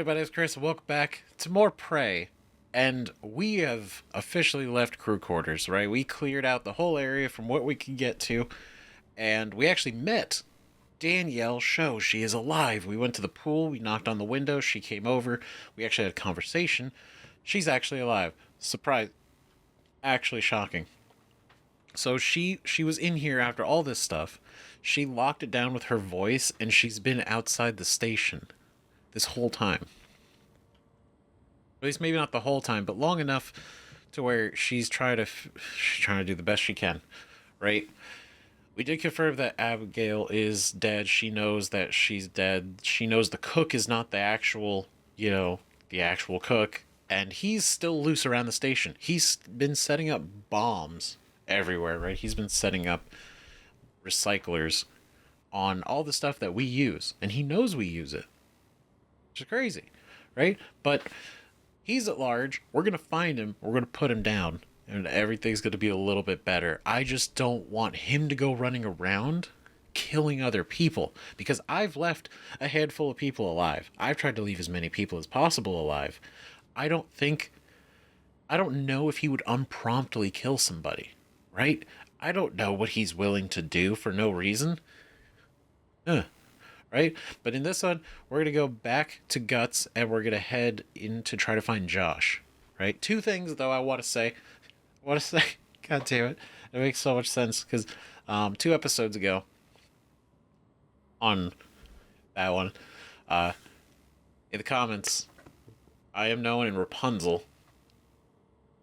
everybody, my name is Chris, and welcome back to more Prey. And we have officially left crew quarters, right? We cleared out the whole area from what we could get to, and we actually met Danielle Show. She is alive. We went to the pool, we knocked on the window, she came over, we actually had a conversation. She's actually alive. Surprise. Actually shocking. So she was in here after all this stuff. She locked it down with her voice, and she's been outside the station this whole time. At least maybe not the whole time, but long enough to where she's trying to do the best she can, right? We did confirm that Abigail is dead. She knows that she's dead. She knows the cook is not the actual, the actual cook, and he's still loose around the station. He's been setting up bombs everywhere, right? He's been setting up recyclers on all the stuff that we use, and he knows we use it, which is crazy, right? But he's at large. We're going to find him. We're going to put him down, and everything's going to be a little bit better. I just don't want him to go running around killing other people, because I've left a handful of people alive. I've tried to leave as many people as possible alive. I don't know if he would unpromptly kill somebody, right? I don't know what he's willing to do for no reason. Right? But in this one, we're going to go back to Guts, and we're going to head in to try to find Josh, right? Two things, though, I want to say. God damn it. It makes so much sense, because 2 episodes ago, on that one, in the comments, I am known in Rapunzel.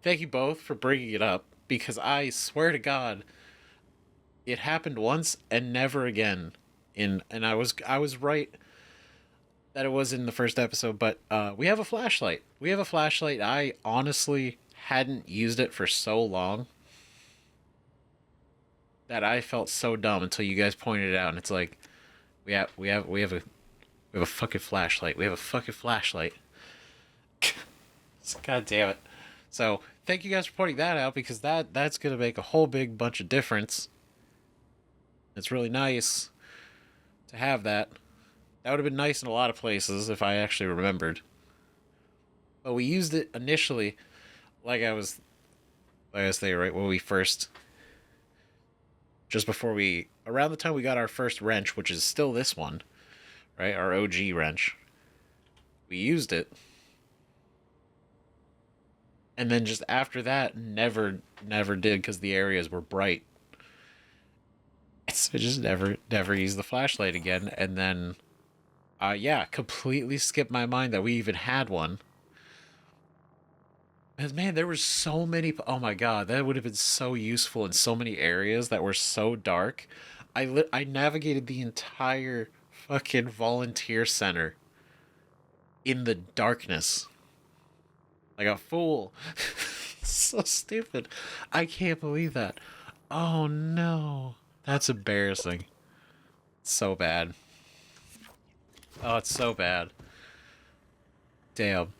Thank you both for bringing it up, because I swear to God, it happened once and never again. And I was right that it was in the first episode, but we have a flashlight. I honestly hadn't used it for so long that I felt so dumb until you guys pointed it out, and it's like we have a fucking flashlight. We have a fucking flashlight. God damn it. So thank you guys for pointing that out, because that's gonna make a whole big bunch of difference. It's really nice to have that. That would have been nice in a lot of places if I actually remembered. But we used it initially, like I was saying, right, when we first, around the time we got our first wrench, which is still this one, right, our OG wrench, we used it. And then just after that, never did, because the areas were bright. So I just never used the flashlight again. And then, completely skipped my mind that we even had one. And man, there were so many. Oh my God, that would have been so useful in so many areas that were so dark. I navigated the entire fucking volunteer center in the darkness. Like a fool. So stupid. I can't believe that. Oh no. That's embarrassing. So bad. Oh, it's so bad. Damn.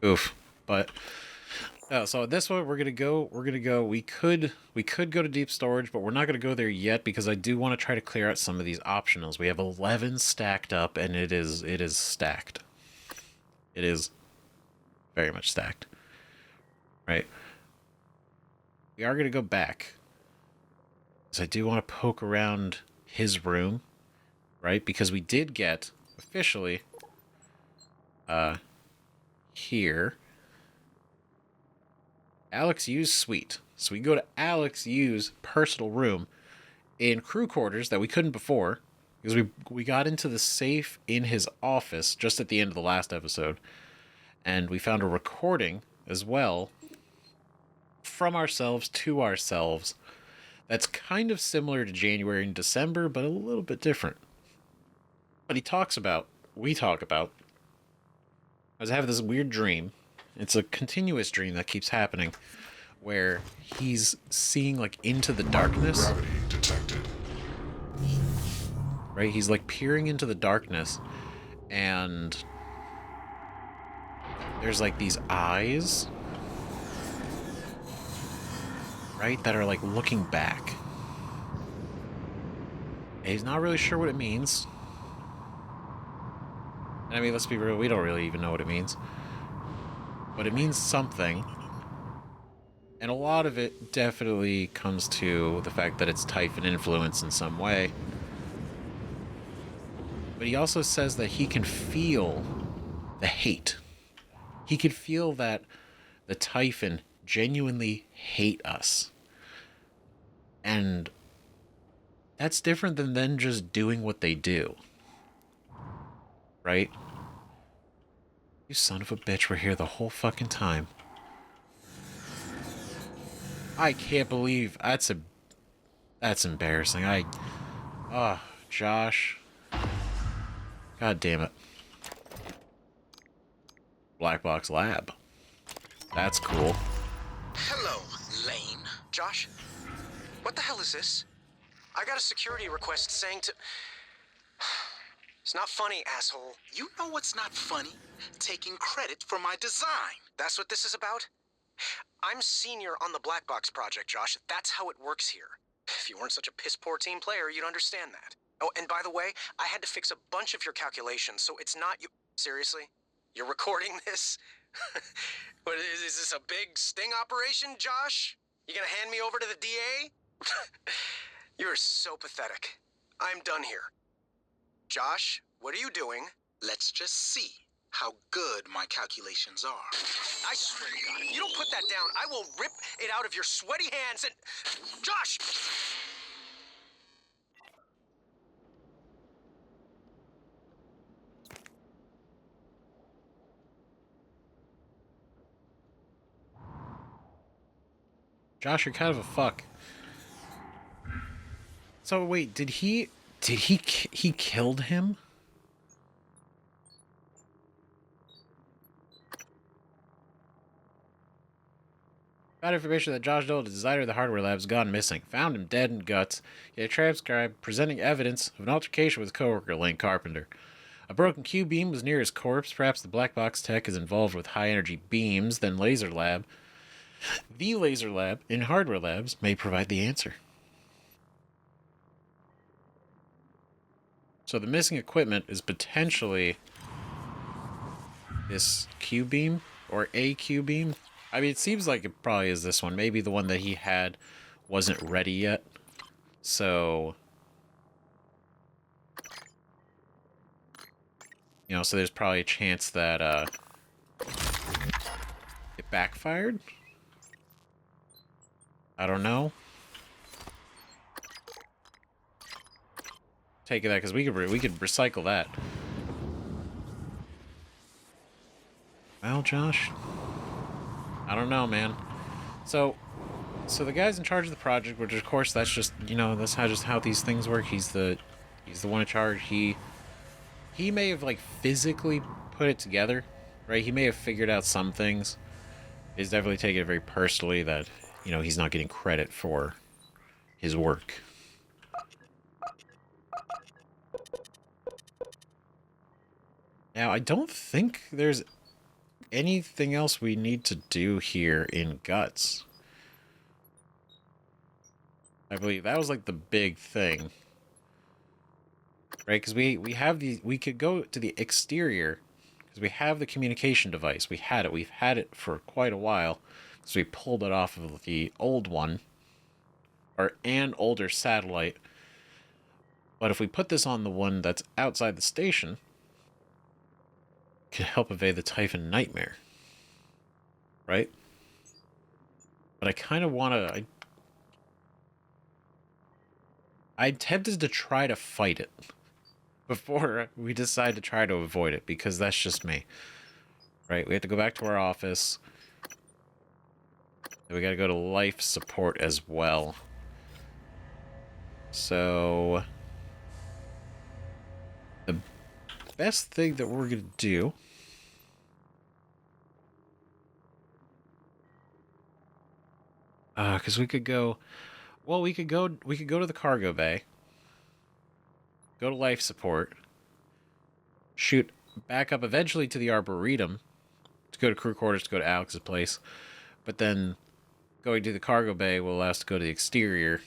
Oof. But so this one we're gonna go. We could go to deep storage, but we're not gonna go there yet, because I do want to try to clear out some of these optionals. We have 11 stacked up, and it is stacked. It is very much stacked. Right. We are gonna go back. I do want to poke around his room, right? Because we did get officially here Alex Yu's suite. So we go to Alex Yu's personal room in crew quarters that we couldn't before, because we got into the safe in his office just at the end of the last episode, and we found a recording as well from ourselves to ourselves. That's kind of similar to January and December, but a little bit different. But we talk about, I was having this weird dream. It's a continuous dream that keeps happening, where he's seeing like into the darkness. Right? He's like peering into the darkness, and there's like these eyes, right, that are like looking back. And he's not really sure what it means. I mean, let's be real, we don't really even know what it means. But it means something. And a lot of it definitely comes to the fact that it's Typhon influence in some way. But he also says that he can feel the hate. He could feel that the Typhon genuinely hate us. And that's different than them just doing what they do. Right? You son of a bitch were here the whole fucking time. I can't believe that's embarrassing. Josh. God damn it. Black Box Lab. That's cool. Hello, Lane. Josh? What the hell is this? I got a security request saying to... It's not funny, asshole. You know what's not funny? Taking credit for my design. That's what this is about? I'm senior on the Black Box project, Josh. That's how it works here. If you weren't such a piss-poor team player, you'd understand that. Oh, and by the way, I had to fix a bunch of your calculations, so it's not you... Seriously? You're recording this? What, is this a big sting operation, Josh? You gonna hand me over to the DA? You're so pathetic. I'm done here. Josh, what are you doing? Let's just see how good my calculations are. I swear to God, if you don't put that down, I will rip it out of your sweaty hands and... Josh! Josh, you're kind of a fuck. So wait, he killed him? Got information that Josh Dole, the designer of the hardware lab, has gone missing. Found him dead in guts, yet transcribed presenting evidence of an altercation with coworker Lane Carpenter. A broken Q-beam was near his corpse. Perhaps the black box tech is involved with high-energy beams, then Laser Lab. The Laser Lab in hardware labs may provide the answer. So the missing equipment is potentially this Q-beam or a Q-beam. I mean, it seems like it probably is this one. Maybe the one that he had wasn't ready yet. So, you know, so there's probably a chance that it backfired. I don't know. Taking that because we could recycle that. Well, Josh, I don't know, man. So the guy's in charge of the project, which of course that's just, you know, that's how these things work. He's the one in charge. He may have like physically put it together, right? He may have figured out some things. He's definitely taking it very personally that, you know, he's not getting credit for his work. Now, I don't think there's anything else we need to do here in Guts. I believe that was like the big thing. Right? Because we could go to the exterior because we have the communication device. We've had it for quite a while. So we pulled it off of the old one, or an older satellite. But if we put this on the one that's outside the station, it could help evade the Typhon nightmare. Right? But I kind of want to... I'm tempted to try to fight it before we decide to try to avoid it, because that's just me. Right? We have to go back to our office. We gotta go to life support as well. So the best thing that we're gonna do because we could go to the cargo bay, go to life support, shoot back up eventually to the Arboretum to go to crew quarters, to go to Alex's place, but then going to the cargo bay will allow us to go to the exterior.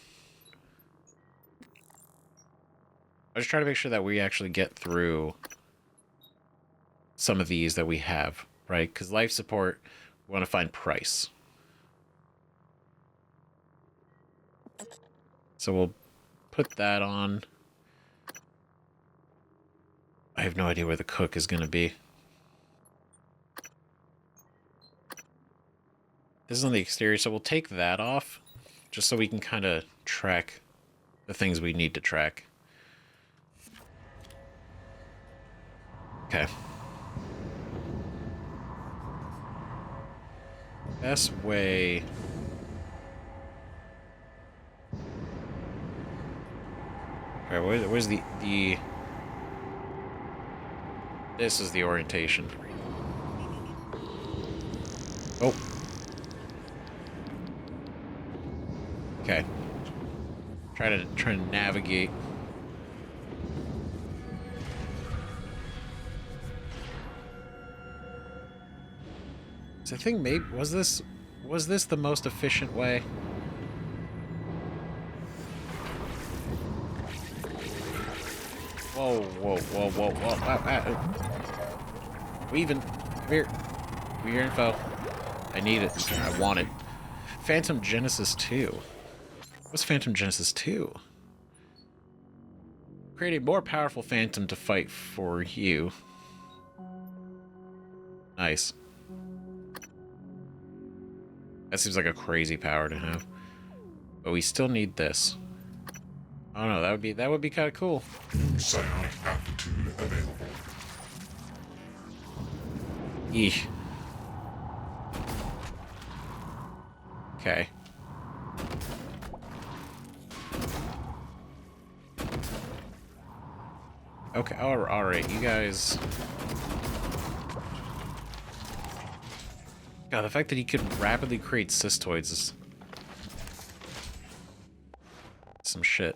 I just try to make sure that we actually get through some of these that we have, right? Because life support, we want to find price. So we'll put that on. I have no idea where the cook is going to be. This is on the exterior, so we'll take that off, just so we can kind of track the things we need to track. Okay. Best way... Alright, where's the... This is the orientation. Oh. Okay. Try to navigate. So I think maybe was this the most efficient way? Whoa, whoa, whoa, whoa, whoa. Weaving. Come here. Give me your info. I need it. I want it. Phantom Genesis 2. What's Phantom Genesis 2? Create a more powerful phantom to fight for you. Nice. That seems like a crazy power to have. But we still need this. Oh no, that would be kind of cool. New psionic aptitude available. Eesh. Okay. Okay, alright, you guys... God, the fact that he could rapidly create cystoids is... some shit.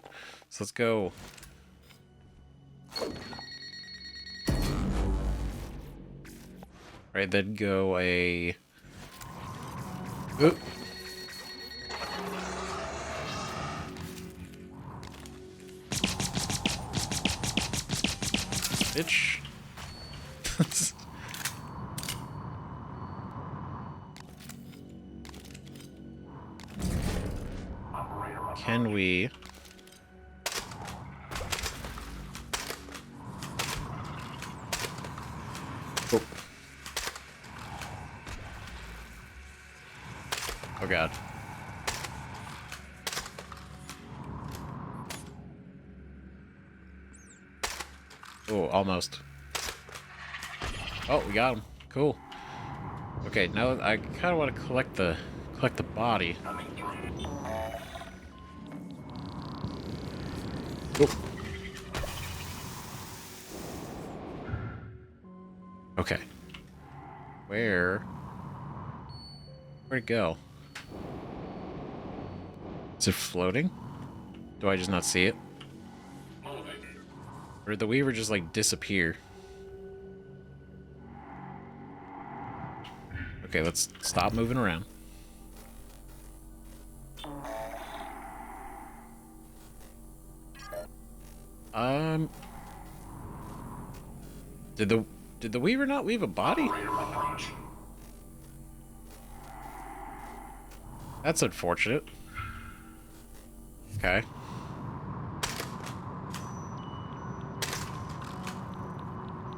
So let's go... Right, then go a... Oop. Bitch. Can we... Oh. Oh god. Oh, almost. Oh, we got him. Cool. Okay, now I kind of want to collect the body. Oh. Okay. Where'd it go? Is it floating? Do I just not see it? Or did the Weaver just, like, disappear? Okay, let's stop moving around. Did the Weaver not leave a body? That's unfortunate. Okay.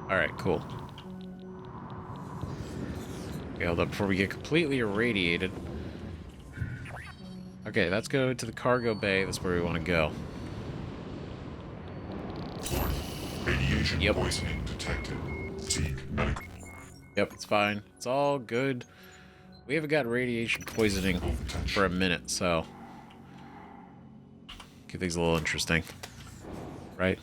Alright, cool. Okay, hold up before we get completely irradiated. Okay, let's go to the cargo bay. That's where we want to go. Radiation poisoning detected. Seek medical. Yep, it's fine. It's all good. We haven't got radiation poisoning for a minute, so... keep things a little interesting. Right?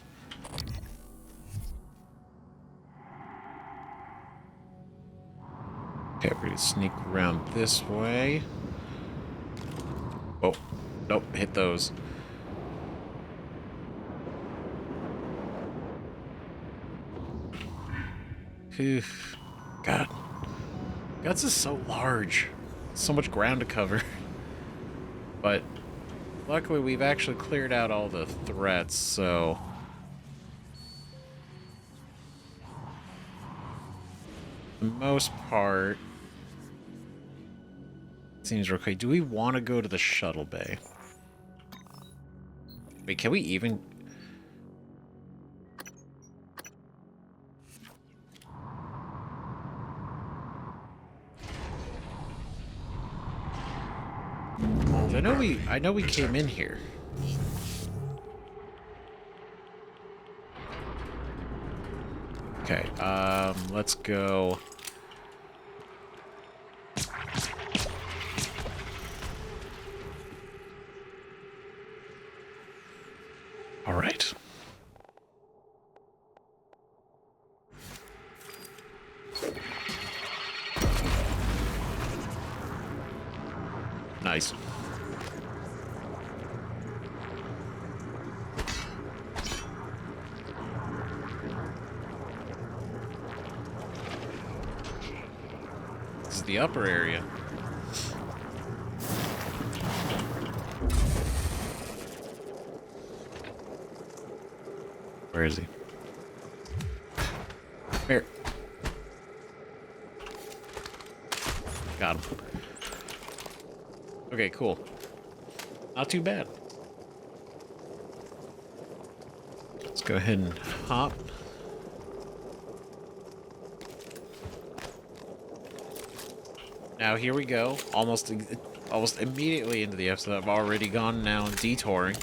Okay, we're gonna sneak around this way. Oh, nope, hit those. Phew. God. Guts is so large. So much ground to cover. But luckily we've actually cleared out all the threats, so... the most part, seems okay. Do we want to go to the Shuttle Bay? Wait, can we even... I know we came in here. Okay, let's go. All right. Nice. This is the upper area. Where is he? Here. Got him. Okay, cool. Not too bad. Let's go ahead and hop. Now here we go. Almost immediately into the episode. I've already gone now detouring.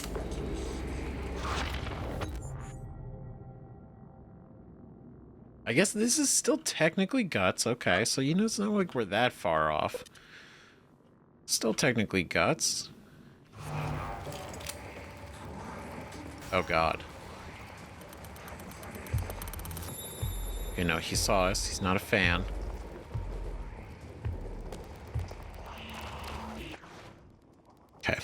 I guess this is still technically guts. Okay, so you know it's not like we're that far off. Still technically guts. Oh god. You know, he saw us. He's not a fan. Okay.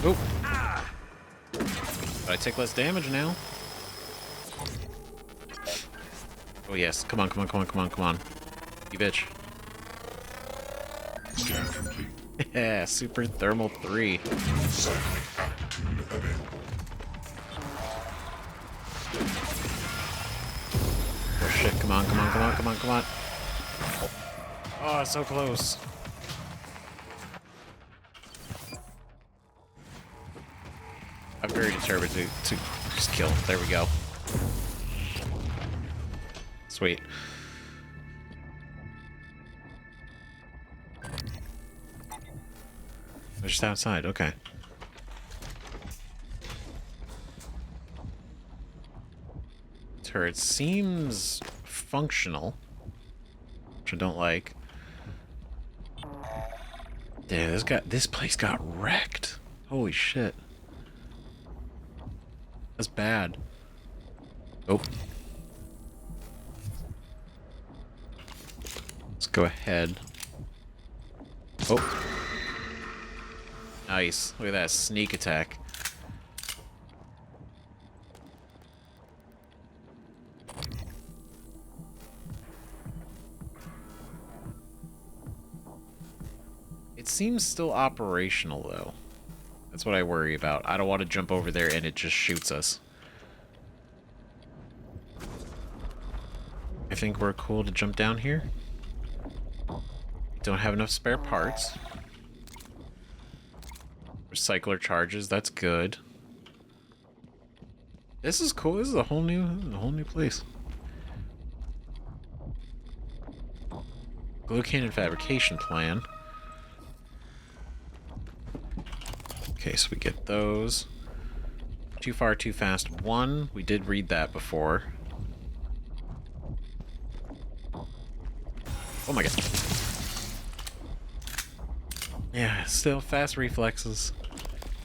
Oop. But I take less damage now. Oh yes, come on, come on, come on, come on, come on. You bitch. Scan complete. Yeah, Super Thermal 3. Psionic aptitude available. Oh shit, come on, come on, come on, come on, come on. Oh, so close. I'm very determined to just kill him. There we go. Sweet. They're just outside, okay. Turret seems functional, which I don't like. Yeah, this place got wrecked. Holy shit. That's bad. Oh. Let's go ahead. Oh. Nice. Look at that sneak attack. It seems still operational, though. That's what I worry about. I don't want to jump over there and it just shoots us. I think we're cool to jump down here. Don't have enough spare parts. Recycler charges, that's good. This is cool. This is a whole new place. Glue cannon fabrication plan. Okay, so we get those. Too far, too fast. 1, we did read that before. Oh my god. Yeah, still fast reflexes.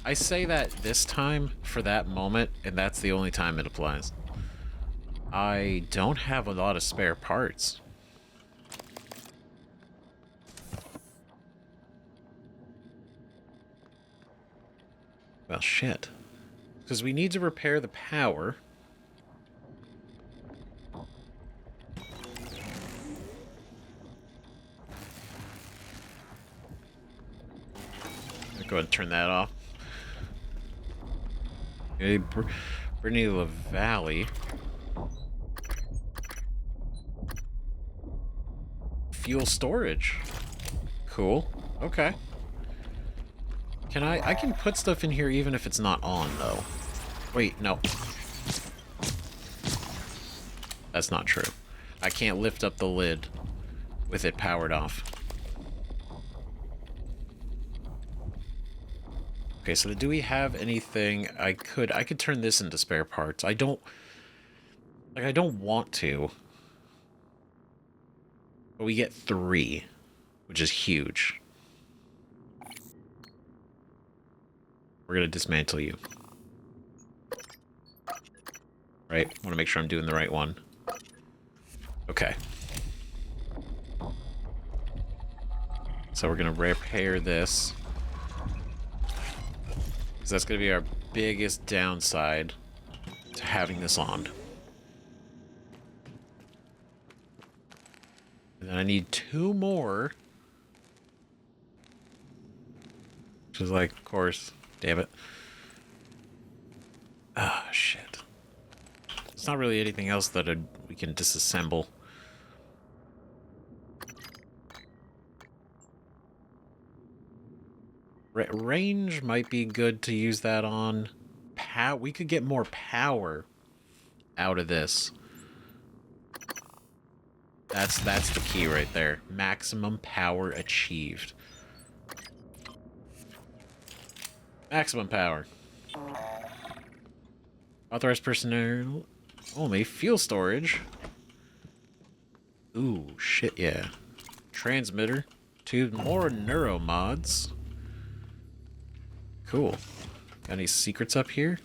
I say that this time for that moment, and that's the only time it applies. I don't have a lot of spare parts. Well, shit. Because we need to repair the power. Go ahead and turn that off. Okay, Brittany LaValle. Fuel storage. Cool. Okay. Can I can put stuff in here even if it's not on, though. Wait, no. That's not true. I can't lift up the lid with it powered off. Okay, so do we have anything I could turn this into spare parts. I don't want to. But we get 3, which is huge. We're gonna dismantle you. Right? Want to make sure I'm doing the right one. Okay. So we're gonna repair this. Because that's gonna be our biggest downside to having this on. And then I need 2 more. Which is like, of course, damn it. Ah, shit. There's not really anything else that we can disassemble. Range might be good to use that on. We could get more power out of this. That's the key right there. Maximum power achieved. Maximum power. Authorized personnel only. Fuel storage. Ooh, shit, yeah. Transmitter. 2 more neuro mods. Cool. Got any secrets up here?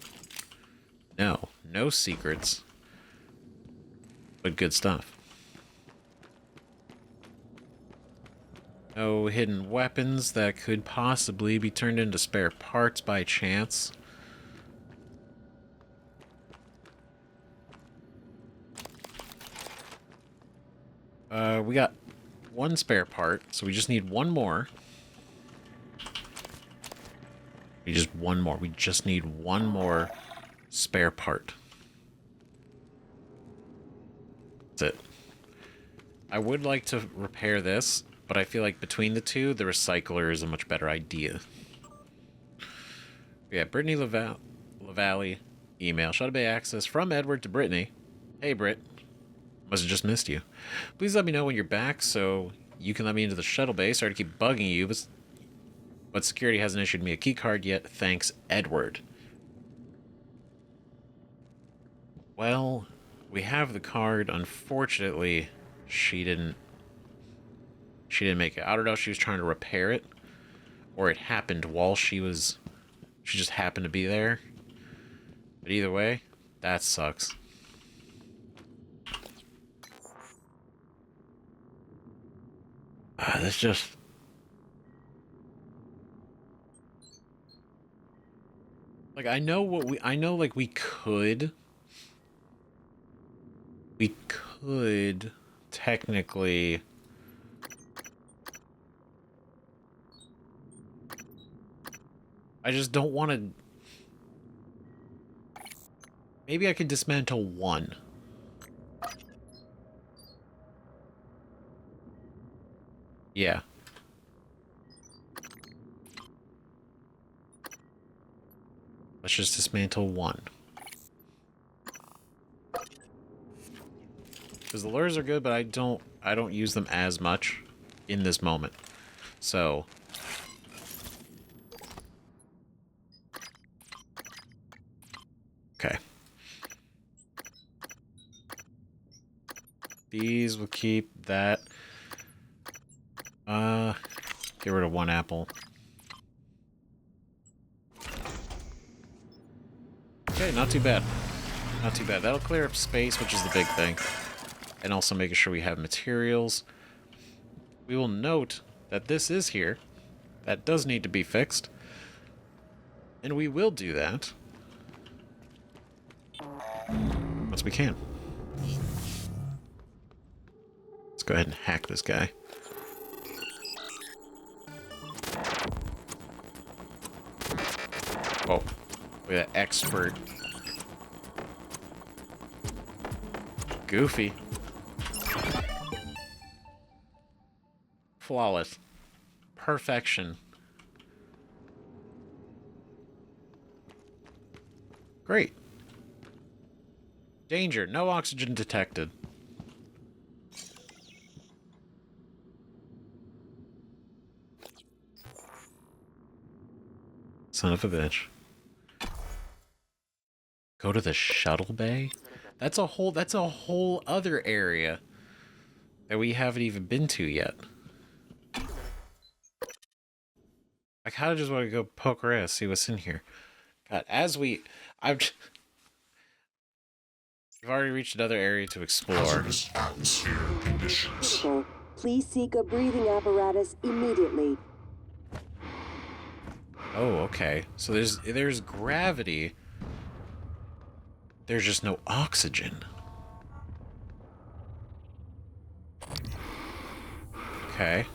No. No secrets. But good stuff. No hidden weapons that could possibly be turned into spare parts by chance. We got 1 spare part, so we just need 1 more. We just 1 more. We just need 1 more spare part. That's it. I would like to repair this, but I feel like between the 2, the recycler is a much better idea. Yeah, Brittany LaValle email. Shuttle Bay access from Edward to Brittany. Hey, Britt. Must have just missed you. Please let me know when you're back so you can let me into the Shuttle Bay. Sorry to keep bugging you, but security hasn't issued me a key card yet. Thanks, Edward. Well, we have the card. Unfortunately, she didn't make it. I don't know if she was trying to repair it or it happened while she just happened to be there. But either way, that sucks. That's just... Like, I know like we could technically I just don't want to. Maybe I could dismantle 1. Yeah. Let's just dismantle 1. Because the lures are good, but I don't use them as much in this moment. So okay. These will keep that. Get rid of 1 apple. Okay, not too bad. Not too bad. That'll clear up space, which is the big thing. And also making sure we have materials. We will note that this is here. That does need to be fixed. And we will do that once we can. Let's go ahead and hack this guy. Whoa. We're the expert. Goofy. Flawless. Perfection. Great. Danger. No oxygen detected. Son of a bitch. Go to the Shuttle Bay? That's a whole other area that we haven't even been to yet. I kind of just want to go poke around, see what's in here. God, we've already reached another area to explore. Hazardous atmosphere conditions. Critical. Please seek a breathing apparatus immediately. Oh, okay. So there's gravity. There's just no oxygen. Okay.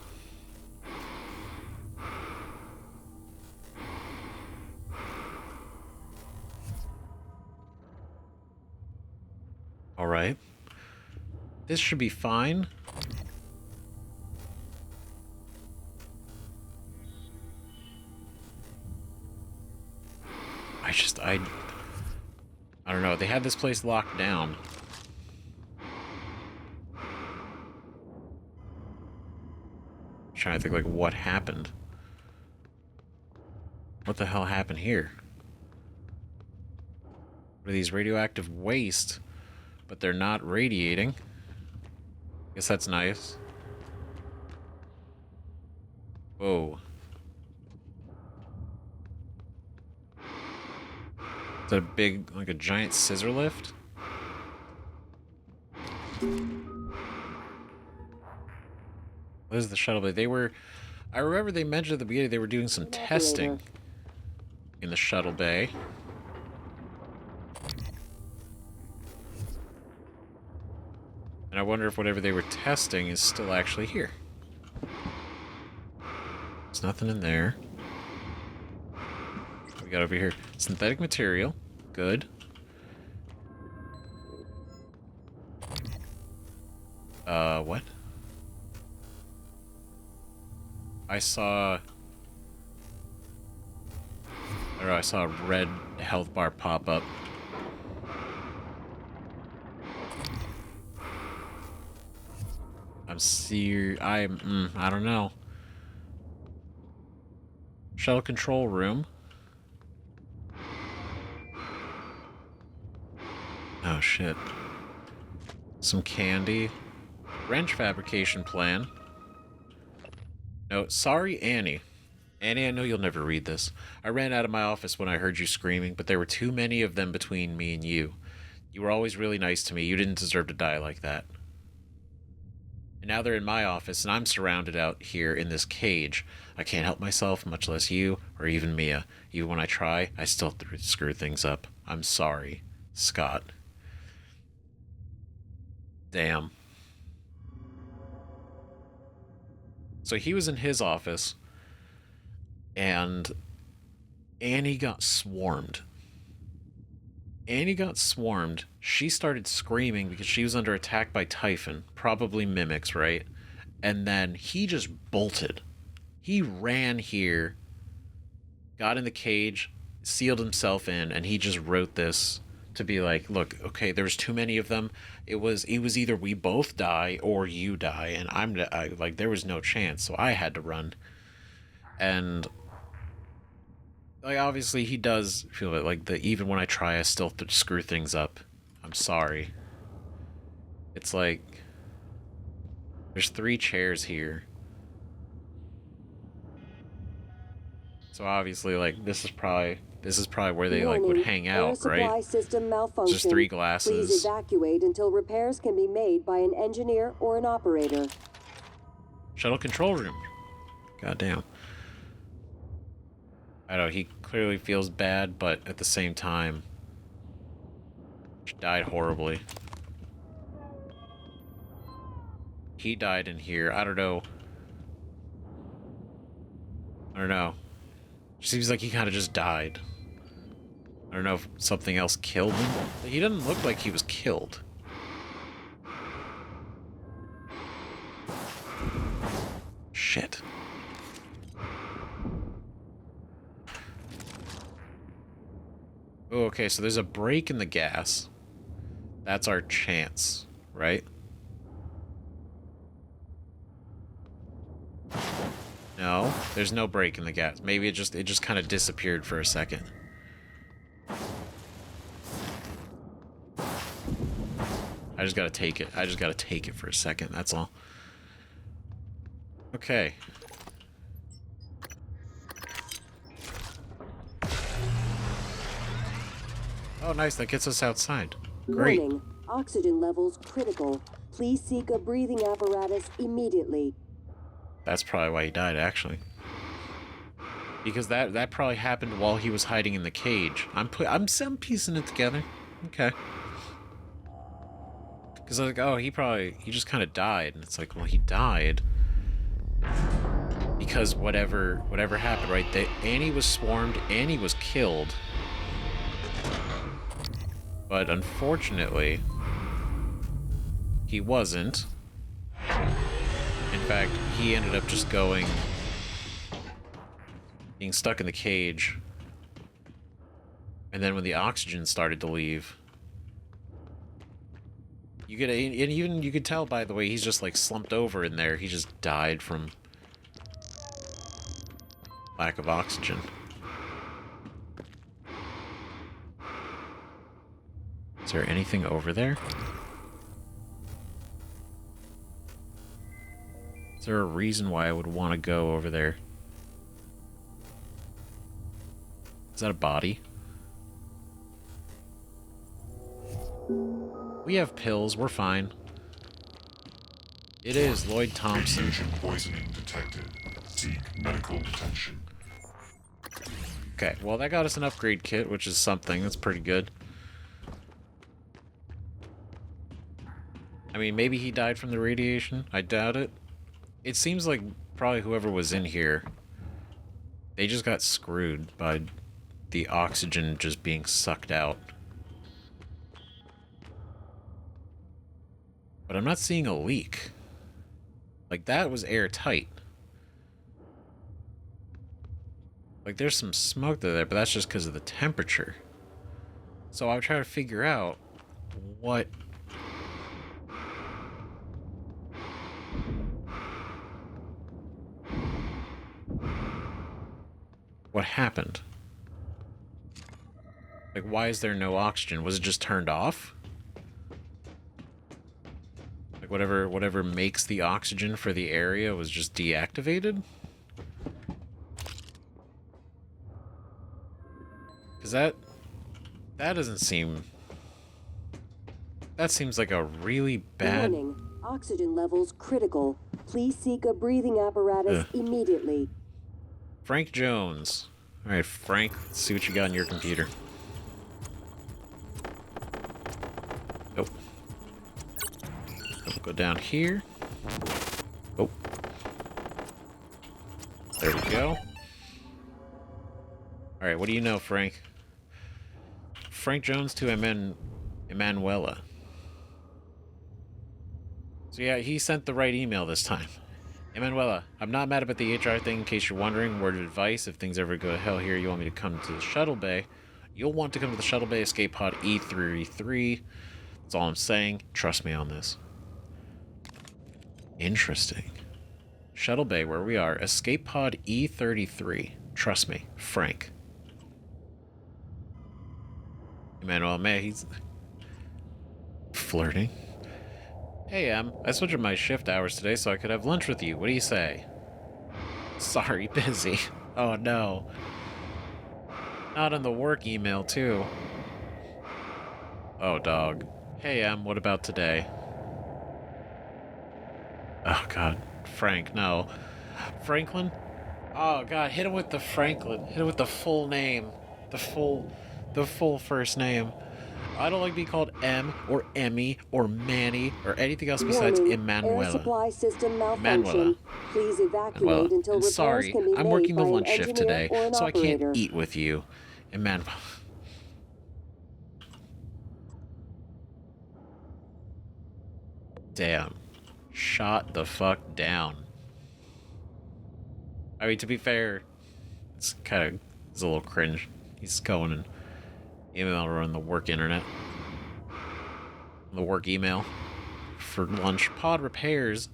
All right. This should be fine. I don't know. They had this place locked down. I'm trying to think, like, what happened? What the hell happened here? What are these radioactive waste? But they're not radiating. Guess that's nice. Whoa. Is that a big, like a giant scissor lift? What is the Shuttle Bay? I remember they mentioned at the beginning they were doing some testing in the Shuttle Bay. And I wonder if whatever they were testing is still actually here. There's nothing in there. What we got over here? Synthetic material. Good. What? I saw a red health bar pop up. I don't know. Shuttle control room. Oh shit. Some candy. Wrench fabrication plan. No, sorry, Annie. Annie, I know you'll never read this. I ran out of my office when I heard you screaming, but there were too many of them between me and you. You were always really nice to me. You didn't deserve to die like that. And now they're in my office, and I'm surrounded out here in this cage. I can't help myself, much less you, or even Mia. Even when I try, I still screw things up. I'm sorry. Scott. Damn. So he was in his office, and Annie got swarmed. She started screaming because she was under attack by Typhon, probably mimics, right? And then he just bolted. He ran here, got in the cage, sealed himself in, and he just wrote this to be like, look, okay, there's too many of them. It was either we both die or you die, and like, there was no chance, so I had to run. And like, obviously he does feel it, like, even when I try, I still screw things up. I'm sorry. It's like, there's 3 chairs here. So obviously, like, this is probably where they like would hang out, right? System malfunction. Just 3 glasses. Please evacuate until repairs can be made by an engineer or an operator. Shuttle control room. Goddamn. I know, he clearly feels bad, but at the same time, she died horribly. He died in here. I don't know. Seems like he kind of just died. I don't know if something else killed him. He didn't look like he was killed. Shit. Oh, okay, so there's a break in the gas. That's our chance, right? No, there's no break in the gas. Maybe it just kind of disappeared for a second. I just gotta take it. I just gotta take it for a second, that's all. Okay. Oh, nice. That gets us outside. Great. Warning. Oxygen levels critical. Please seek a breathing apparatus immediately. That's probably why he died, actually. Because that probably happened while he was hiding in the cage. I'm piecing it together. Okay. Because I was like, oh, he just kind of died, and it's like, well, he died because whatever happened, right? Annie was swarmed, Annie was killed. But unfortunately, he wasn't. In fact, he ended up just being stuck in the cage. And then when the oxygen started to leave, and even you could tell by the way he's just like slumped over in there. He just died from lack of oxygen. Is there anything over there? Is there a reason why I would want to go over there? Is that a body? We have pills, we're fine. It is Lloyd Thompson. Radiation poisoning detected. Seek medical attention. Okay, well that got us an upgrade kit, which is something. That's pretty good. I mean, maybe he died from the radiation. I doubt it. It seems like probably whoever was in here, they just got screwed by the oxygen just being sucked out. But I'm not seeing a leak. Like, that was airtight. Like, there's some smoke there, but that's just because of the temperature. So I'm trying to figure out what... what happened? Like, why is there no oxygen? Was it just turned off? Like, whatever makes the oxygen for the area was just deactivated? Because that doesn't seem... That seems like a really bad... Warning. Oxygen levels critical. Please seek a breathing apparatus immediately. Frank Jones. Alright, Frank, let's see what you got on your computer. Nope. Go down here. Oh. There we go. Alright, what do you know, Frank? Frank Jones to Emanuela. So yeah, he sent the right email this time. Emanuela, I'm not mad about the HR thing, in case you're wondering. Word of advice, if things ever go to hell here, you want me to come to the Shuttle Bay, you'll want to come to the Shuttle Bay Escape Pod E33. That's all I'm saying. Trust me on this. Interesting. Shuttle Bay, where we are. Escape Pod E33. Trust me. Frank. Emmanuel May, he's... flirting. Hey, I switched my shift hours today so I could have lunch with you. What do you say? Sorry, busy. Oh, no. Not on the work email, too. Oh, dog. Hey, what about today? Oh, God. Frank, no. Franklin? Oh, God, hit him with the Franklin. Hit him with the full name. The full first name. I don't like being called M or Emmy or Manny or anything else besides Warning. Emanuela. Air supply system malfunction. Emanuela. Please evacuate until repairs sorry, can be I'm made working the by an lunch shift engineer today, or an so I operator. can't eat with you. Emanuela. Damn. Shot the fuck down. I mean, to be fair, it's a little cringe. He's going and email her on the work internet. The work email. For lunch. Pod repairs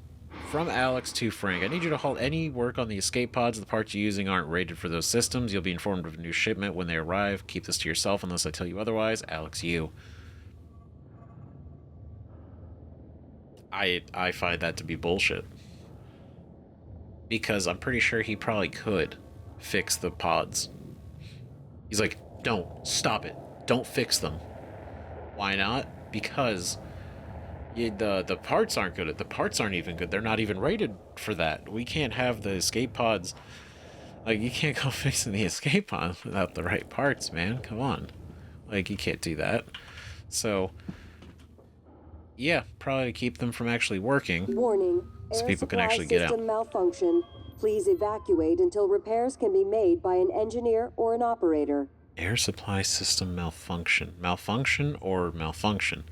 from Alex to Frank. I need you to halt any work on the escape pods. The parts you're using aren't rated for those systems. You'll be informed of a new shipment when they arrive. Keep this to yourself unless I tell you otherwise. Alex, you. I find that to be bullshit. Because I'm pretty sure he probably could fix the pods. He's like, don't. Stop it. Don't fix them. Why not? Because the parts aren't good. The parts aren't even good. They're not even rated for that. We can't have the escape pods. Like, you can't go fixing the escape pods without the right parts, man. Come on. Like, you can't do that. So, yeah, probably keep them from actually working. Warning. So Air people can supply actually get system out. malfunction. Please evacuate until repairs can be made by an engineer or an operator. Air supply system malfunction. Malfunction or malfunction?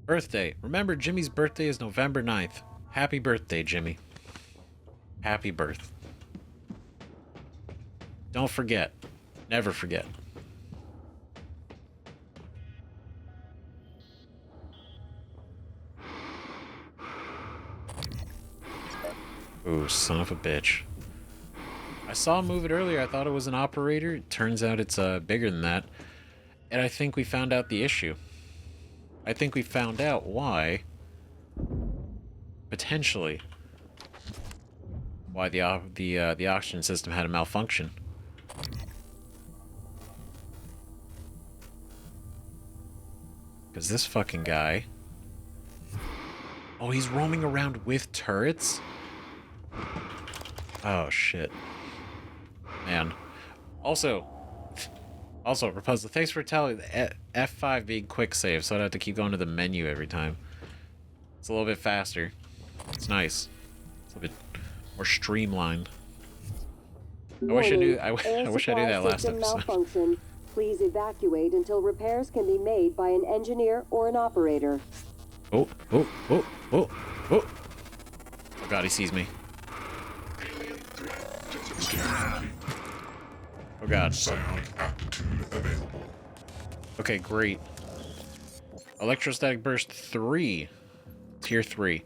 Birthday. Remember, Jimmy's birthday is November 9th. Happy birthday, Jimmy. Happy birth. Don't forget. Never forget. Ooh, son of a bitch. I saw him move it earlier. I thought it was an operator. It turns out it's bigger than that. And I think we found out the issue. I think we found out why, potentially, why the oxygen system had a malfunction. Because this fucking guy... Oh, he's roaming around with turrets? Oh, shit. Man. Also, Rapunzel, thanks for telling F5 being quick save, so I don't have to keep going to the menu every time. It's a little bit faster. It's nice. It's a bit more streamlined. I wish I knew that last episode. Malfunction. Please evacuate until repairs can be made by an engineer or an operator. Oh god, he sees me. Oh god. Psionic aptitude available. Okay, great. Electrostatic burst 3. Tier 3.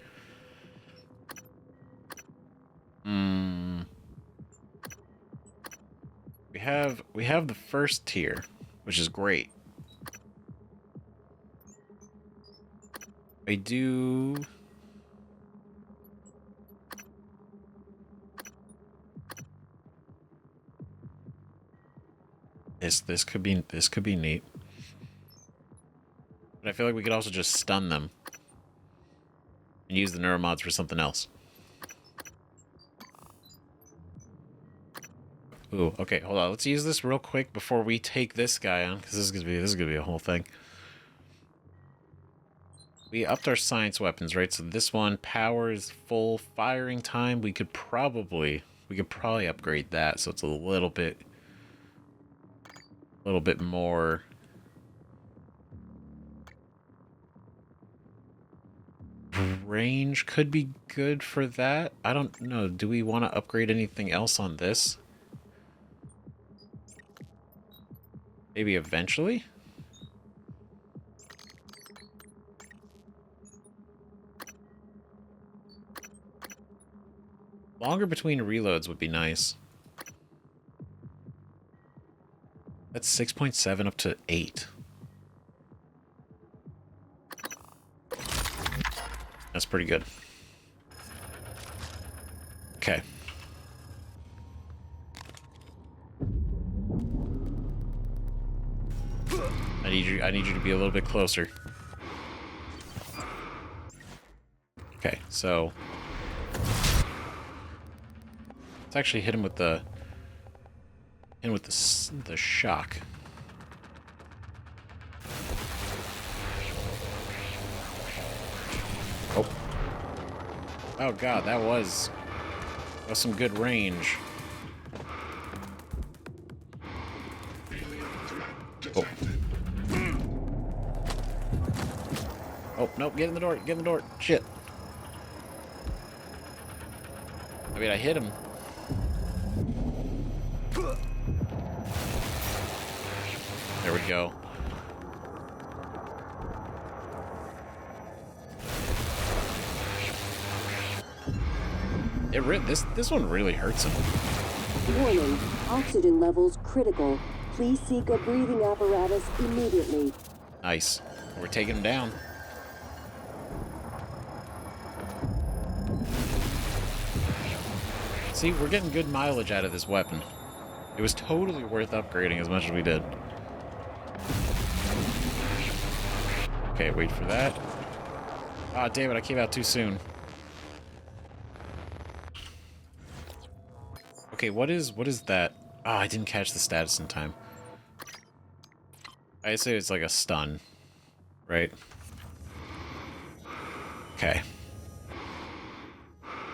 We have the first tier, which is great. I do... This could be neat. But I feel like we could also just stun them and use the neuromods for something else. Ooh, okay, hold on. Let's use this real quick before we take this guy on, because this is gonna be a whole thing. We upped our science weapons, right? So this one, power is full, firing time. We could probably upgrade that, so it's a little bit more. Range could be good for that. I don't know. Do we want to upgrade anything else on this? Maybe eventually? Longer between reloads would be nice. That's 6.7 up to 8. That's pretty good. Okay. I need you to be a little bit closer. Okay, so let's actually hit him with the shock. Oh. Oh god, that was some good range. Oh. Oh, nope, get in the door, get in the door. Shit. I mean, I hit him. There we go. This one really hurts him. Warning, oxygen levels critical. Please seek a breathing apparatus immediately. Nice. We're taking him down. See, we're getting good mileage out of this weapon. It was totally worth upgrading as much as we did. Okay, wait for that. Ah, damn it, I came out too soon. Okay, what is that? Ah, I didn't catch the status in time. I say it's like a stun, right? Okay.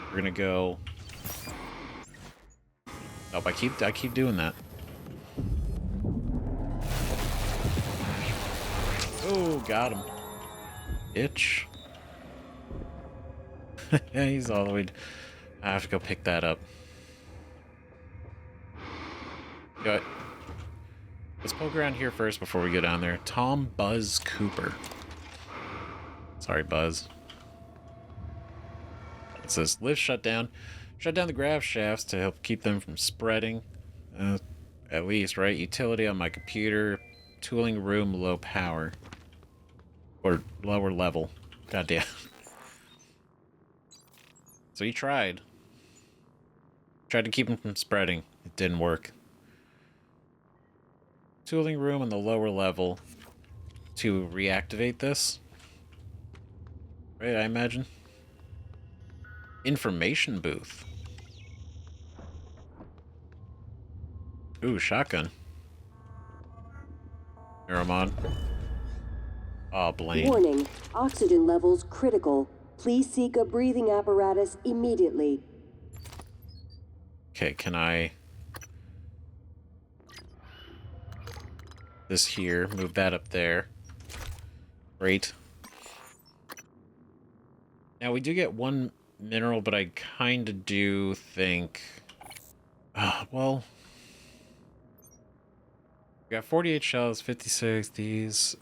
We're gonna go. Nope, I keep doing that. Oh, got him. Itch. Yeah, he's all the way. I have to go pick that up. Go ahead. Let's poke around here first before we go down there. Tom Buzz Cooper. Sorry, Buzz. It says lift shutdown. Shut down the grav shafts to help keep them from spreading. At least, right? Utility on my computer. Tooling room low power. Or lower level. Goddamn. So he tried. Tried to keep them from spreading. It didn't work. Tooling room on the lower level to reactivate this. Right, I imagine. Information booth. Ooh, shotgun. Aramon. Oh, Blaine. Warning, oxygen levels critical. Please seek a breathing apparatus immediately. Okay, can I... This here, move that up there. Great. Now, we do get one mineral, but I kind of do think... well... We got 48 shells, 56, these...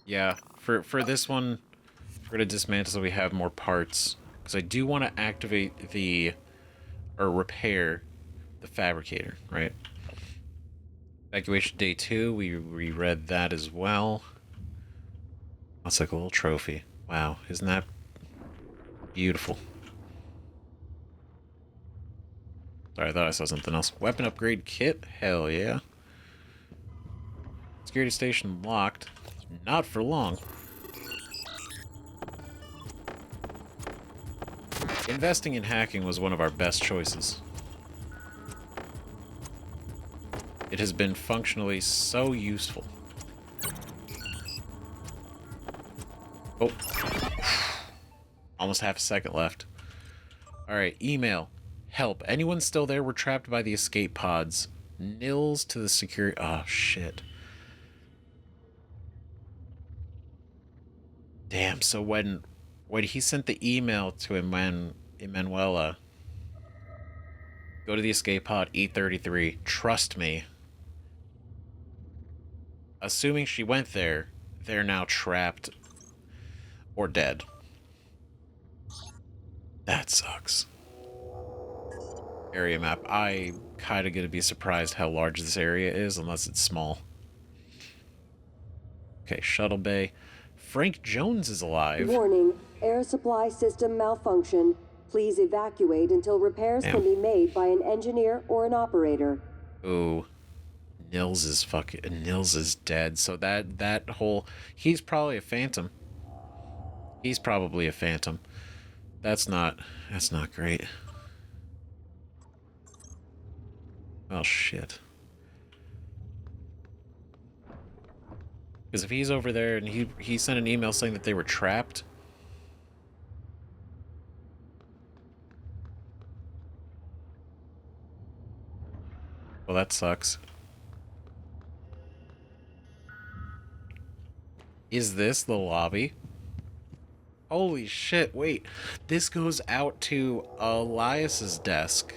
Yeah, for this one, we're going to dismantle so we have more parts. Because I do want to activate the... Or repair the fabricator, right? Evacuation day 2, we reread that as well. That's like a little trophy. Wow, isn't that beautiful? Sorry, I thought I saw something else. Weapon upgrade kit? Hell yeah. Security station locked. Not for long. Investing in hacking was one of our best choices. It has been functionally so useful. Oh. Almost half a second left. Alright, email. Help. Anyone still there? We're trapped by the escape pods. Nils to the security... Oh, shit. Damn, so when he sent the email to Emanuela, go to the escape pod, E33, trust me. Assuming she went there, they're now trapped or dead. That sucks. Area map. I kind of gonna be surprised how large this area is, unless it's small. Okay, Shuttle Bay. Frank Jones is alive. Warning, air supply system malfunction. Please evacuate until repairs can be made by an engineer or an operator. Ooh. Nils is dead. So that whole... He's probably a phantom. He's probably a phantom. That's not great. Oh, shit. Because if he's over there and he sent an email saying that they were trapped... Well, that sucks. Is this the lobby? Holy shit, wait. This goes out to Elias's desk.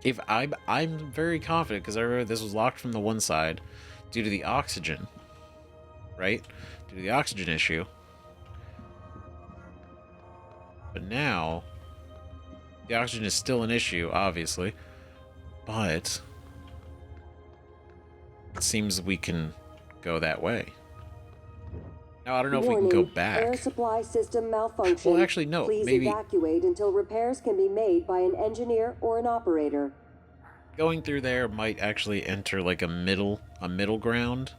If I'm very confident, because I remember this was locked from the one side due to the oxygen. Right? Due to the oxygen issue. But now, the oxygen is still an issue, obviously. But it seems we can go that way. Now, I don't know if we can go back. Air supply system malfunction. Well, actually, no. Please Maybe evacuate until repairs can be made by an engineer or an operator. going through there might actually enter like a middle ground.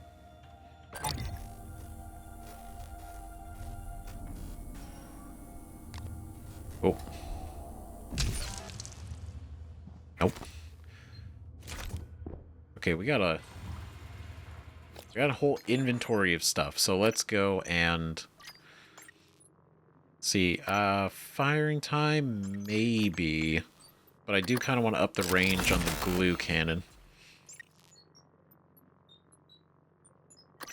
Oh. Nope. Okay, we got a whole inventory of stuff. So let's go and see. Firing time maybe, but I do kind of want to up the range on the glue cannon.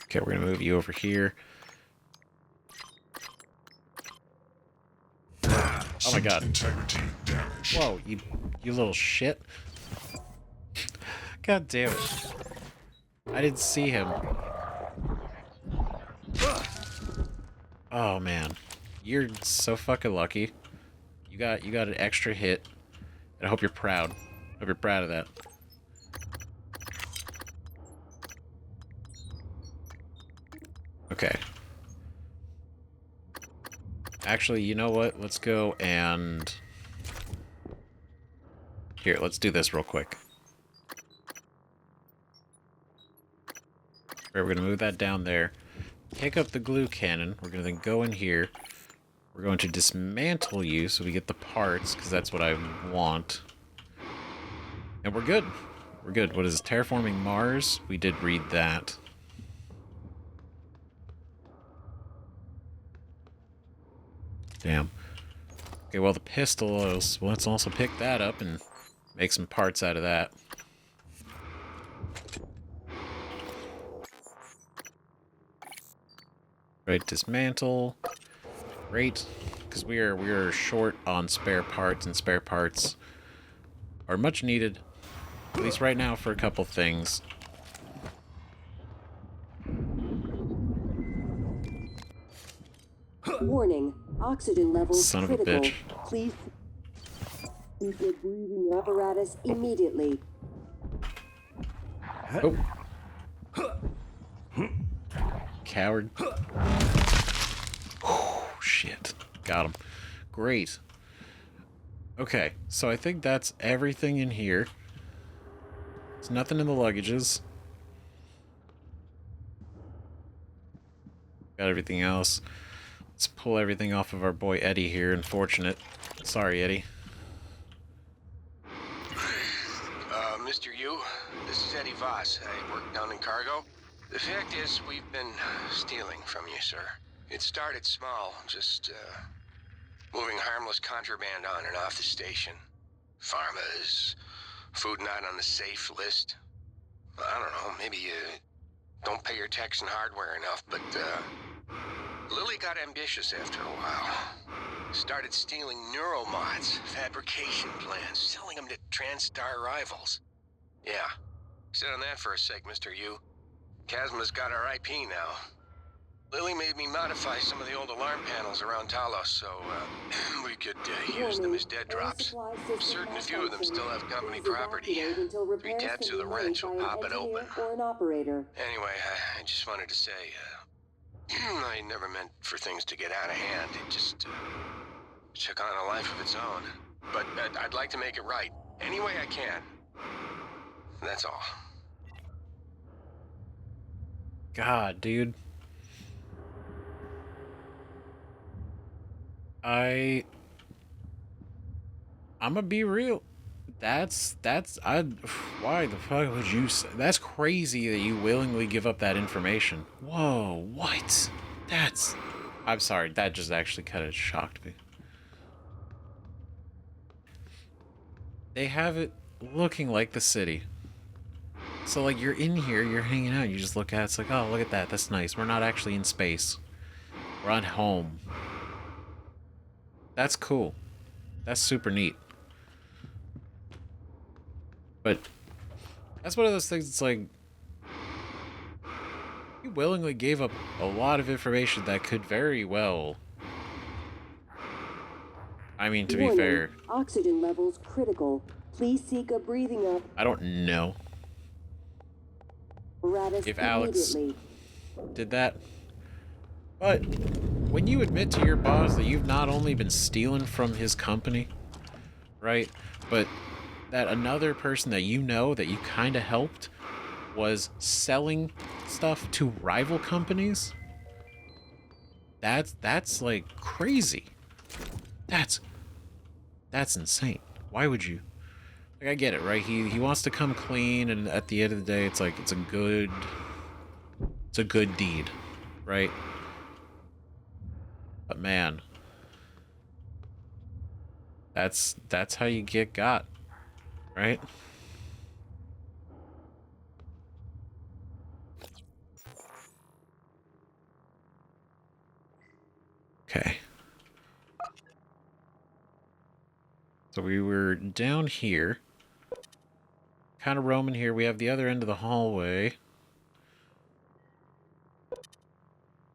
Okay, we're gonna move you over here. Oh my god. Integrity damage. Whoa, you little shit. God damn it. I didn't see him. Oh man. You're so fucking lucky. You got an extra hit. And I hope you're proud. Hope you're proud of that. Okay. Actually, you know what? Let's go and... Here, let's do this real quick. Right, we're going to move that down there. Pick up the glue cannon. We're going to then go in here. We're going to dismantle you so we get the parts, because that's what I want. And we're good. We're good. What is this? Terraforming Mars? We did read that. Damn. Okay, well, the pistols, well, let's also pick that up and make some parts out of that. Right, dismantle. Great, because we are short on spare parts, and spare parts are much needed, at least right now, for a couple things. Warning, oxygen levels Son of a critical. bitch. Please keep your breathing apparatus immediately. Oh. Coward. Oh, shit. Got him. Great. Okay, so I think that's everything in here. There's nothing in the luggages. Got everything else. Let's pull everything off of our boy Eddie here. Unfortunate. Sorry, Eddie. Mr. Yu, this is Eddie Voss. I work down in cargo. The fact is, we've been stealing from you, sir. It started small, just moving harmless contraband on and off the station. Pharmas, food not on the safe list. I don't know, maybe you don't pay your tax and hardware enough, but Lily got ambitious after a while. Started stealing neuromods, fabrication plans, selling them to TranStar rivals. Yeah, sit on that for a sec, Mr. Yu. Chasma's got our IP now. Lily made me modify some of the old alarm panels around Talos so we could use them as dead drops. I'm certain a few of them still have company property. 3 taps of the wrench will pop it open. Anyway, I just wanted to say, I never meant for things to get out of hand. It just took on a life of its own. But I'd like to make it right, any way I can. That's all. God, dude. I'm gonna be real. Why the fuck would you say, that's crazy that you willingly give up that information. Whoa, what? I'm sorry, that just actually kind of shocked me. They have it looking like the city. So, like, you're in here, you're hanging out, you just look at it, it's like, oh, look at that, that's nice. We're not actually in space. We're on home. That's cool. That's super neat. But that's one of those things, it's like, you willingly gave up a lot of information that could very well... I mean, to be Warning, fair... oxygen levels critical. Please seek a breathing I don't know apparatus if Alex immediately. did that. But when you admit to your boss that you've not only been stealing from his company, right, but that another person that you know that you kind of helped was selling stuff to rival companies, that's like crazy. That's insane. Why would you? Like, I get it, right? He wants to come clean, and at the end of the day, it's like it's a good deed, right? But man, that's how you get got, right? Okay. So we were down here, kind of roaming here. We have the other end of the hallway.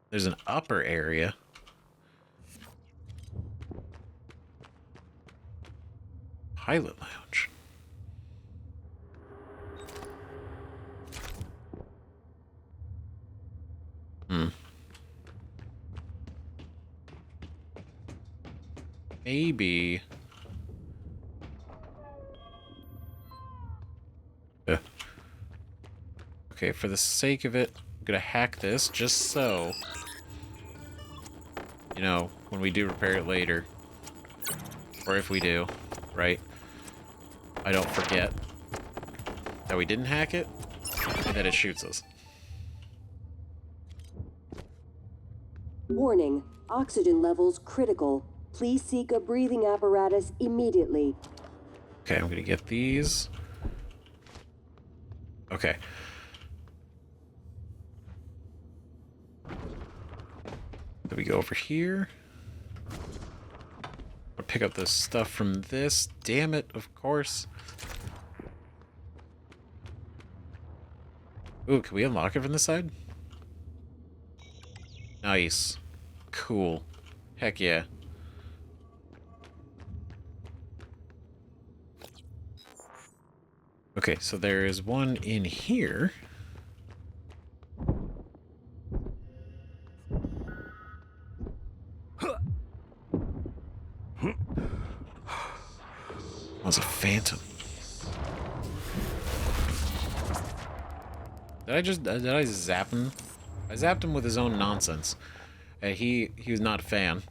There's an upper area. Pilot lounge. Maybe. Yeah. Okay, for the sake of it, I'm gonna hack this just so, you know, when we do repair it later, or if we do, right, I don't forget that we didn't hack it and that it shoots us. Warning, oxygen levels critical. Please seek a breathing apparatus immediately. Okay, I'm gonna get these. Okay. Then we go over here. I'll pick up the stuff from this. Damn it, of course. Ooh, can we unlock it from this side? Nice. Cool. Heck yeah. Okay, so there is one in here. That was a phantom. Did I zap him? I zapped him with his own nonsense. He was not a fan.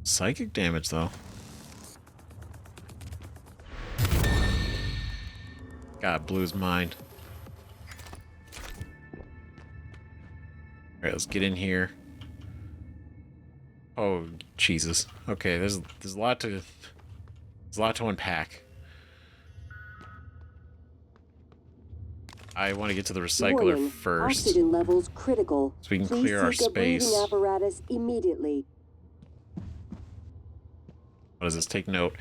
Psychic damage, though. God, blew his mind. Alright, let's get in here. Oh, Jesus. Okay, there's a lot to unpack. I want to get to the recycler Warning, first, oxygen levels critical. so we can Please clear our seek a breathing space. apparatus immediately. What does this? Take note.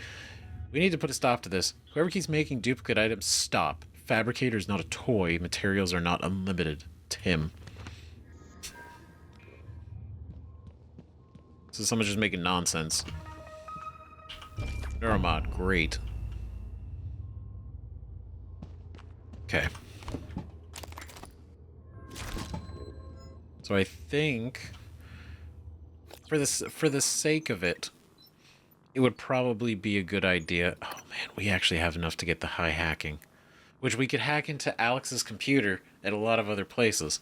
We need to put a stop to this. Whoever keeps making duplicate items, stop. Fabricator is not a toy. Materials are not unlimited. Tim. So someone's just making nonsense. Neuromod, great. Okay. So I think for the sake of it, it would probably be a good idea. Oh man, we actually have enough to get the high hacking, which we could hack into Alex's computer at a lot of other places.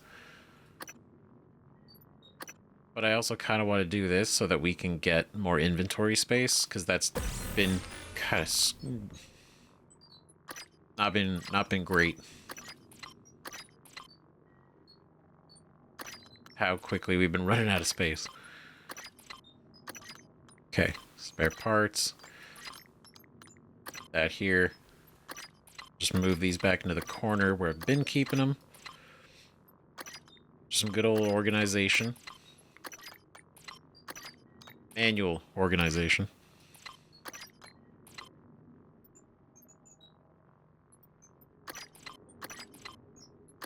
But I also kind of want to do this so that we can get more inventory space, because that's been kind of not been great. How quickly we've been running out of space. Okay, spare parts. That here. Just move these back into the corner where I've been keeping them. Some good old organization. Manual organization.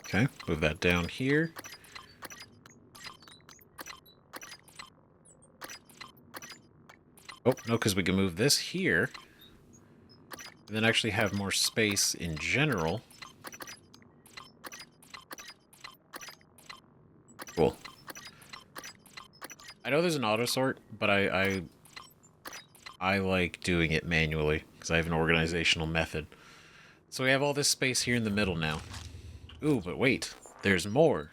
Okay, move that down here. Oh, no, because we can move this here. And then actually have more space in general. Cool. I know there's an auto sort, but I like doing it manually because I have an organizational method. So we have all this space here in the middle now. Ooh, but wait, there's more.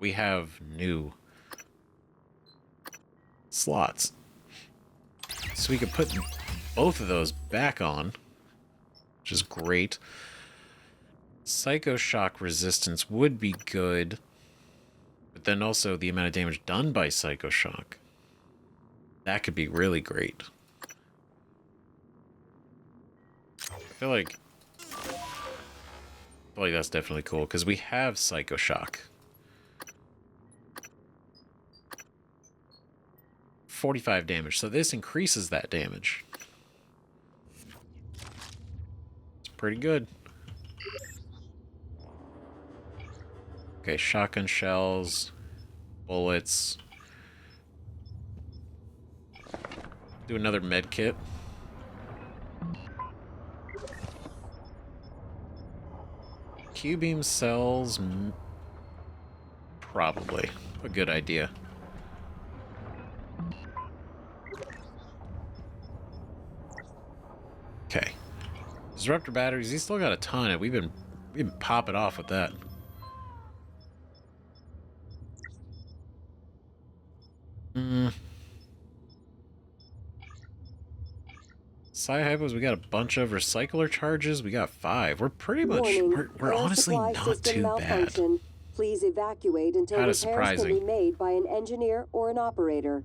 We have new slots. So we could put both of those back on, which is great. Psycho Shock resistance would be good, but then also the amount of damage done by Psycho Shock. That could be really great. I feel like that's definitely cool, because we have Psycho Shock. 45 damage, so this increases that damage. It's pretty good. Okay, shotgun shells, bullets. Do another med kit. Q-beam cells, probably a good idea. Okay. Disruptor batteries, he's still got a ton of it. We've been popping off with that. Psi-hypos, we got a bunch of recycler charges. We got 5. We're pretty much, we're honestly not too bad. Please evacuate until Kinda repairs surprising. can be made by an engineer or an operator.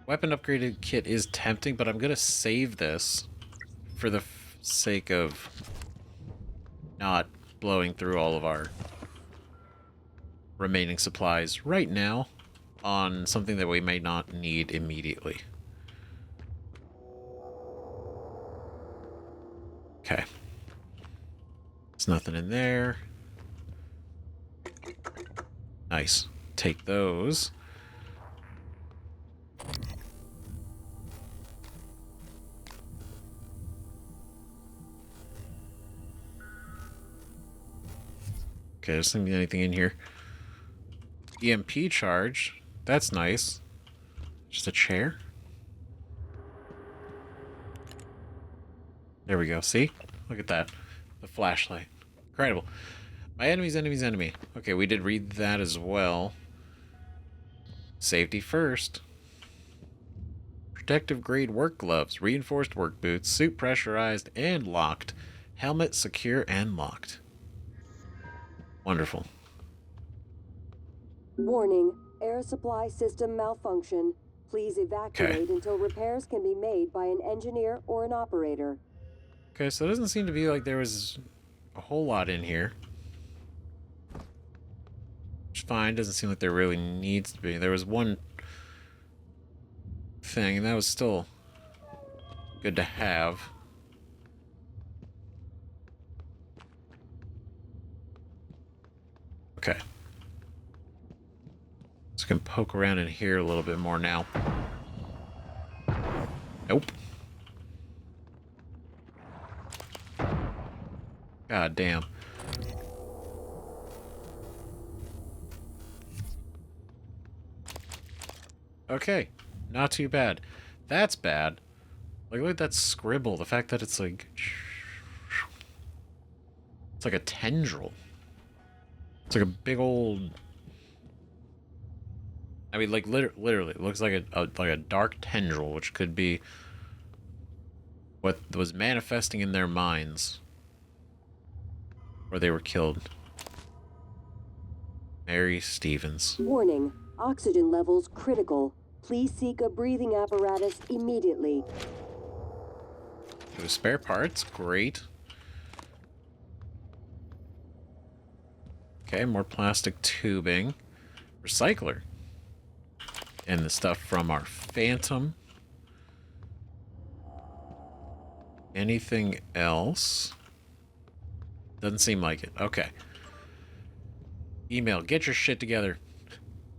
Weapon upgraded kit is tempting, but I'm gonna save this for the sake of not blowing through all of our remaining supplies right now on something that we may not need immediately. Okay. There's nothing in there. Nice. Take those. Okay, there's not anything in here. EMP charge. That's nice. Just a chair. There we go. See? Look at that. The flashlight. Incredible. My enemy's enemy's enemy. Okay, we did read that as well. Safety first. Protective grade work gloves, reinforced work boots, suit pressurized and locked, helmet secure and locked. Wonderful. Warning, air supply system malfunction. Please evacuate until repairs can be made by an engineer or an operator. Okay, so it doesn't seem to be like there was a whole lot in here. Which is fine, doesn't seem like there really needs to be. There was one thing, and that was still good to have. Okay. So we can poke around in here a little bit more now. Nope. God damn. Okay, not too bad. That's bad. Like, look at that scribble. The fact that it's like... It's like a tendril. It's like a big old... I mean, like, literally, it looks like a dark tendril, which could be what was manifesting in their minds. Where they were killed. Mary Stevens. Warning, oxygen levels critical. Please seek a breathing apparatus immediately. There was spare parts, great. Okay, more plastic tubing. Recycler. And the stuff from our Phantom. Anything else? Doesn't seem like it. Okay. Email. Get your shit together.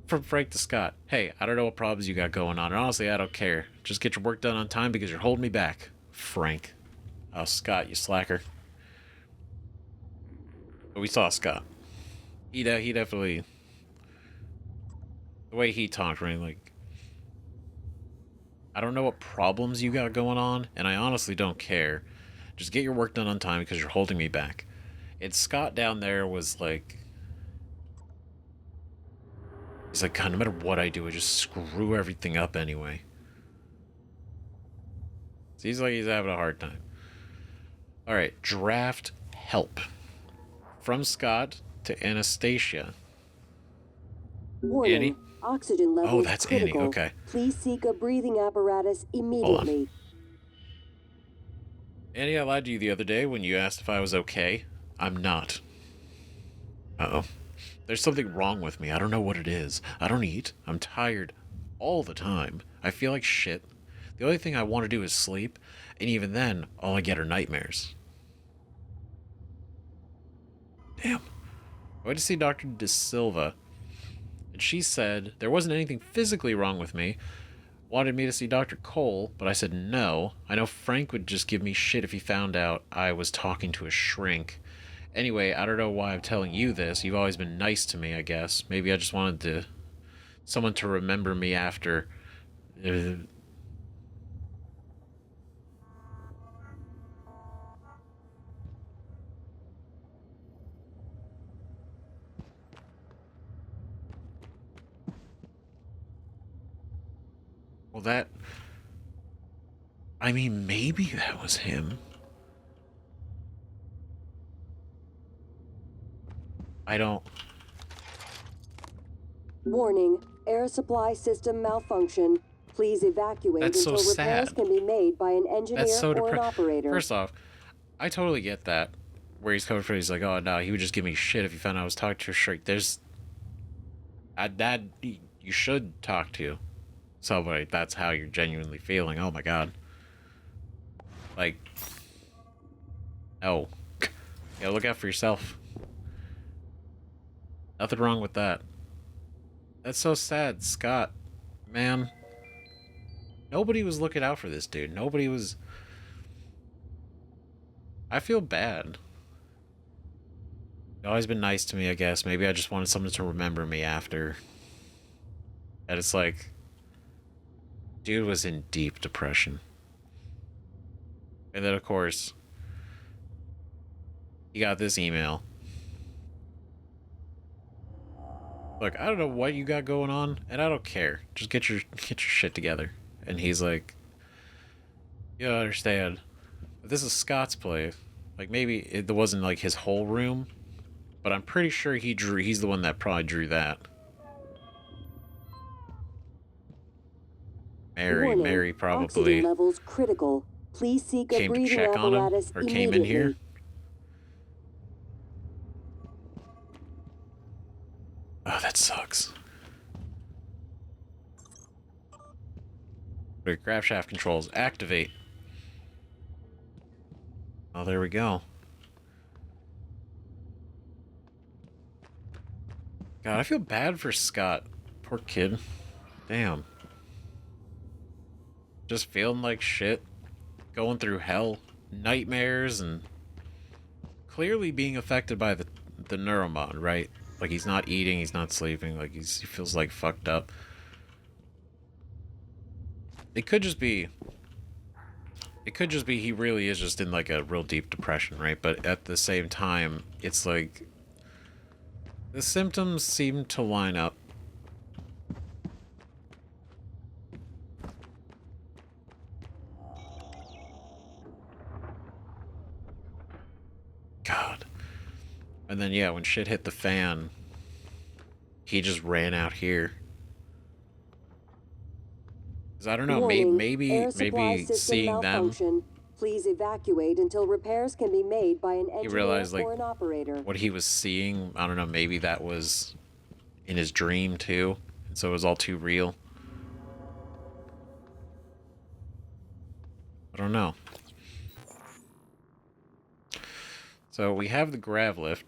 From Frank to Scott. Hey, I don't know what problems you got going on. And honestly, I don't care. Just get your work done on time because you're holding me back. Frank. Oh, Scott, you slacker. But we saw Scott. He definitely... The way he talked, right? Like... I don't know what problems you got going on, and I honestly don't care. Just get your work done on time because you're holding me back. And Scott down there was like... He's like, God, no matter what I do, I just screw everything up anyway. Seems like he's having a hard time. Alright, draft help. From Scott to Anastasia. Warning. Annie? Oxygen levels that's critical. Annie, okay. Please seek a breathing apparatus immediately. Annie, I lied to you the other day when you asked if I was okay. I'm not. Uh-oh. There's something wrong with me. I don't know what it is. I don't eat. I'm tired all the time. I feel like shit. The only thing I want to do is sleep, and even then, all I get are nightmares. Damn. I went to see Dr. De Silva, and she said there wasn't anything physically wrong with me. Wanted me to see Dr. Cole, but I said no. I know Frank would just give me shit if he found out I was talking to a shrink. Anyway, I don't know why I'm telling you this. You've always been nice to me, I guess. Maybe I just wanted someone to remember me after. Well, that... I mean, maybe that was him. I don't... Warning. Air supply system malfunction. Please evacuate That's so until repairs sad. can be made by an engineer That's so or an operator. First off, I totally get that. Where he's coming from, he's like, oh, no, he would just give me shit if he found out I was talking to a shrink. There's... That you should talk to somebody. That's how you're genuinely feeling. Oh, my God. Like... No. Yeah, look out for yourself. Nothing wrong with that. That's so sad, Scott. Man. Nobody was looking out for this dude. Nobody was... I feel bad. You've always been nice to me, I guess. Maybe I just wanted someone to remember me after. And it's like... Dude was in deep depression. And then, of course... He got this email. Look, I don't know what you got going on, and I don't care. Just get your shit together. And he's like, you don't understand. But this is Scott's place. Like, maybe it wasn't like his whole room, but I'm pretty sure he's the one that probably drew that. Warning. Mary probably Oxygen levels critical. Please seek a came to breathing check on him, apparatus or came in here. immediately. Oh, that sucks. Wait, grab shaft controls. Activate. Oh, there we go. God, I feel bad for Scott. Poor kid. Damn. Just feeling like shit. Going through hell. Nightmares and... Clearly being affected by the neuromod, right? Like, he's not eating, he's not sleeping, like, he feels, like, fucked up. It could just be he really is just in, like, a real deep depression, right? But at the same time, it's like... The symptoms seem to line up. God. And then, yeah, when shit hit the fan, he just ran out here. 'Cause I don't know, Warning. maybe Air supply system seeing them... malfunction. Please evacuate until repairs can be made by an He engineer realized, like, or an operator. what he was seeing, I don't know, maybe that was in his dream too, and so it was all too real. I don't know. So we have the grav lift.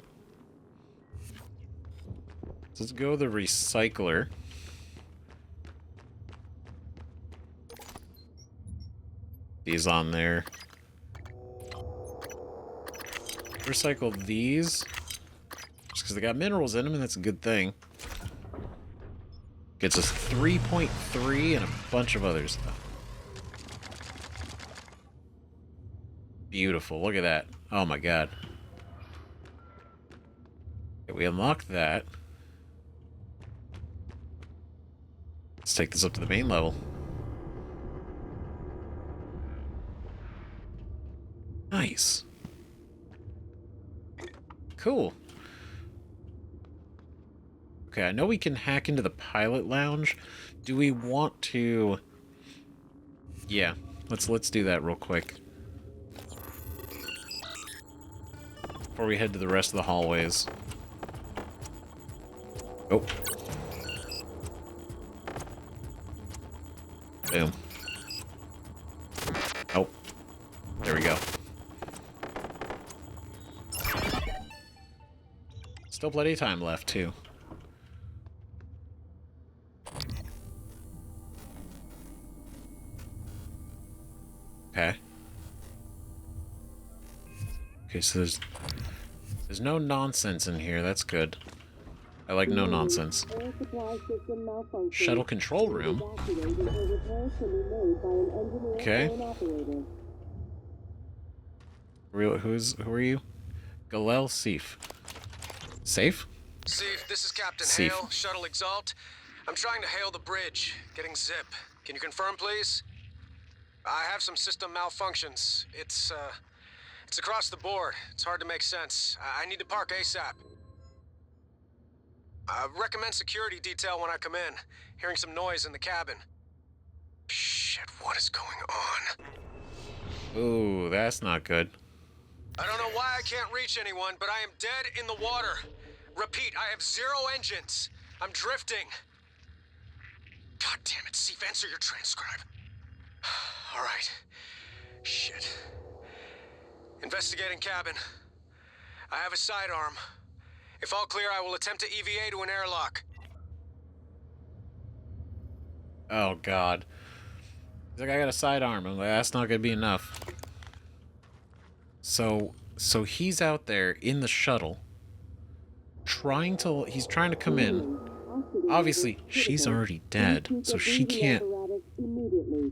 So let's go the recycler. These on there. Recycle these. Just because they got minerals in them, and that's a good thing. Gets us 3.3 and a bunch of other stuff. Beautiful. Look at that. Oh my god. Okay, we unlocked that. Let's take this up to the main level. Nice. Cool. Okay, I know we can hack into the pilot lounge. Do we want to... Yeah, let's do that real quick. Before we head to the rest of the hallways. Oh. Boom. Oh. There we go. Still plenty of time left, too. Okay. Okay, so there's no nonsense in here. That's good. I like no nonsense. Air supply system malfunction. Shuttle control room. Evacuate until repairs can be made by an engineer Okay. or an operator. Who are you? Galel Seif. Safe? Steve, this is Captain Steve. Hale, Shuttle Exalt. I'm trying to hail the bridge, getting zip. Can you confirm, please? I have some system malfunctions. It's across the board. It's hard to make sense. I need to park ASAP. Recommend security detail when I come in. Hearing some noise in the cabin. Shit, what is going on? Ooh, that's not good. I don't know why I can't reach anyone, but I am dead in the water. Repeat, I have 0 engines. I'm drifting. God damn it, Steve, answer your transcribe. All right. Shit. Investigating cabin. I have a sidearm. If all clear, I will attempt to EVA to an airlock. Oh, God. He's like, I got a sidearm. I'm like, that's not gonna be enough. So he's out there in the shuttle, he's trying to come in. Obviously, she's already dead, so she can't.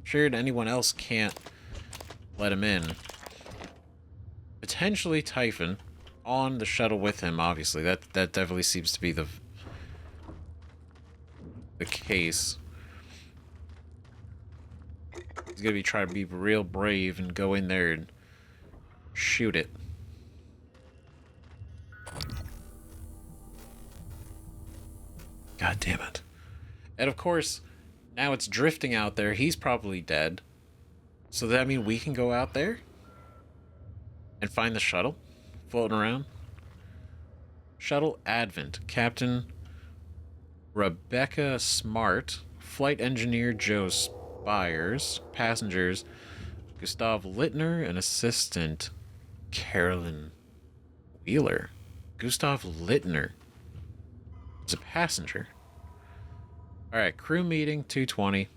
Sure, anyone else can't let him in. Potentially Typhon on the shuttle with him. Obviously, that definitely seems to be the case. He's gonna be trying to be real brave and go in there and shoot it. God damn it. And of course, now it's drifting out there. He's probably dead. So does that mean we can go out there and find the shuttle floating around? Shuttle Advent. Captain Rebecca Smart. Flight Engineer Joe Spires. Passengers Gustav Littner and Assistant Carolyn Wheeler. Gustav Littner is a passenger. Alright, crew meeting 220.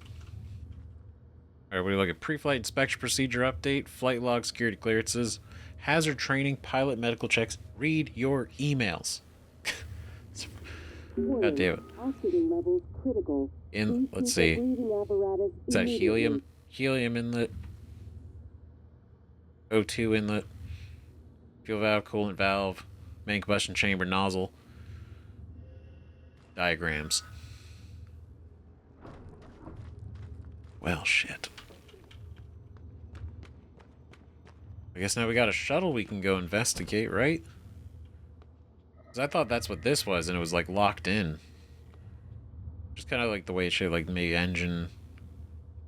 Alright, we look at pre-flight inspection procedure update, flight log, security clearances, hazard training, pilot medical checks. Read your emails. God damn it. Oxygen levels critical. Let's see. Is that helium? Helium inlet. O2 inlet. Fuel valve, coolant valve, main combustion chamber, nozzle. Diagrams. Well, shit. I guess now we got a shuttle we can go investigate, right? Because I thought that's what this was, and it was, like, locked in. Just kind of like the way it showed, like, maybe engine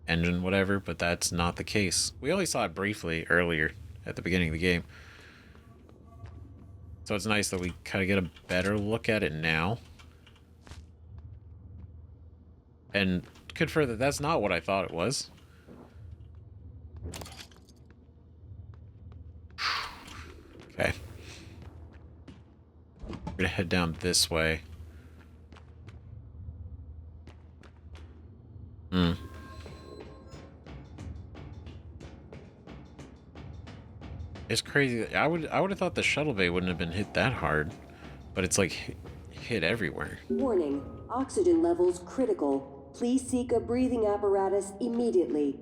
engine, whatever, but that's not the case. We only saw it briefly earlier at the beginning of the game. So it's nice that we kind of get a better look at it now. And confirm that that's not what I thought it was. Okay. We're gonna head down this way. It's crazy. I would have thought the shuttle bay wouldn't have been hit that hard, but it's like hit everywhere. Warning, oxygen levels critical. Please seek a breathing apparatus immediately.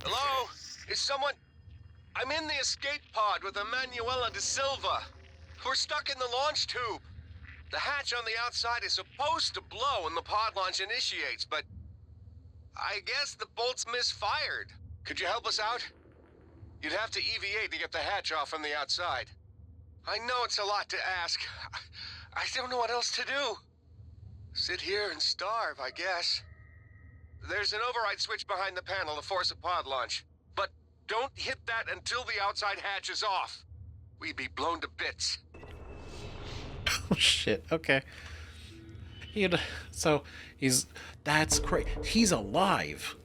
Hello? Is someone... I'm in the escape pod with Emanuela de Silva. We're stuck in the launch tube. The hatch on the outside is supposed to blow when the pod launch initiates, but... I guess the bolt's misfired. Could you help us out? You'd have to EVA to get the hatch off from the outside. I know it's a lot to ask. I don't know what else to do. Sit here and starve, I guess. There's an override switch behind the panel to force a pod launch. But don't hit that until the outside hatch is off. We'd be blown to bits. Oh shit, okay. So he's... That's crazy. He's alive.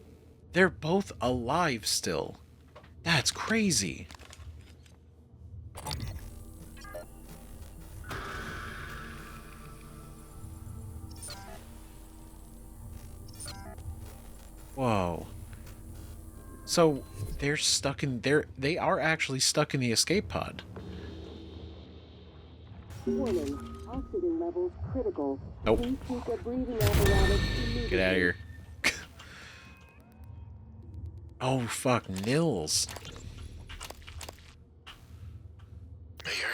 They're both alive still. That's crazy. Whoa. So they're stuck in there. They are actually stuck in the escape pod. Warning, oxygen levels critical. Nope. Please seek a breathing apparatus immediately. Get out of here. Oh, fuck. Nils. Mayor,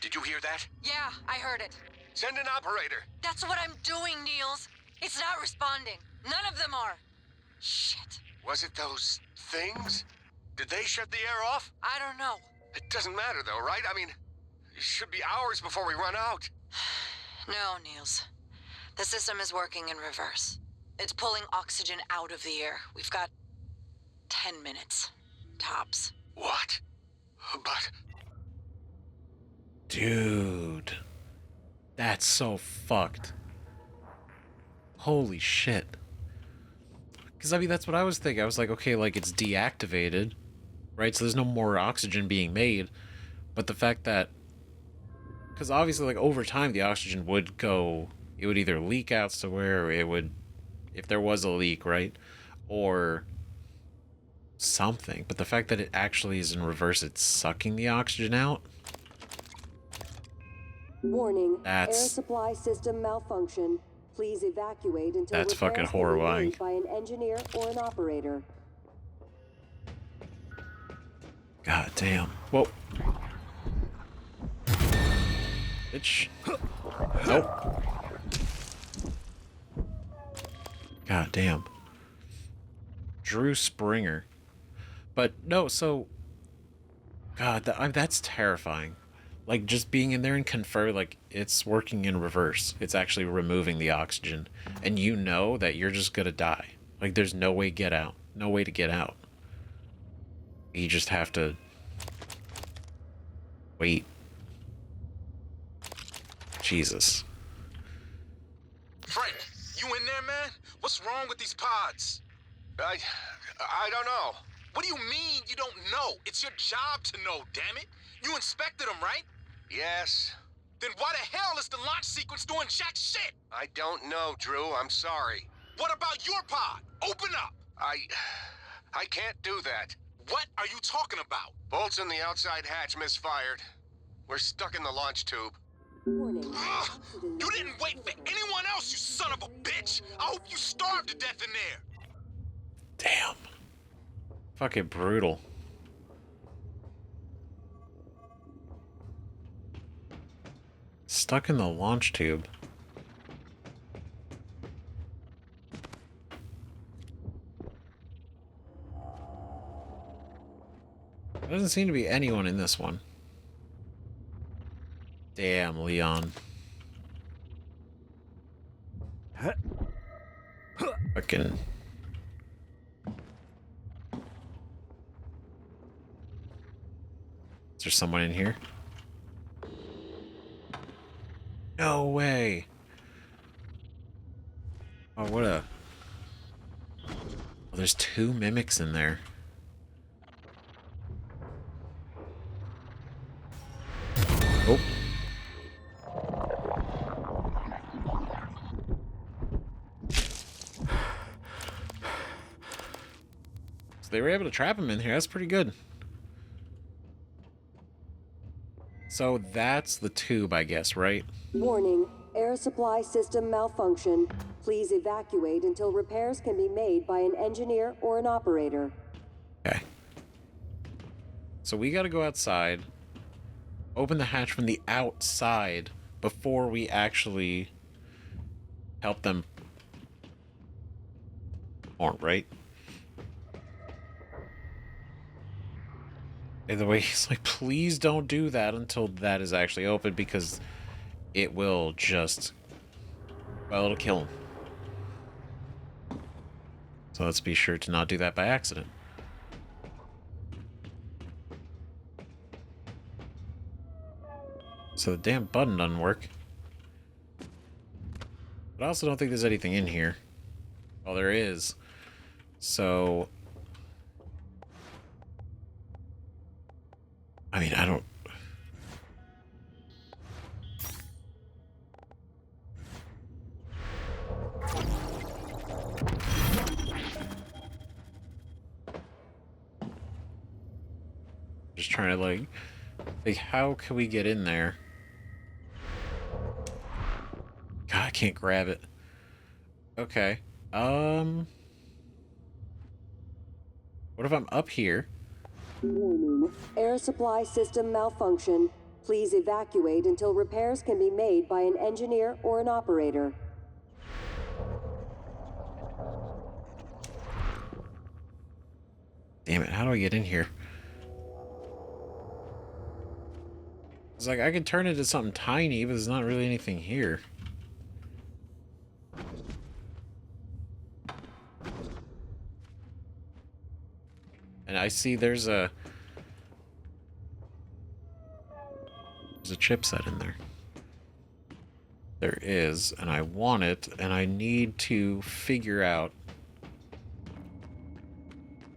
did you hear that? Yeah, I heard it. Send an operator. That's what I'm doing, Niels. It's not responding. None of them are. Shit. Was it those things? Did they shut the air off? I don't know. It doesn't matter though, right? I mean, it should be hours before we run out. No, Niels. The system is working in reverse. It's pulling oxygen out of the air. We've got 10 minutes. Tops. What? But... Dude. That's so fucked. Holy shit. Because, I mean, that's what I was thinking. I was like, okay, like, it's deactivated, right? So there's no more oxygen being made. But the fact that... Because obviously, like, over time, the oxygen would go... It would either leak out somewhere, or it would... If there was a leak, right? Or... something. But the fact that it actually is in reverse, it's sucking the oxygen out. Warning, air That's... supply system malfunction. Please evacuate until That's fucking repairs can be horrifying. made by an engineer or an operator. God damn. Whoa. Bitch. Nope. God damn. Drew Springer. But no, so... God, that's terrifying. Like, just being in there and confer, like, it's working in reverse. It's actually removing the oxygen. And you know that you're just gonna die. Like, there's no way get out. No way to get out. You just have to... wait. Jesus. Frank, you in there, man? What's wrong with these pods? I don't know. What do you mean you don't know? It's your job to know, damn it. You inspected them, right? Yes. Then why the hell is the launch sequence doing jack shit? I don't know, Drew. I'm sorry. What about your pod? Open up. I can't do that. What are you talking about? Bolts in the outside hatch misfired. We're stuck in the launch tube. Warning, Ugh, oxygen you levels didn't wait for critical. anyone else, you son of a bitch. I hope you starved to death in there. Damn. Fucking brutal. Stuck in the launch tube. There doesn't seem to be anyone in this one. Damn, Leon. Fucking. Is there someone in here? No way. Oh, what a... Oh, there's 2 mimics in there. Oh. So they were able to trap him in here. That's pretty good. So that's the tube, I guess, right? Warning, air supply system malfunction. Please evacuate until repairs can be made by an engineer or an operator. Okay. So we gotta go outside, open the hatch from the outside before we actually help them. Or, right? Either way, he's like, please don't do that until that is actually open, because it will just, well, it'll kill him. So let's be sure to not do that by accident. So the damn button doesn't work. But I also don't think there's anything in here. Oh, there is. So... I mean, I don't... Just trying to, like, how can we get in there? God, I can't grab it. Okay. What if I'm up here? Warning, air supply system malfunction. Please evacuate until repairs can be made by an engineer or an operator. Damn it, how do I get in here? It's like, I could turn it into something tiny, but there's not really anything here. And I see there's a chipset in there. There is, and I want it, and I need to figure out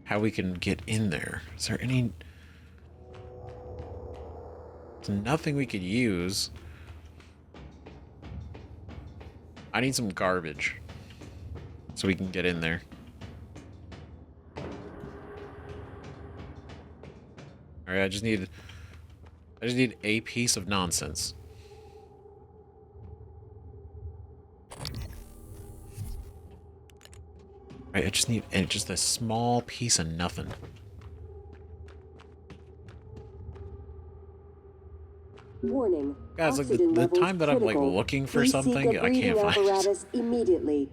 how we can get in there. Is there any... There's nothing we could use. I need some garbage so we can get in there. Alright, I just need a piece of nonsense. Alright, I just need just a small piece of nothing. Warning. Guys, like oxygen the levels time that I'm like critical. looking for Please something, seek a I can't breathing find it. apparatus immediately.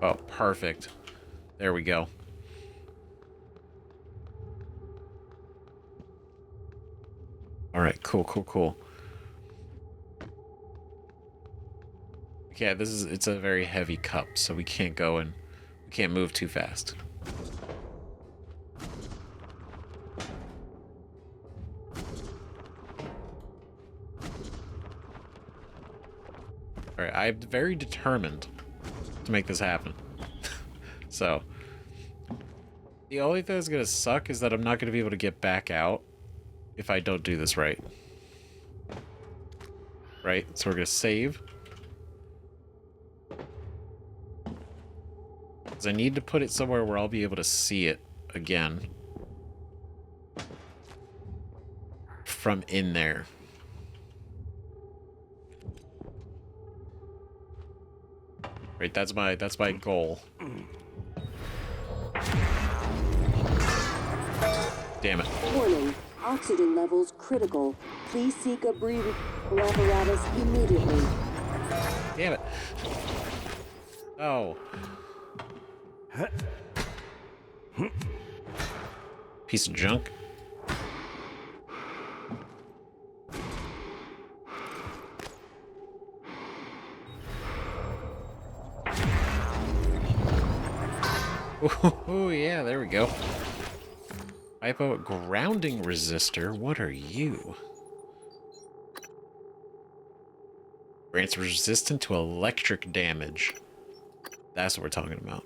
Oh, perfect. There we go. Alright, cool. Okay, it's a very heavy cup, so we can't go and we can't move too fast. Alright, I'm very determined to make this happen. So, the only thing that's gonna suck is that I'm not gonna be able to get back out if I don't do this right. Right? So we're gonna save. Because I need to put it somewhere where I'll be able to see it again. From in there. Right, that's my goal. Damn it. Warning. Oxygen levels critical. Please seek a breathing apparatus immediately. Damn it. Oh. Piece of junk. Oh, yeah, there we go. Hypo grounding resistor. What are you? Grants resistant to electric damage. That's what we're talking about.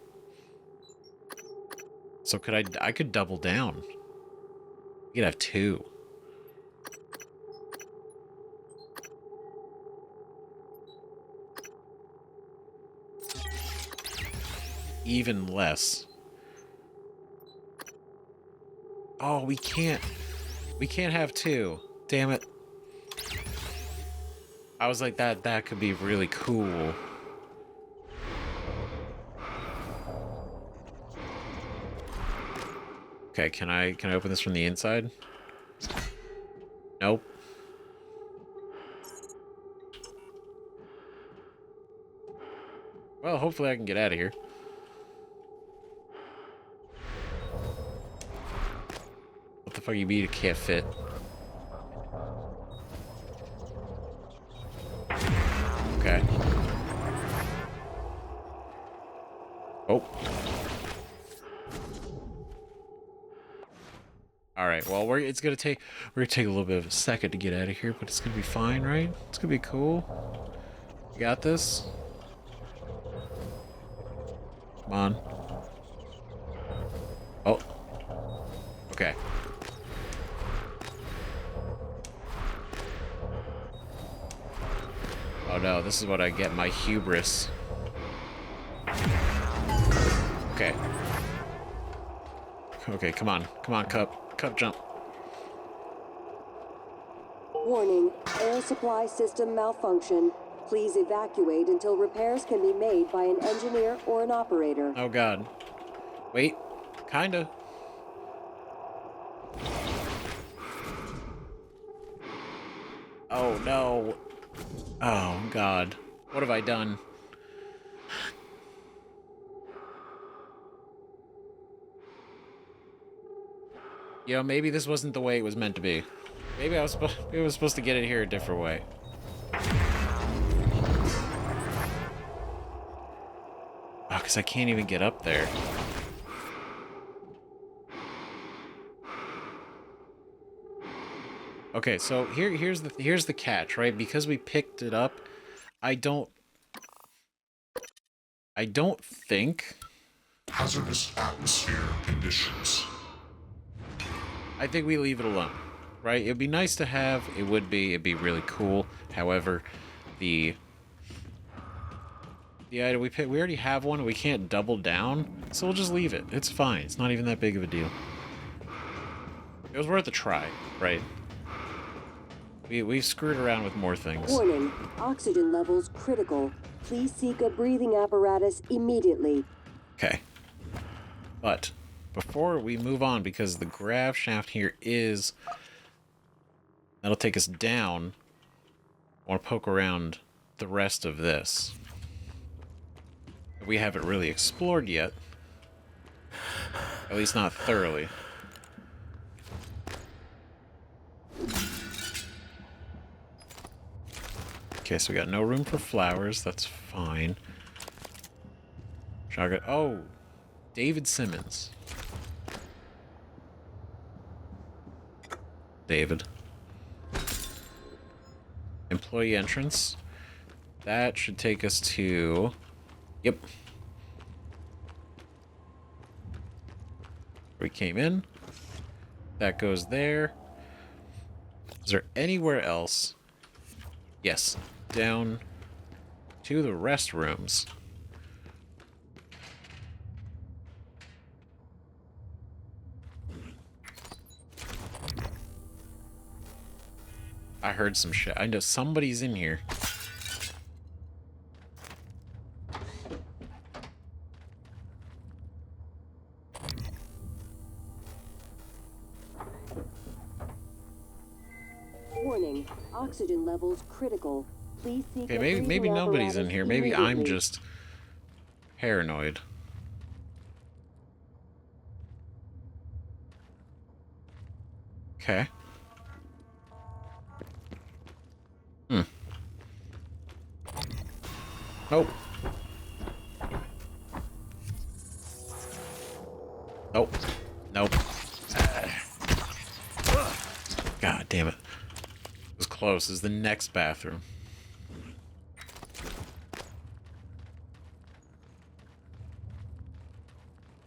So I could double down. You could have 2. Even less. Oh, we can't have 2. Damn it. I was like, that could be really cool. Okay, can I open this from the inside? Nope. Well, hopefully I can get out of here. What the fuck you mean it can't fit? Okay. Oh. Alright, well we're gonna take a little bit of a second to get out of here, but it's gonna be fine, right? It's gonna be cool. You got this? Come on. Oh. Okay. Oh no, this is what I get, my hubris. Okay. Okay, come on. Come on, Cup. Cup jump. Warning, air supply system malfunction. Please evacuate until repairs can be made by an engineer or an operator. Oh god. Wait. Kinda. Oh no. Oh god. What have I done? You know, maybe this wasn't the way it was meant to be. Maybe I was supposed to get it here a different way. Oh, because I can't even get up there. Okay, so here's the catch, right? Because we picked it up, I don't think Hazardous atmosphere conditions. I think we leave it alone, right? It'd be nice to have. It'd be really cool. However, the item we picked, we already have one, and we can't double down, so we'll just leave it. It's fine. It's not even that big of a deal. It was worth a try, right? We've screwed around with more things. Warning, oxygen levels critical. Please seek a breathing apparatus immediately. Okay. But before we move on, because the grav shaft here is... That'll take us down. I want to poke around the rest of this. We haven't really explored yet. At least not thoroughly. Okay, so we got no room for flowers. That's fine. Shotgun. Oh, David Simmons. David. Employee entrance. That should take us to... Yep. We came in. That goes there. Is there anywhere else? Yes. Down to the restrooms. I heard some shit. I know somebody's in here. Warning, oxygen levels critical. Please seek Okay, a maybe breathing nobody's in apparatus here. Maybe I'm immediately. just paranoid. Okay. Nope. Nope. God damn it. It was close. This is the next bathroom.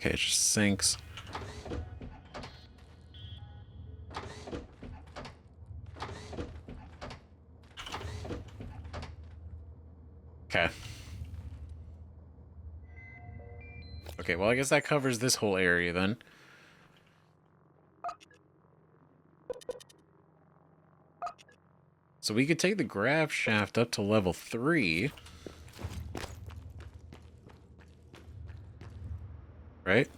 Okay, it just sinks. Okay. Okay, well, I guess that covers this whole area then. So we could take the grav shaft up to level 3. Right?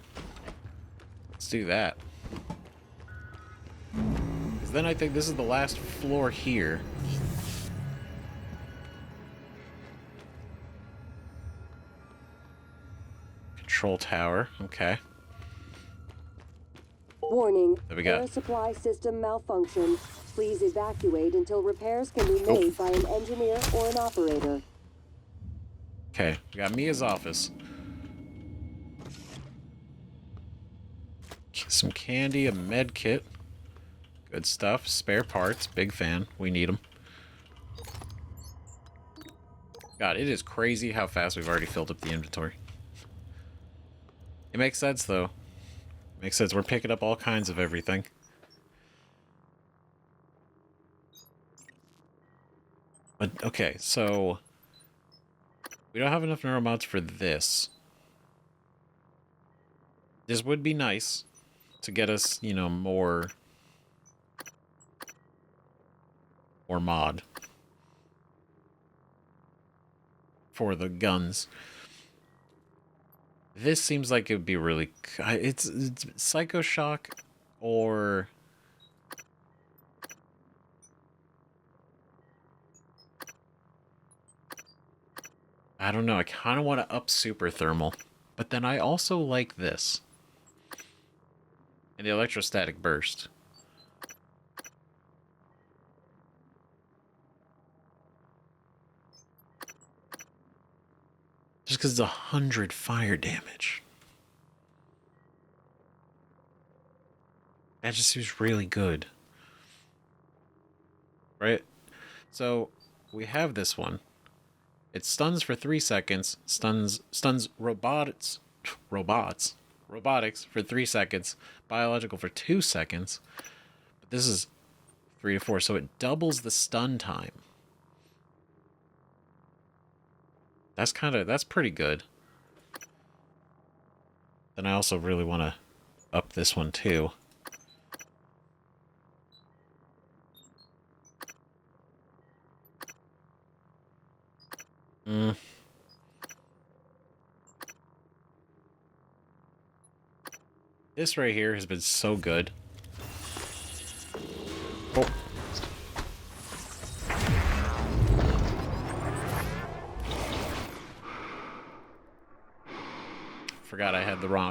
Let's do that. Because then I think this is the last floor here. Control tower. Okay. Warning. There we go. Air supply system malfunction. Please evacuate until repairs can be made by an engineer or an operator. Okay, we got Mia's office. Some candy, a med kit. Good stuff. Spare parts. Big fan. We need them. God, it is crazy how fast we've already filled up the inventory. It makes sense, though. Makes sense. We're picking up all kinds of everything. But, okay, so... we don't have enough neuromods for this. This would be nice to get us, you know, more mod for the guns. This seems like it would be really... It's Psycho Shock or... I don't know. I kind of want to up Super Thermal. But then I also like this. And the Electrostatic Burst. Just because it's 100 fire damage. That just seems really good. Right? So, we have this one. It stuns for 3 seconds, stuns robotics for 3 seconds, biological for 2 seconds. But this is 3 to 4, so it doubles the stun time. That's pretty good. Then I also really want to up this one too. This right here has been so good. Oh.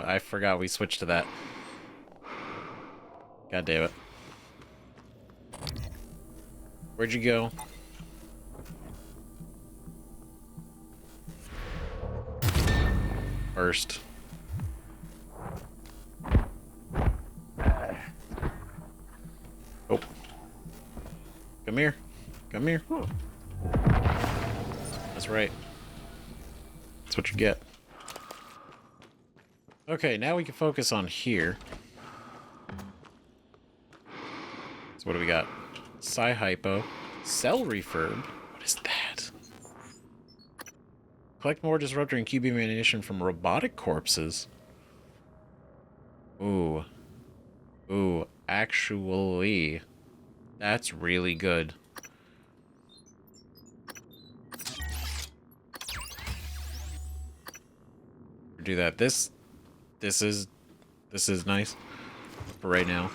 I forgot we switched to that. God damn it. Where'd you go? First. Oh. Come here. Come here. That's right. That's what you get. Okay, now we can focus on here. So what do we got? Psy-Hypo. Cell Refurb. What is that? Collect more disruptor and Q-beam ammunition from robotic corpses. Ooh. Ooh, actually. That's really good. Do that. This is nice for right now.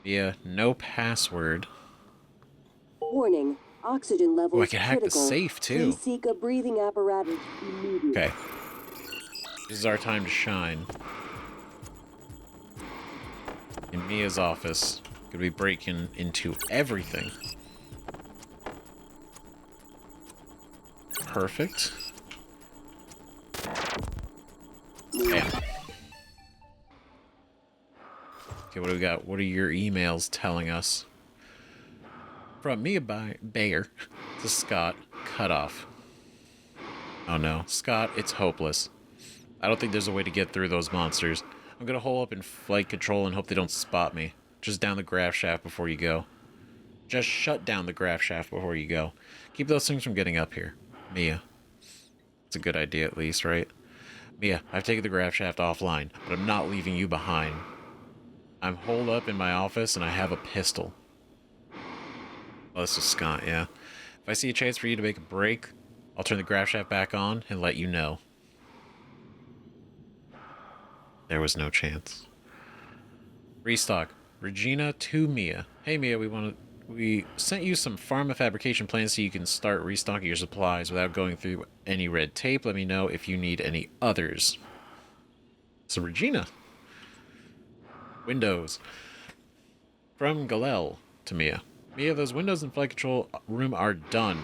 Yeah, no password. Warning. Oxygen levels Oh, I can hack the critical. safe too. Please seek a breathing apparatus immediately. Okay. This is our time to shine. In Mia's office. Could be breaking into everything. Perfect. Bam. Okay, what do we got? What are your emails telling us? From Mia Bayer to Scott, cut off. Oh no, Scott, it's hopeless. I don't think there's a way to get through those monsters. I'm gonna hole up in flight control and hope they don't spot me. Just down the grav shaft before you go. Just shut down the grav shaft before you go. Keep those things from getting up here. Mia. It's a good idea at least, right? Mia, I've taken the grav shaft offline, but I'm not leaving you behind. I'm holed up in my office and I have a pistol. Oh, this is Scott, yeah. If I see a chance for you to make a break, I'll turn the grav shaft back on and let you know. There was no chance. Restock. Regina to Mia. Hey Mia, we sent you some pharma fabrication plans so you can start restocking your supplies without going through any red tape. Let me know if you need any others. So Regina. Windows. From Galel to Mia. Mia, those windows in flight control room are done.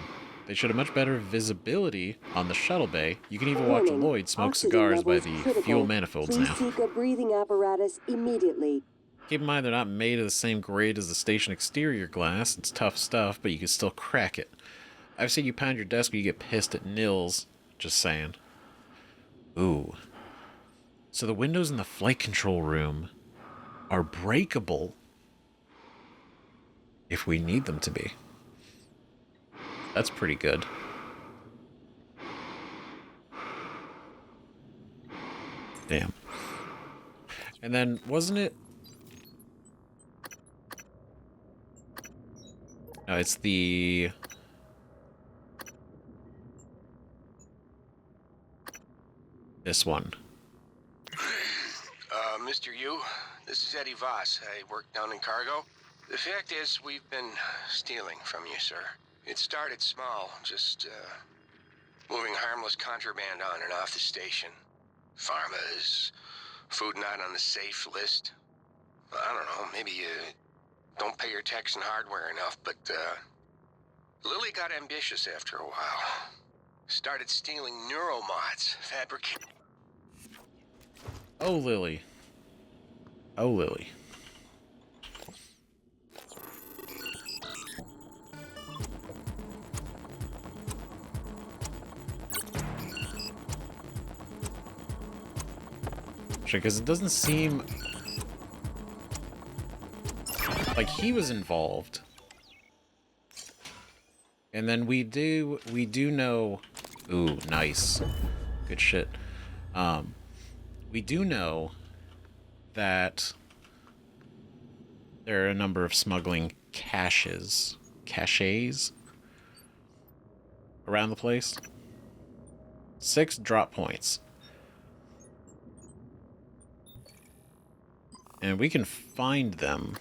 They should have much better visibility on the shuttle bay. You can even watch Warning. Lloyd smoke Oxygen cigars by levels the critical. fuel manifolds Please now. seek a breathing apparatus immediately. Keep in mind they're not made of the same grade as the station exterior glass. It's tough stuff, but you can still crack it. I've seen you pound your desk when you get pissed at Nils. Just saying. Ooh. So the windows in the flight control room are breakable if we need them to be. That's pretty good. Damn. And then, wasn't it... No, it's the... This one. Mr. Yu, this is Eddie Voss. I work down in cargo. The fact is, we've been stealing from you, sir. It started small, just, moving harmless contraband on and off the station. Pharma food not on the safe list. I don't know, maybe you don't pay your tax and hardware enough, but, Lily got ambitious after a while. Started stealing neuromods, fabricating... Oh, Lily. Oh, Lily. Because it doesn't seem like he was involved. And then we do know... Ooh, nice. Good shit. We do know that there are a number of smuggling caches around the place. 6 drop points. And we can find them.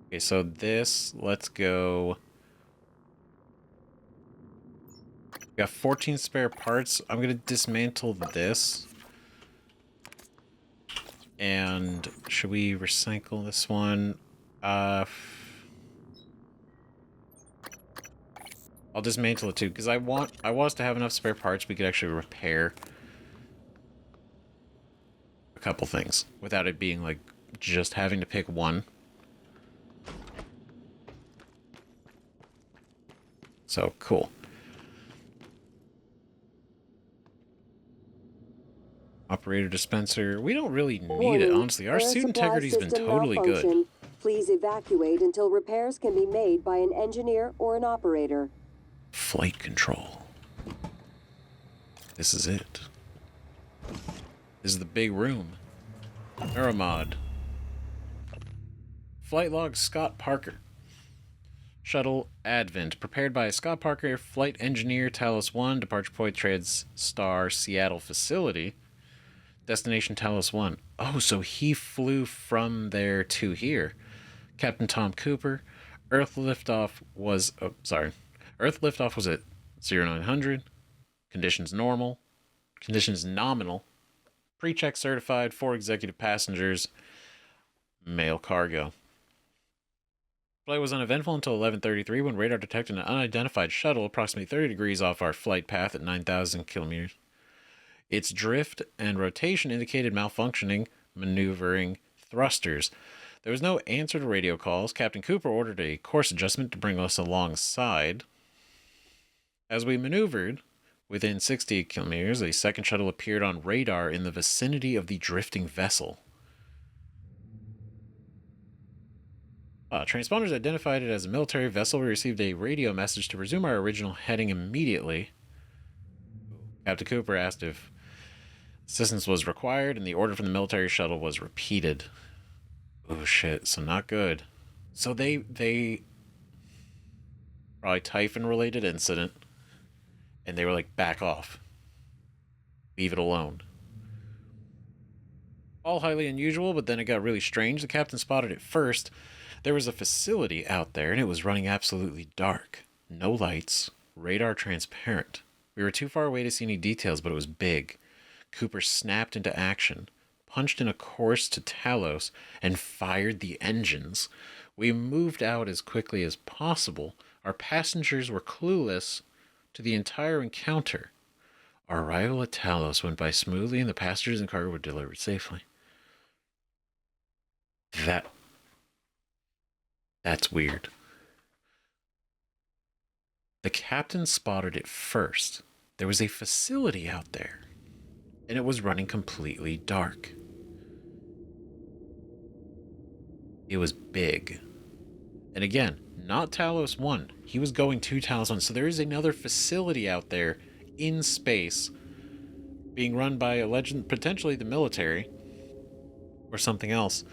Okay, so this, let's go. We got 14 spare parts. I'm going to dismantle this. And should we recycle this one? I'll dismantle it too, because I want us to have enough spare parts we could actually repair a couple things without it being like just having to pick one. So cool. Operator dispenser. We don't really need it, honestly. Our suit integrity's been totally good. Please evacuate until repairs can be made by an engineer or an operator. Flight control. This is it. This is the big room. Neuromod. Flight log Scott Parker. Shuttle Advent. Prepared by Scott Parker, flight engineer, Talos 1, departure point TradeStar Seattle facility. Destination Talos 1. Oh, so he flew from there to here. Captain Tom Cooper. Earth liftoff was... Oh, sorry. Earth liftoff was at 0900. Conditions normal. Conditions nominal. Pre-check certified. 4 executive passengers. Mail cargo. Flight was uneventful until 11:33 when radar detected an unidentified shuttle approximately 30 degrees off our flight path at 9,000 kilometers. Its drift and rotation indicated malfunctioning maneuvering thrusters. There was no answer to radio calls. Captain Cooper ordered a course adjustment to bring us alongside. As we maneuvered within 60 kilometers, a second shuttle appeared on radar in the vicinity of the drifting vessel. Transponders identified it as a military vessel. We received a radio message to resume our original heading immediately. Captain Cooper asked if assistance was required, and the order from the military shuttle was repeated. Oh shit, so not good. So they probably Typhon related incident, and they were like, back off. Leave it alone. All highly unusual, but then it got really strange. The captain spotted it first. There was a facility out there, and it was running absolutely dark. No lights, radar transparent. We were too far away to see any details, but it was big. Cooper snapped into action, punched in a course to Talos, and fired the engines. We moved out as quickly as possible. Our passengers were clueless to the entire encounter. Our arrival at Talos went by smoothly, and the passengers and cargo were delivered safely. That's weird. The captain spotted it first. There was a facility out there, and it was running completely dark. It was big. And again, not Talos 1. He was going to Talos 1. So there is another facility out there in space being run by potentially the military or something else.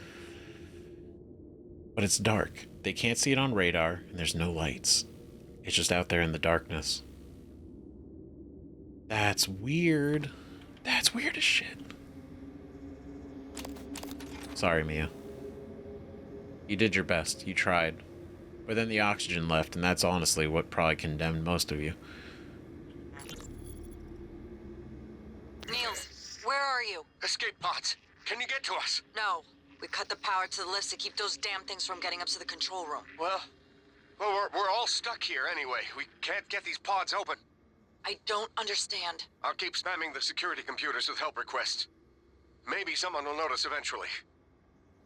But it's dark. They can't see it on radar, and there's no lights. It's just out there in the darkness. That's weird. That's weird as shit. Sorry, Mia. You did your best. You tried. But then the oxygen left, and that's honestly what probably condemned most of you. Niels, where are you? Escape pods. Can you get to us? No. We cut the power to the lifts to keep those damn things from getting up to the control room. Well, we're all stuck here anyway. We can't get these pods open. I don't understand. I'll keep spamming the security computers with help requests. Maybe someone will notice eventually.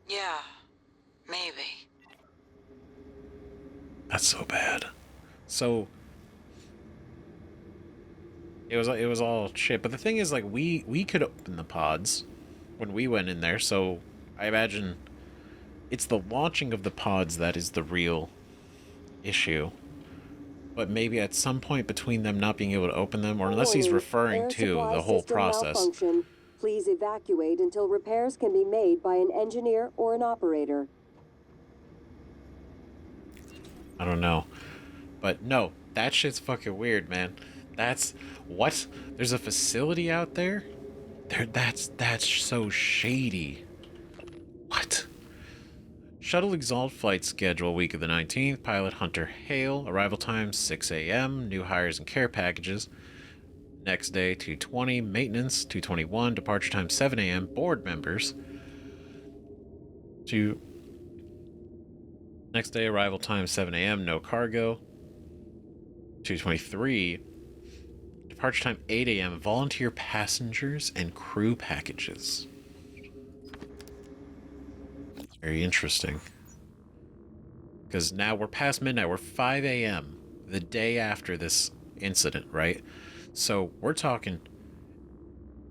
Yeah, maybe. That's so bad. So it was all shit. But the thing is, like, we could open the pods when we went in there, so I imagine it's the launching of the pods that is the real issue. But maybe at some point between them not being able to open them, or unless he's referring to the whole process. Malfunction. Please evacuate until repairs can be made by an engineer or an operator. I don't know. But no, that shit's fucking weird, man. That's... What? There's a facility out there? That's so shady. What? Shuttle Exalt flight schedule week of the 19th. Pilot Hunter Hale. Arrival time 6 a.m. New hires and care packages. Next day 2:20. Maintenance 2:21. Departure time 7 a.m. Board members. Next day arrival time 7 a.m. No cargo. 2:23. Departure time 8 a.m. Volunteer passengers and crew packages. Very interesting. Because now we're past midnight. We're 5 a.m. the day after this incident, right? So we're talking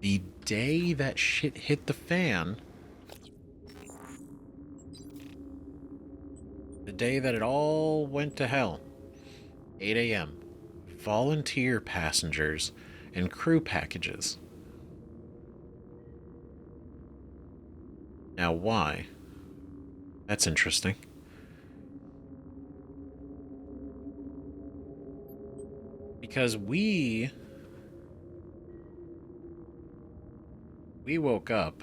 the day that shit hit the fan. The day that it all went to hell. 8 a.m. Volunteer passengers and crew packages. Now why? That's interesting. Because we woke up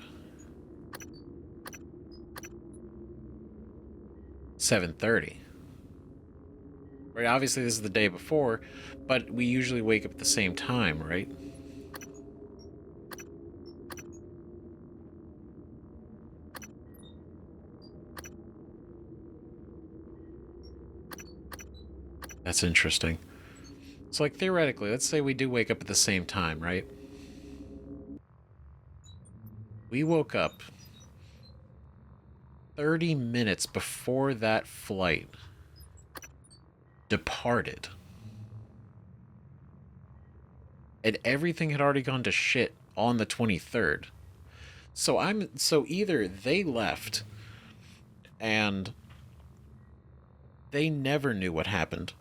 7:30. Right, obviously this is the day before, but we usually wake up at the same time, right? That's interesting. So, like, theoretically, let's say we do wake up at the same time, right? We woke up 30 minutes before that flight departed. And everything had already gone to shit on the 23rd. So either they left and they never knew what happened,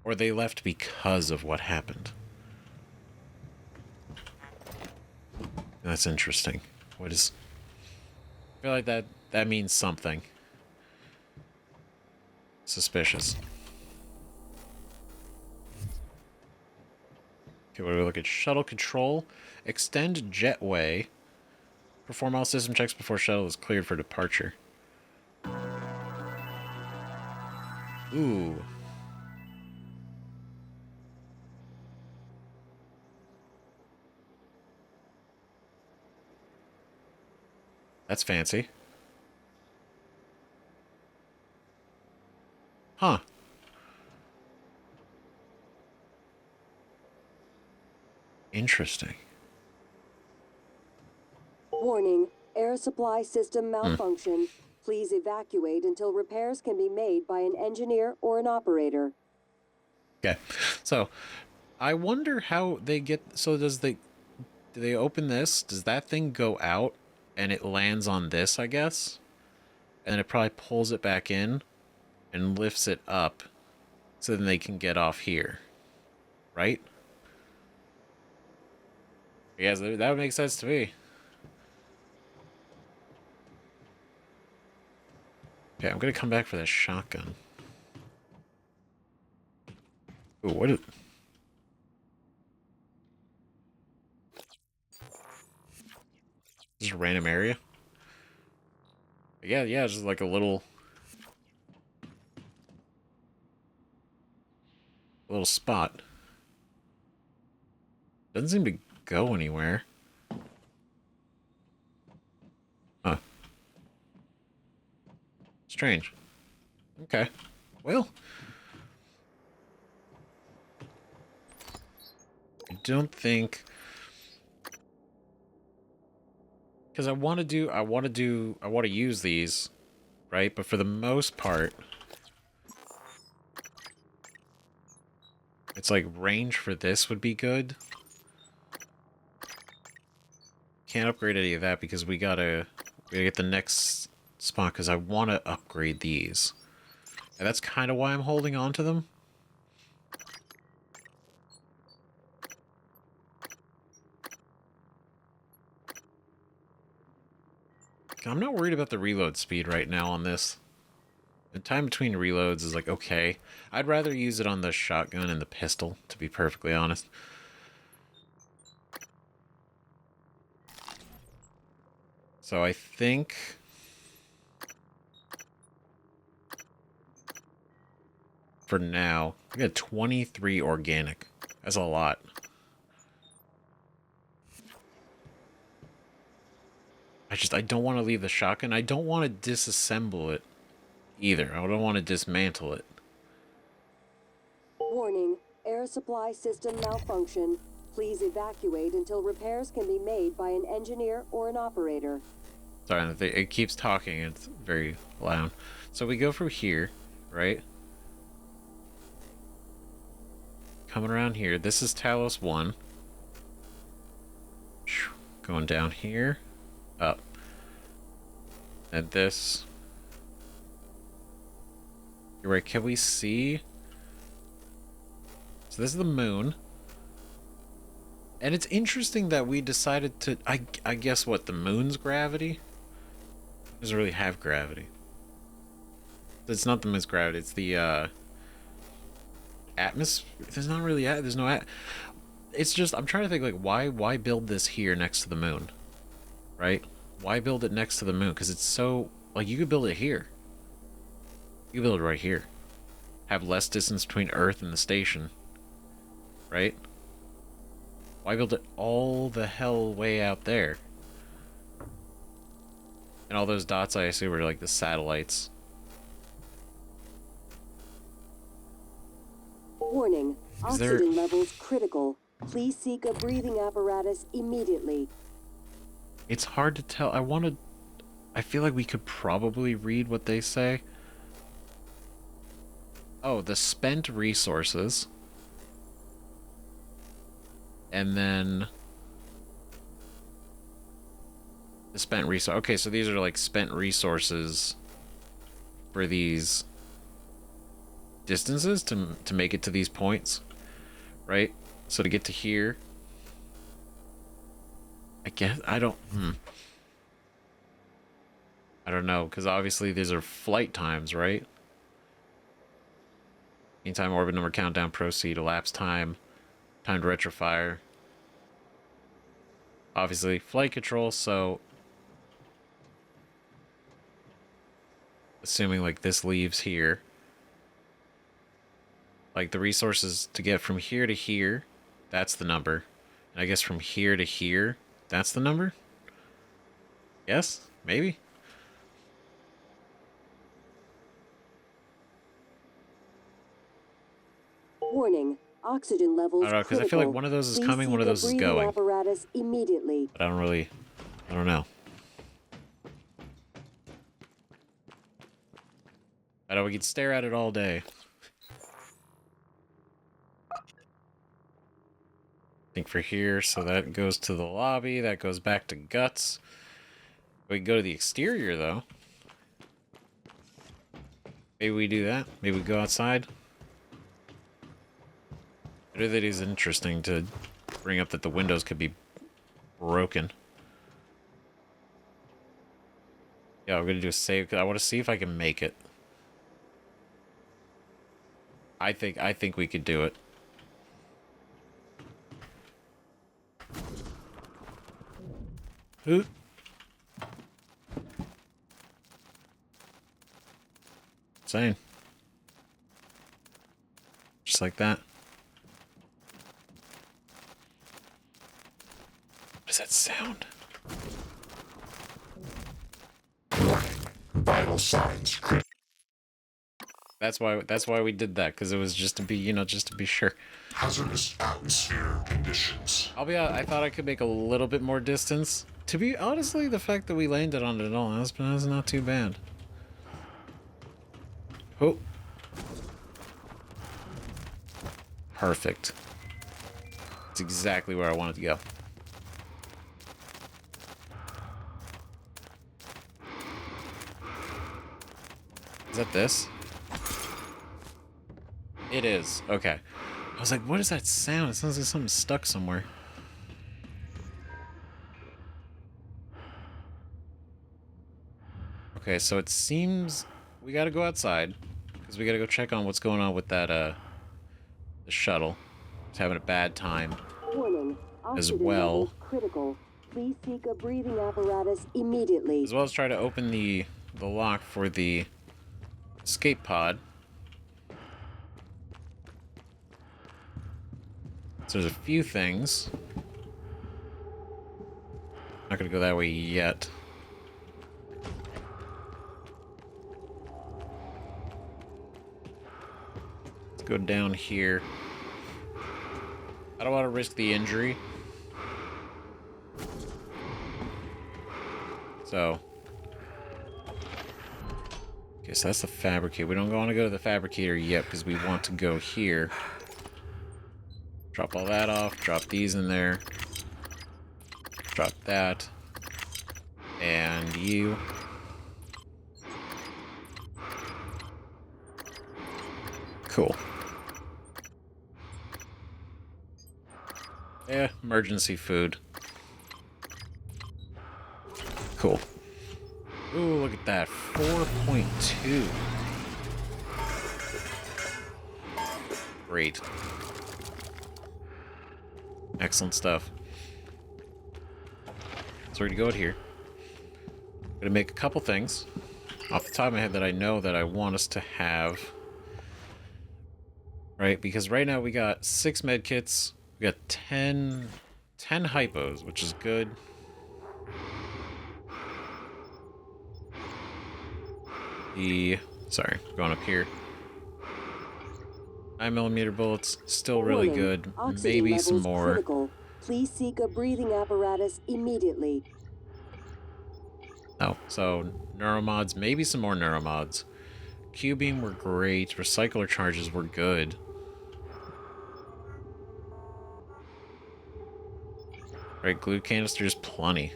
or they left because of what happened. That's interesting. What is... I feel like that means something suspicious. Okay, what do we look at? Shuttle control. Extend jetway. Perform all system checks before shuttle is cleared for departure. Ooh. That's fancy. Huh. Interesting. Warning, air supply system malfunction. Please evacuate until repairs can be made by an engineer or an operator. Okay. So, I wonder how they get... So do they open this? Does that thing go out and it lands on this, I guess? And then it probably pulls it back in and lifts it up so then they can get off here. Right? Yes, that would make sense to me. Okay, I'm gonna come back for that shotgun. Ooh, what is... Just a random area? Yeah, just like a little spot. Doesn't seem to go anywhere. Huh. Strange. Okay. Well, I don't think... Because I want to use these, right? But for the most part, it's like range for this would be good. Can't upgrade any of that because we gotta get the next spot because I want to upgrade these. And that's kind of why I'm holding on to them. I'm not worried about the reload speed right now on this. The time between reloads is like, okay. I'd rather use it on the shotgun and the pistol, to be perfectly honest. So I think... For now, I got 23 organic. That's a lot. I don't want to leave the shotgun. I don't want to disassemble it either. I don't want to dismantle it. Warning, air supply system malfunction. Please evacuate until repairs can be made by an engineer or an operator. Sorry, it keeps talking. It's very loud. So we go through here, right? Coming around here. This is Talos 1. Going down here. Up. And this. You're right, can we see? So this is the moon. And it's interesting that we decided to... I guess what, the moon's gravity? It doesn't really have gravity. It's not the moon's gravity, it's the, atmosphere. There's not really... There's no... It's just... I'm trying to think, like, why build this here next to the moon? Right? Why build it next to the moon? Because it's so... Like, you could build it here. You could build it right here. Have less distance between Earth and the station. Right? Why build it all the hell way out there? And all those dots, I assume, are like the satellites. Warning, oxygen levels critical. Please seek a breathing apparatus immediately. It's hard to tell. I want I feel like we could probably read what they say. Oh, the spent resources. And then the spent resource. Okay, so these are like spent resources for these distances to make it to these points, right? So to get to here, I guess I don't know, because obviously these are flight times, right? Anytime orbit number countdown, proceed, elapsed time, time to retrofire. Obviously flight control, so assuming like this leaves here, like the resources to get from here to here, that's the number. And I guess from here to here, that's the number? Yes? Maybe? Warning. Oxygen levels I don't know, because I feel like one of those is coming, one of those is going. Apparatus immediately. But I don't know. I know we could stare at it all day. I think for here, so that goes to the lobby, that goes back to Guts. We can go to the exterior, though. Maybe we do that. Maybe we go outside. I know that is interesting to bring up that the windows could be broken. Yeah, I'm gonna do a save because I want to see if I can make it. I think we could do it. Hoot. Insane. Just like that. What does that sound? Vital signs critical. That's why we did that, because it was just to be, just to be sure. Hazardous atmosphere conditions. I'll be honest, I thought I could make a little bit more distance. To be honestly, the fact that we landed on it all, that's not too bad. Oh. Perfect. That's exactly where I wanted to go. Is that this? It is. Okay. I was like, what is that sound? It sounds like something stuck somewhere. Okay, so it seems we gotta go outside, because we gotta go check on what's going on with that, the shuttle. It's having a bad time. Warning. As Oxygen well. levels critical. Please seek a breathing apparatus immediately. As well as try to open the lock for the escape pod. So there's a few things. Not gonna go that way yet. Let's go down here. I don't want to risk the injury. So. Okay, so that's the fabricator. We don't want to go to the fabricator yet because we want to go here. Drop all that off. Drop these in there. Drop that. And you. Cool. Yeah, emergency food. Cool. Ooh, look at that. 4.2. Great. Excellent stuff. So we're gonna go out here. I'm gonna make a couple things off the top of my head that I know that I want us to have. Right? Because right now we got 6 med kits. We got 10 hypos, which is good. Sorry, going up here. 9mm bullets, still really good. Maybe some more. Critical. Please seek a breathing apparatus immediately. No. So, neuromods, maybe some more neuromods. Q-beam were great. Recycler charges were good. Right, glue canisters, plenty.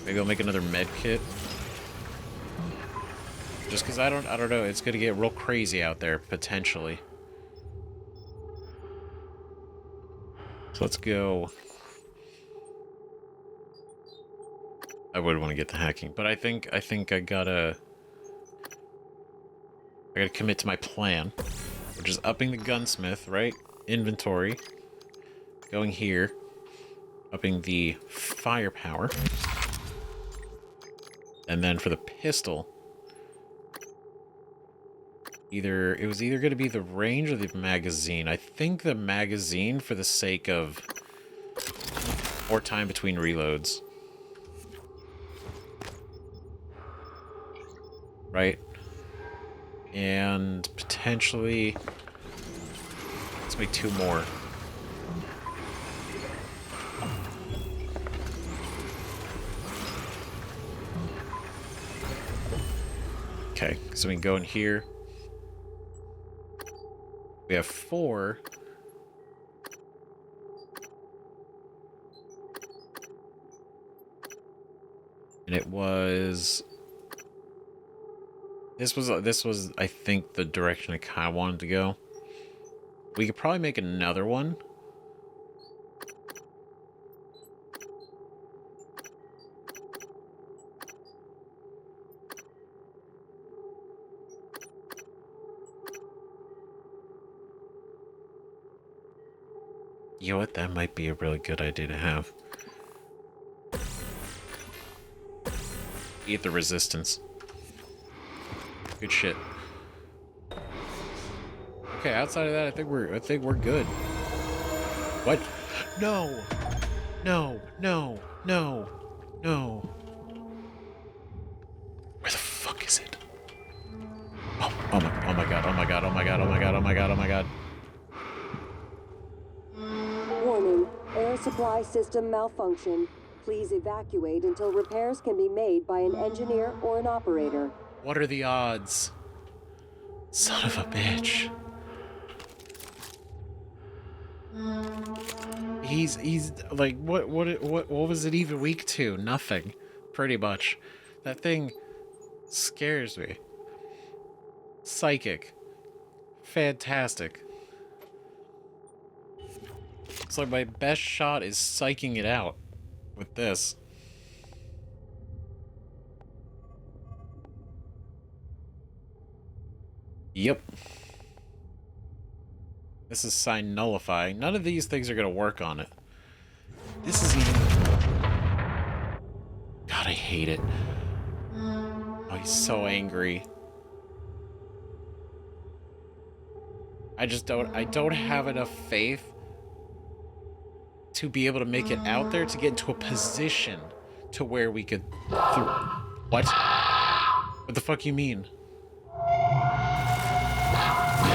Maybe I'll make another med kit. Just because I don't know, it's gonna get real crazy out there, potentially. So let's go. I would want to get the hacking, but I think I gotta commit to my plan, which is upping the gunsmith, right? Inventory. Going here. Upping the firepower. And then for the pistol, it was either going to be the range or the magazine. I think the magazine for the sake of more time between reloads. Right? And potentially, let's make 2 more. Okay, so we can go in here. We have 4. And it was... This was, I think, the direction I kind of wanted to go. We could probably make another one. You know what? That might be a really good idea to have. Eat the resistance. Good shit. Okay, outside of that, I think we're good. What? No! No! No! No! No! Where the fuck is it? Oh my god, oh my god, oh my god, oh my god, oh my god, oh my god. Warning, air supply system malfunction. Please evacuate until repairs can be made by an engineer or an operator. What are the odds? Son of a bitch. He's like, what was it even weak to? Nothing. Pretty much. That thing scares me. Psychic. Fantastic. It's like my best shot is psyching it out with this. Yep. This is sign nullifying. None of these things are going to work on it. This is even... God, I hate it. Oh, he's so angry. I don't have enough faith to be able to make it out there to get into a position to where we could... What? What the fuck you mean?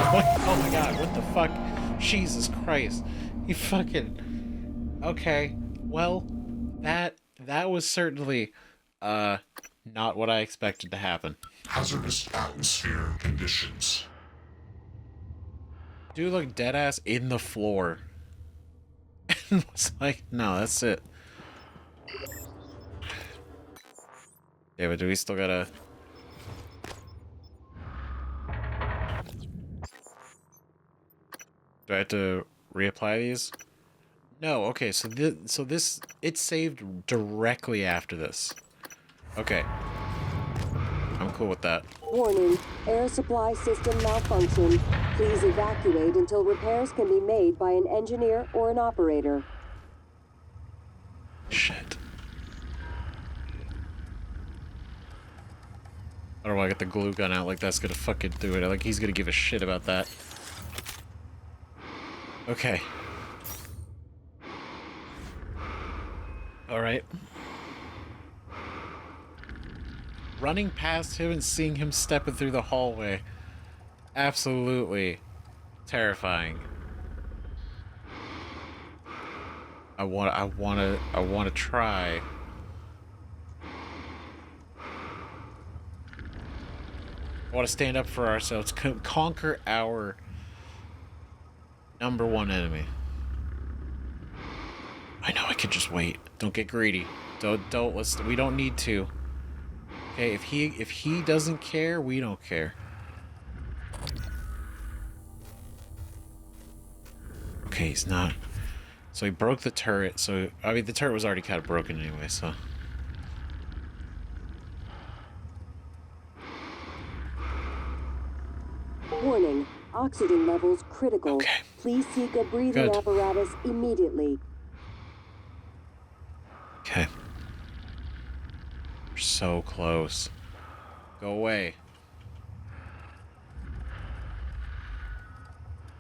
What? Oh my god, what the fuck? Jesus Christ. You fucking... Okay, well, that was certainly, not what I expected to happen. Hazardous atmosphere conditions. Dude looked deadass in the floor. And was like, no, that's it. Yeah, but do we still gotta... Do I have to reapply these? No, okay, so this, it's saved directly after this. Okay. I'm cool with that. Warning, air supply system malfunction. Please evacuate until repairs can be made by an engineer or an operator. Shit. I don't want to get the glue gun out like that's gonna fucking do it. Like he's gonna give a shit about that. Okay. Alright. Running past him and seeing him stepping through the hallway. Absolutely terrifying. I want to try. want to stand up for ourselves, conquer our number one enemy. I know I could just wait. Don't get greedy. We don't need to. Okay, if he doesn't care, we don't care. Okay, he's not. So he broke the turret. So I mean, the turret was already kind of broken anyway. So. Warning, oxygen levels critical. Okay. Please seek a breathing Good. apparatus immediately. Okay. We're so close. Go away.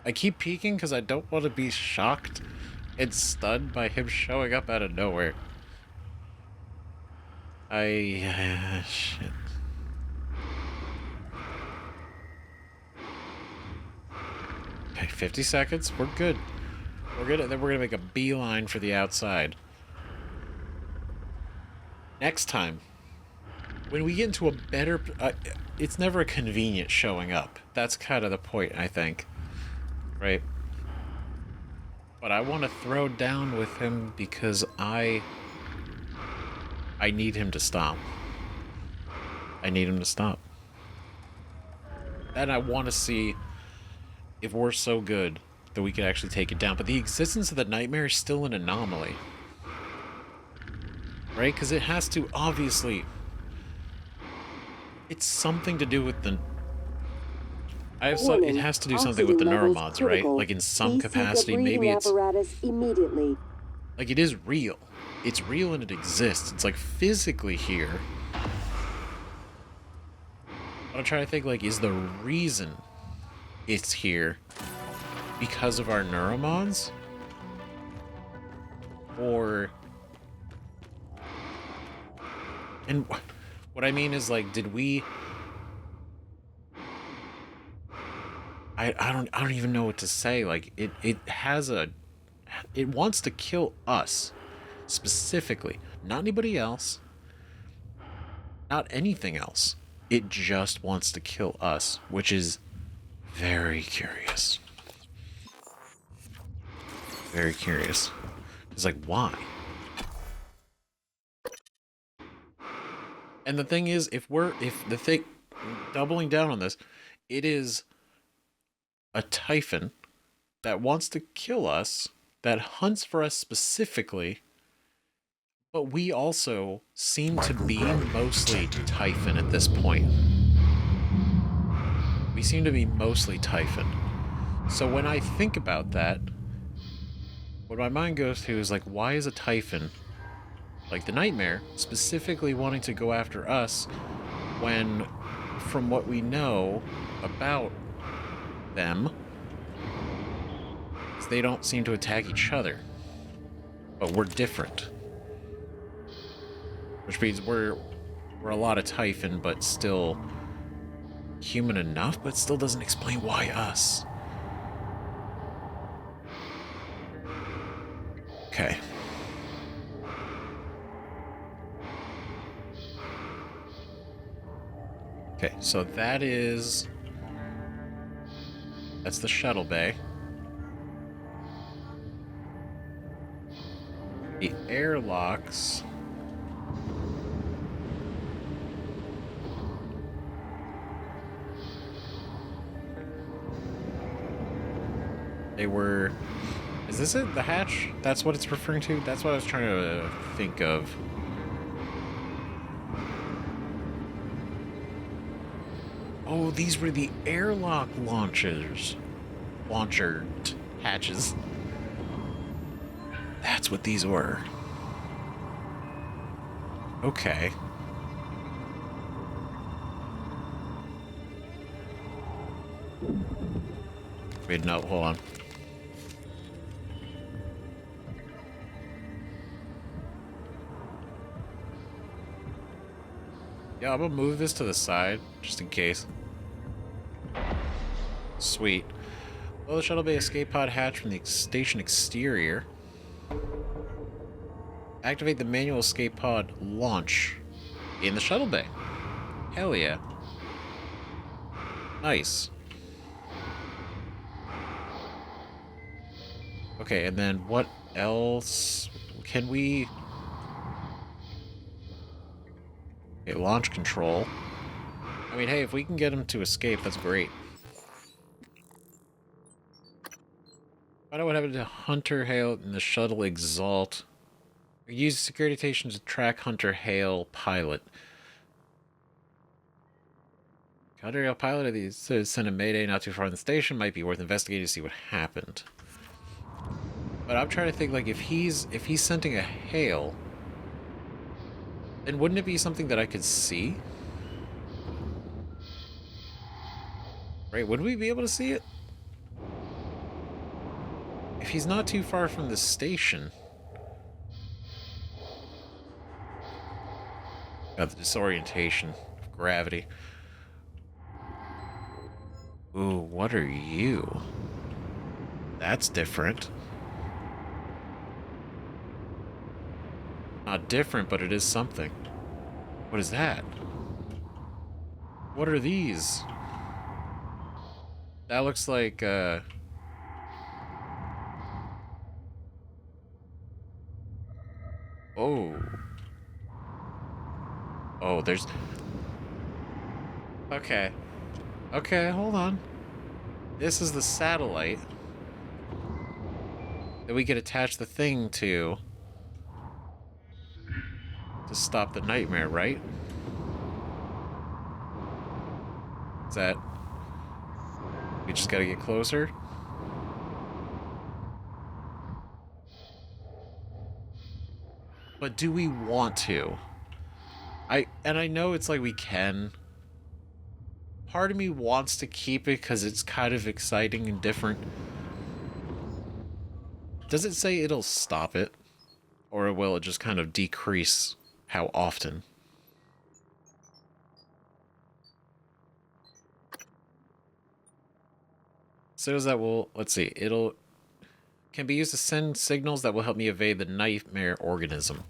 I keep peeking because I don't want to be shocked and stunned by him showing up out of nowhere. Shit. Okay, 50 seconds. We're good. Then we're gonna make a beeline for the outside. Next time, when we get into a better... it's never a convenient showing up. That's kind of the point, I think. Right? But I want to throw down with him because I need him to stop. I need him to stop. And I want to see if we're so good that we could actually take it down. But the existence of the nightmare is still an anomaly. Right? Because it has to, obviously... It's something to do with the... it has to do something with the neuromods, right? Like in some capacity, maybe it's... immediately. Like it is real. It's real and it exists. It's like physically here. I'm trying to think, like, is the reason it's here because of our neuromods? Or... And what I mean is, like, did we... I don't even know what to say. Like, it has a... It wants to kill us. Specifically. Not anybody else. Not anything else. It just wants to kill us. Which is very curious. Very curious. It's like, why? And the thing is, doubling down on this, it is a Typhon that wants to kill us, that hunts for us specifically, but we also seem to be mostly Typhon at this point. We seem to be mostly Typhon. So when I think about that, what my mind goes to is like, why is a Typhon, like the Nightmare, specifically wanting to go after us when, from what we know about them, is they don't seem to attack each other. But we're different. Which means we're a lot of Typhon, but still human enough, but still doesn't explain why us. Okay. Okay, so that's the Shuttle Bay. The airlocks. They were... Is this it? The hatch? That's what it's referring to? That's what I was trying to think of. Oh, these were the airlock launchers. Hatches. That's what these were. Okay. Wait, no, hold on. Yeah, I'm gonna move this to the side, just in case. Sweet. Well, the Shuttle Bay escape pod hatch from the station exterior. Activate the manual escape pod launch in the Shuttle Bay. Hell yeah. Nice. Okay, and then what else can we... Okay, launch control. I mean, hey, if we can get him to escape, that's great. Find out what happened to Hunter Hale and the shuttle Exalt. Use security station to track Hunter Hale pilot. Hunter Hale pilot of these sent a mayday not too far from the station. Might be worth investigating to see what happened. But I'm trying to think, like, if he's sending a hail, then wouldn't it be something that I could see? Right? Would we be able to see it? If he's not too far from the station. Got the disorientation of gravity. Ooh, what are you? That's different. Not different, but it is something. What is that? What are these? That looks like, Oh. Oh, there's... Okay. Okay, hold on. This is the satellite that we could attach the thing to stop the nightmare, right? Is that... We just gotta get closer? But do we want to? I know it's like we can. Part of me wants to keep it because it's kind of exciting and different. Does it say it'll stop it? Or will it just kind of decrease how often? Says that will, let's see, it'll can be used to send signals that will help me evade the nightmare organism.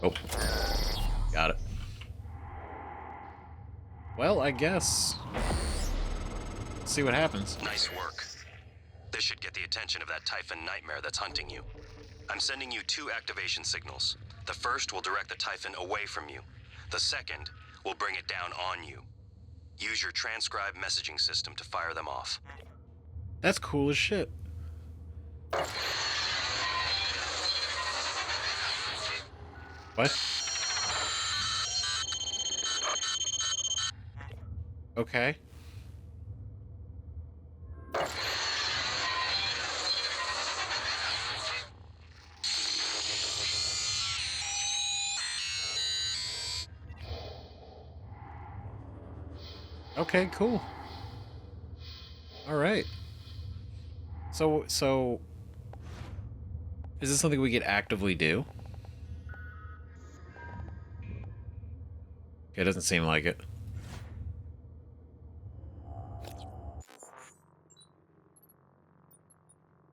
Oh. Got it. Well, I guess. Let's see what happens. Nice work. This should get the attention of that Typhon nightmare that's hunting you. I'm sending you 2 activation signals. The first will direct the Typhon away from you. The second will bring it down on you. Use your transcribe messaging system to fire them off. That's cool as shit. What? Okay. Okay, cool. All right. So is this something we could actively do? It doesn't seem like it.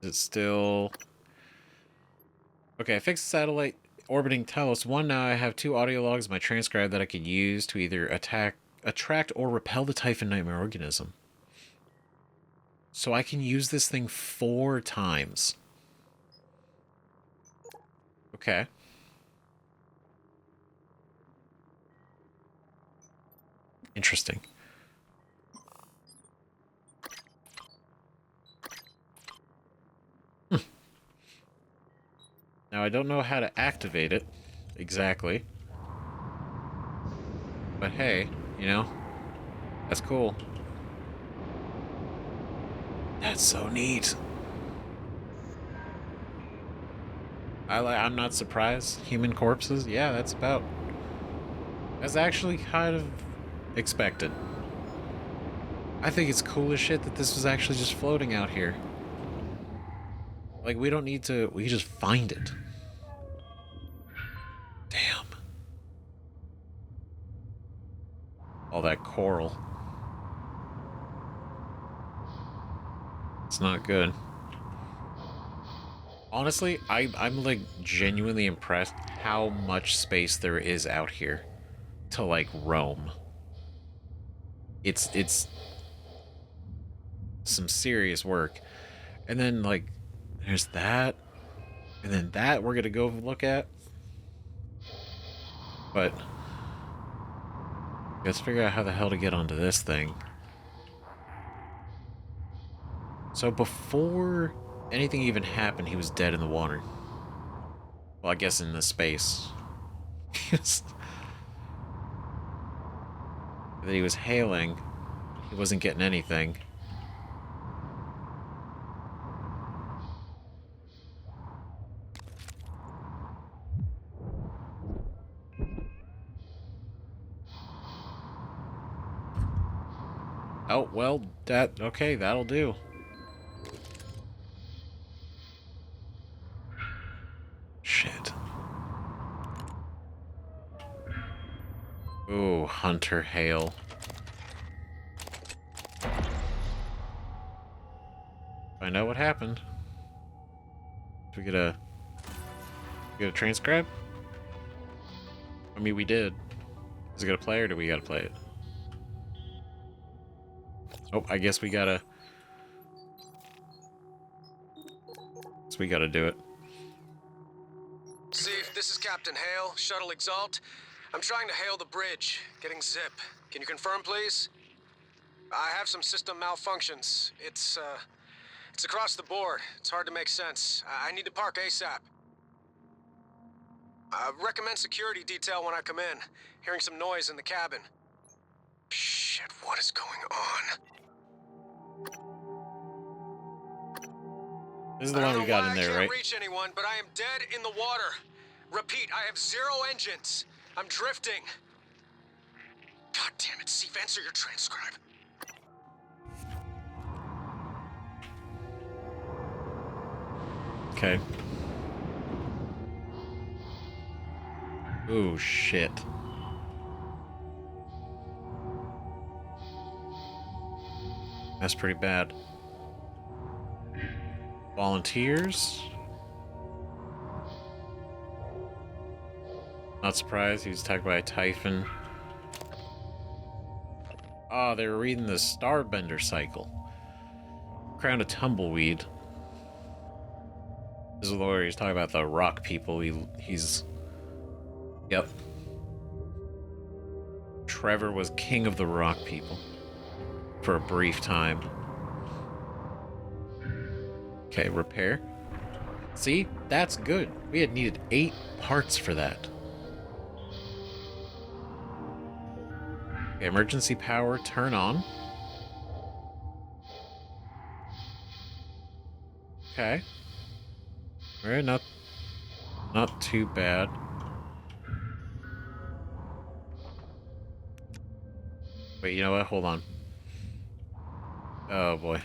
Is it still... Okay, I fixed the satellite orbiting Talos 1. Now I have 2 audio logs of my transcribe that I could use to either attract or repel the Typhon nightmare organism. So I can use this thing 4 times. Okay. Interesting. Now I don't know how to activate it exactly. But hey, you know, that's cool. That's so neat. I'm not surprised. Human corpses? Yeah, that's actually kind of expected. I think it's cool as shit that this was actually just floating out here. Like, we don't need to... We can just find it. Damn. All that coral. It's not good. Honestly, I'm like genuinely impressed how much space there is out here to like roam. It's some serious work. And then like there's that, and then that we're gonna go look at. But let's figure out how the hell to get onto this thing. So before anything even happened, he was dead in the water. Well, I guess in the space. That he was hailing, he wasn't getting anything. Oh, well, okay, that'll do. Shit. Ooh, Hunter Hail. Find out what happened. Do we get a transcribe? I mean, we did. Is it gonna play or do we gotta play it? Oh, I guess we gotta... So we gotta do it. Steve, this is Captain Hale, Shuttle Exalt. I'm trying to hail the bridge, getting zip. Can you confirm, please? I have some system malfunctions. It's across the board. It's hard to make sense. I need to park ASAP. Recommend security detail when I come in. Hearing some noise in the cabin. Shit, what is going on? This is the one we got in there, I right? can't reach anyone, but I am dead in the water. Repeat, I have 0 engines. I'm drifting. God damn it, Steve, answer your transcribe. Okay. Ooh, shit. That's pretty bad. Volunteers? Not surprised, he was attacked by a Typhon. Oh, they were reading the Starbender cycle. Crown of Tumbleweed. This is the lawyer, he's talking about the rock people. He's... Yep. Trevor was king of the rock people. For a brief time. Okay, repair. See? That's good. We had needed 8 parts for that. Okay, emergency power, turn on. Okay. Alright, not too bad. Wait, you know what? Hold on. Oh boy.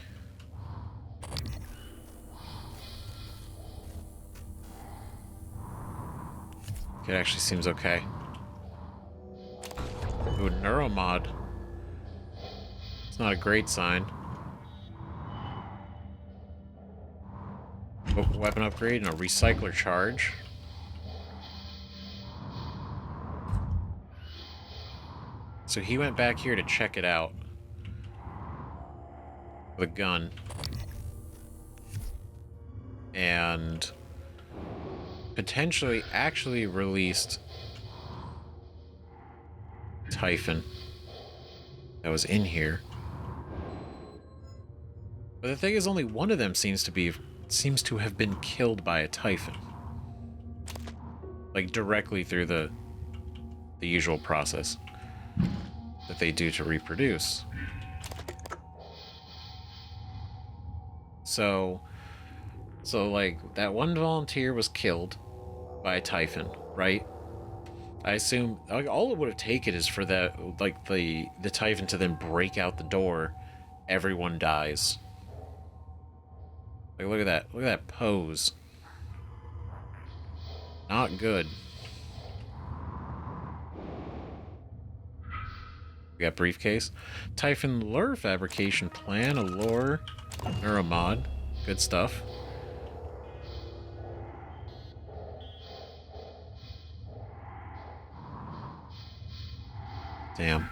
It actually seems okay. Ooh, neuromod. It's not a great sign. Oh, weapon upgrade and a recycler charge. So he went back here to check it out. With a gun. And potentially actually released Typhon that was in here. But the thing is, only one of them seems to have been killed by a Typhon. Like directly through the usual process that they do to reproduce. So like that one volunteer was killed by a Typhon, right? I assume like, all it would have taken is for that, like the Typhon to then break out the door. Everyone dies. Like look at that! Look at that pose. Not good. We got briefcase, Typhon lure fabrication plan, allure, neuromod, good stuff. Damn.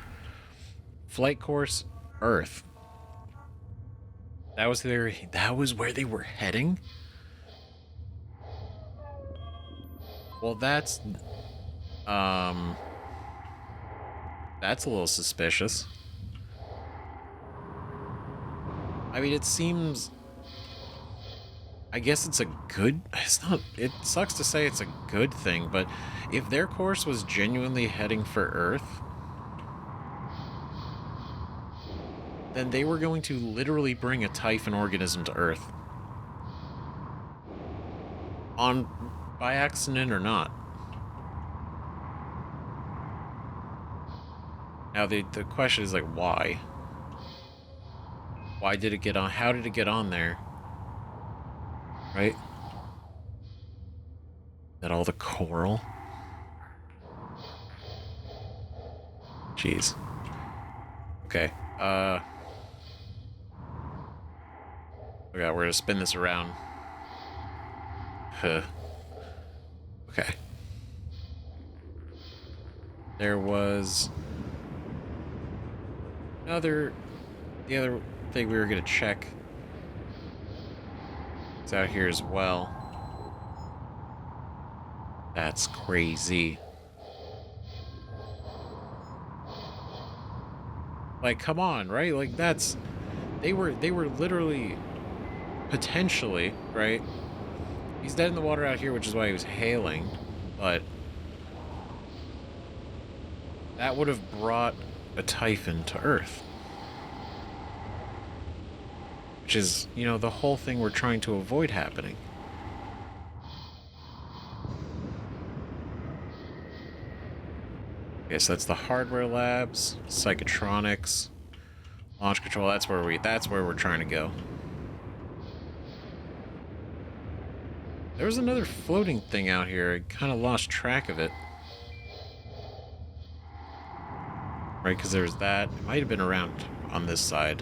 Flight course, Earth. That was where they were heading? Well, that's a little suspicious. I mean, it seems, I guess it's a good, it's not, it sucks to say it's a good thing, but if their course was genuinely heading for Earth, then they were going to literally bring a Typhon organism to Earth. By accident or not. Now the question is like, why? Why did it get on? How did it get on there? Right? That all the coral? Jeez. Okay. Okay, we're gonna spin this around. Huh. Okay. There was the other thing we were gonna check. It's out here as well. That's crazy. Like, come on, right? Like, that's... They were literally... Potentially, right? He's dead in the water out here, which is why he was hailing. But... that would have brought a Typhon to Earth. Which is, you know, the whole thing we're trying to avoid happening. Okay, so that's the hardware labs, psychotronics, launch control. That's where we're trying to go. There was another floating thing out here. I kind of lost track of it. Right, because there's that. It might have been around on this side.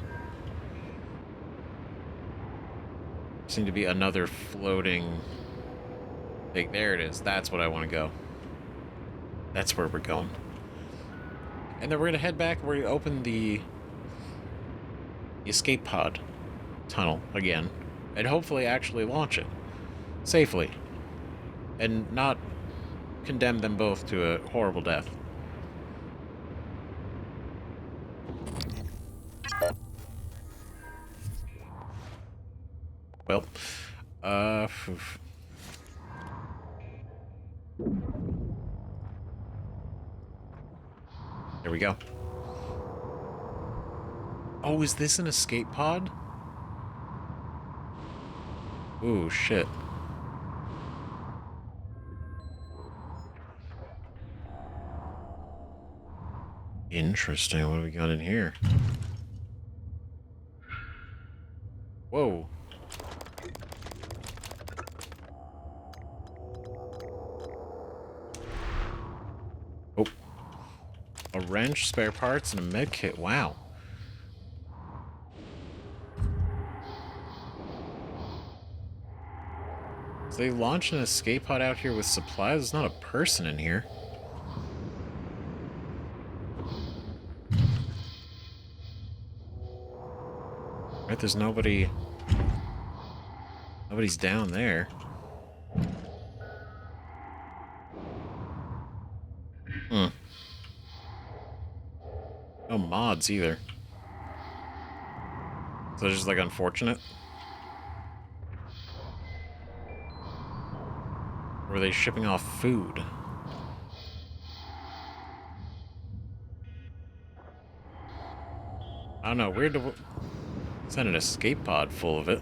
Seemed to be another floating thing. There it is. That's what I want to go. That's where we're going. And then we're going to head back. We're going to open the escape pod tunnel again. And hopefully actually launch it safely. And not condemn them both to a horrible death. Well, there we go. Oh, is this an escape pod? Ooh, shit. Interesting. What do we got in here? Whoa. Oh. A wrench, spare parts, and a med kit. Wow. So they launched an escape pod out here with supplies? There's not a person in here. Right, there's nobody... Nobody's down there. Hmm. No mods either. So it's just like unfortunate. Or were they shipping off food? I don't know. Weird to send an escape pod full of it.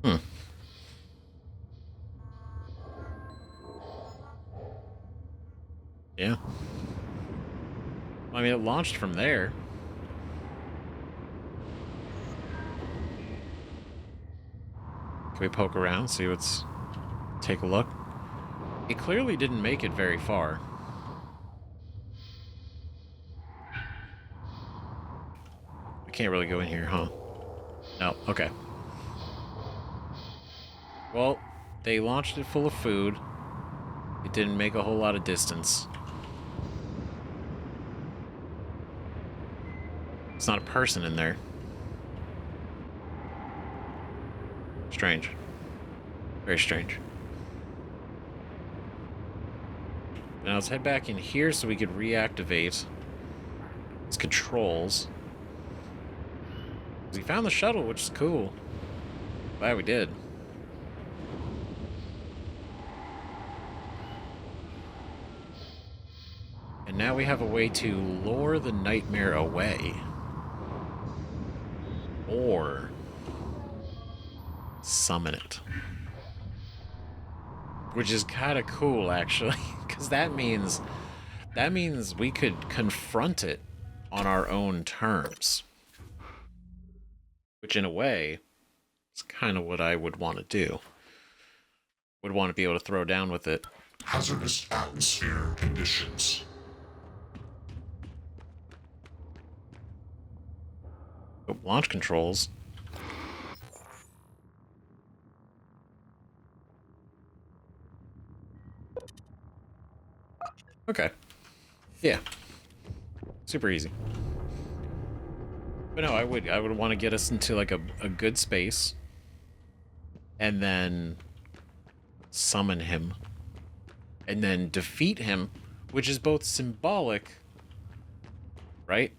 Hmm. Yeah. I mean, it launched from there. Can we poke around, see what's... Take a look? It clearly didn't make it very far. I can't really go in here, huh? No, okay. Well, They launched it full of food. It didn't make a whole lot of distance. It's not a person in there. Strange. Very strange. Now let's head back in here so we could reactivate its controls. We found the shuttle, which is cool. Glad we did. And now we have a way to lure the nightmare away. Or summon it. Which is kind of cool, actually, because that means we could confront it on our own terms. Which, in a way, is kind of what I would want to do. Would want to be able to throw down with it. Hazardous atmosphere conditions. Oh, launch controls. Okay. Yeah. Super easy. But no, I would want to get us into like a good space. And then summon him. And then defeat him, which is both symbolic, right?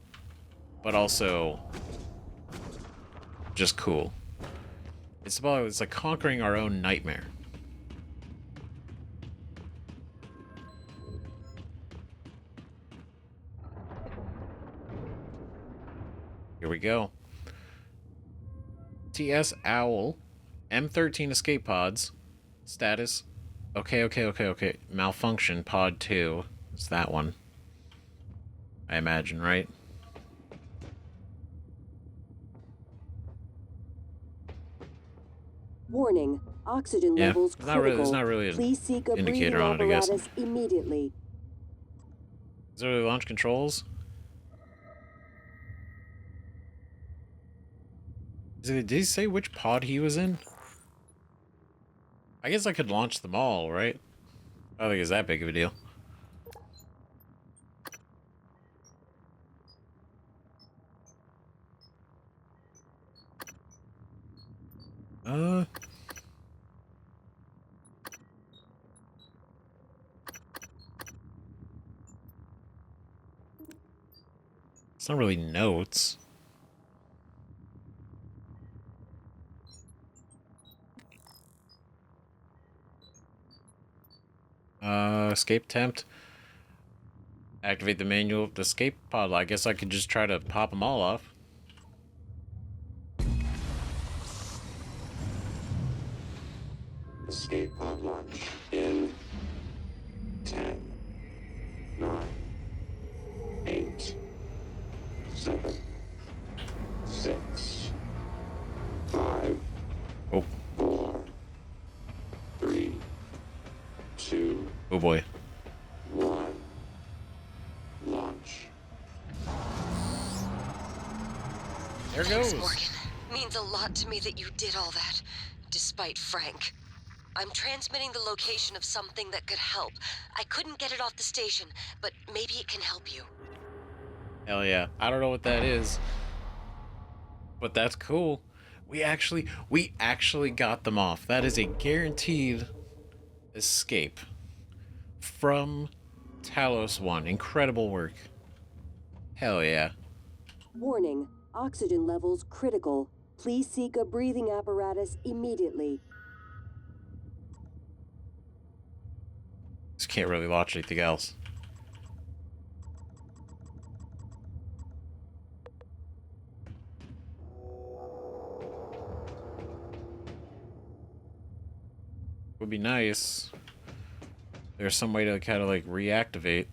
But also just cool. It's like conquering our own nightmare. Here we go. TS Owl, M13 escape pods, status. Okay. Malfunction pod 2. It's that one. I imagine, right? Warning. Oxygen levels critical. There's not really an Please seek a breathing indicator on it, I guess. apparatus immediately. Is there launch controls? Did he say which pod he was in? I guess I could launch them all, right? I don't think it's that big of a deal. It's not really notes. Escape attempt. Activate the manual of the escape pod. I guess I could just try to pop them all off. Escape pod launch in 10, 9, 8, 7, 6, 5, Oh. 4, 3, 2, Oh boy. 1. Launch. There goes. Thanks, Morgan. Means a lot to me that you did all that, despite Frank. I'm transmitting the location of something that could help. I couldn't get it off the station, but maybe it can help you. Hell yeah. I don't know what that is. But that's cool. We actually got them off. That is a guaranteed escape from Talos 1. Incredible work. Hell yeah. Warning. Oxygen levels critical. Please seek a breathing apparatus immediately. Just can't really launch anything else. Would be nice. There's some way to kind of like reactivate.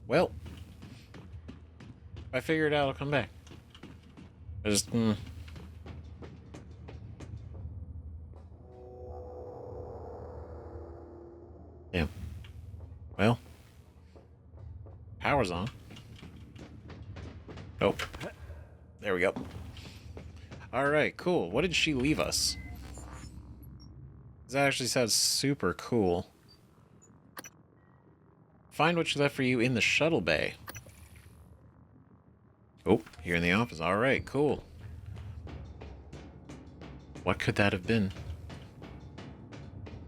Well, if I figure it out, I'll come back. I just, Yeah. Well, power's on. There we go. Alright, cool. What did she leave us? That actually sounds super cool. Find what she left for you in the Shuttle Bay. Oh, here in the office. Alright, cool. What could that have been?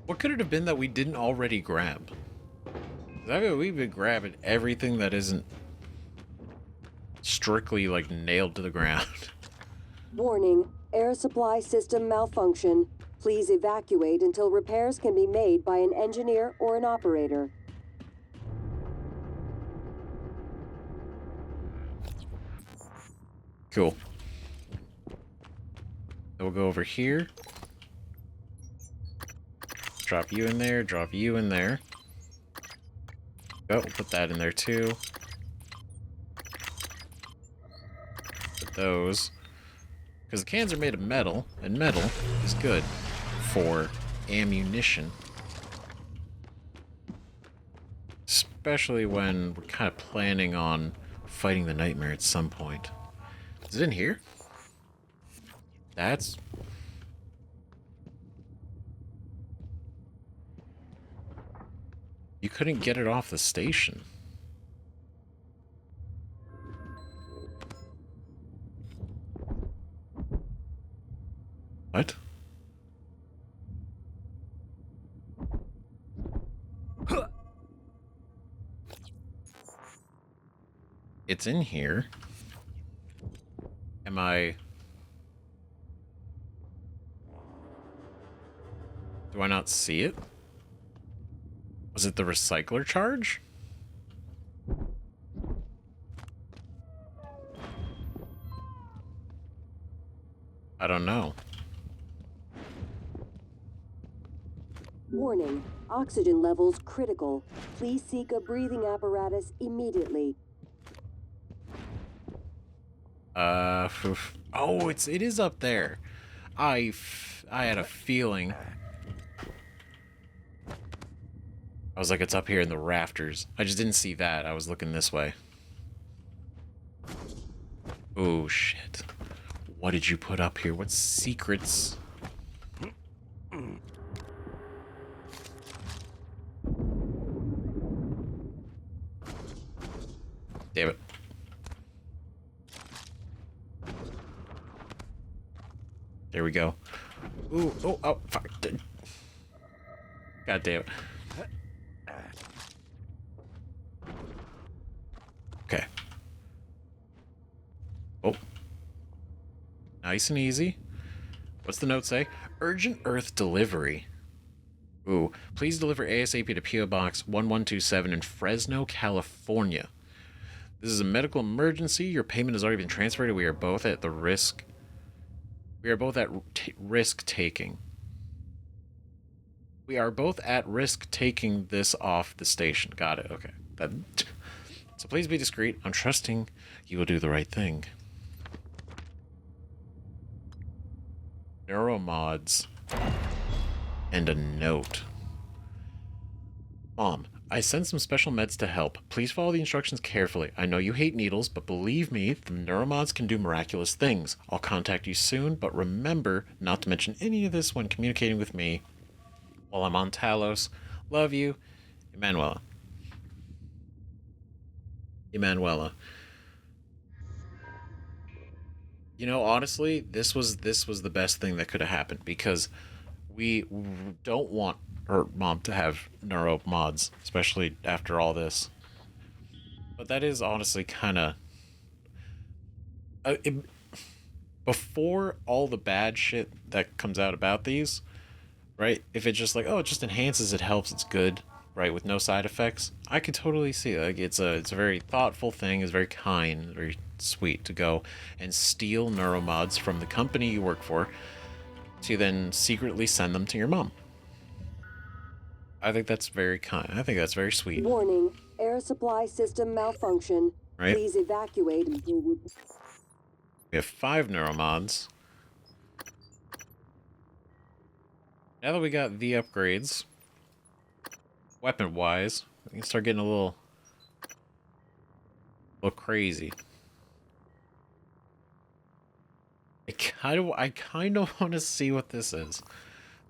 What could it have been that we didn't already grab? I mean, we've been grabbing everything that isn't strictly, like, nailed to the ground. Warning, air supply system malfunction. Please evacuate until repairs can be made by an engineer or an operator. Cool. Then we'll go over here. Drop you in there, drop you in there. Oh, we'll put that in there too. Put those. Because the cans are made of metal, and metal is good for ammunition. Especially when we're kind of planning on fighting the nightmare at some point. Is it in here? That's... You couldn't get it off the station. What? It's in here. Am I... Do I not see it? Was it the recycler charge? I don't know. Warning, oxygen levels critical. Please seek a breathing apparatus immediately. Oh, it is up there. I had a feeling. I was like, it's up here in the rafters. I just didn't see that. I was looking this way. Oh, shit. What did you put up here? What secrets? Damn it. There we go. Ooh, oh, fuck. God damn it. Okay. Oh. Nice and easy. What's the note say? Urgent Earth delivery. Ooh. Please deliver ASAP to P.O. Box 1127 in Fresno, California. This is a medical emergency. Your payment has already been transferred and we are both at the risk. We are both at risk taking. We are both at risk taking this off the station. Got it. Okay. So please be discreet. I'm trusting you will do the right thing. Neuromods. And a note. Mom, I sent some special meds to help. Please follow the instructions carefully. I know you hate needles, but believe me, the neuromods can do miraculous things. I'll contact you soon, but remember not to mention any of this when communicating with me while I'm on Talos. Love you, Emanuela. Emanuela. You know, honestly, this was the best thing that could have happened because we don't want her mom to have neuro mods, especially after all this. But that is honestly kind of before all the bad shit that comes out about these, right? If it's just like, oh, it just enhances, it helps, it's good, right, with no side effects, I could totally see like it's a very thoughtful thing, it's very kind, very sweet to go and steal neuromods from the company you work for to then secretly send them to your mom. I think that's very kind. I think that's very sweet. Warning, air supply system malfunction. Right. Please evacuate until... We have 5 neuromods. Now that we got the upgrades, weapon-wise, we can start getting a little crazy. I kind of want to see what this is.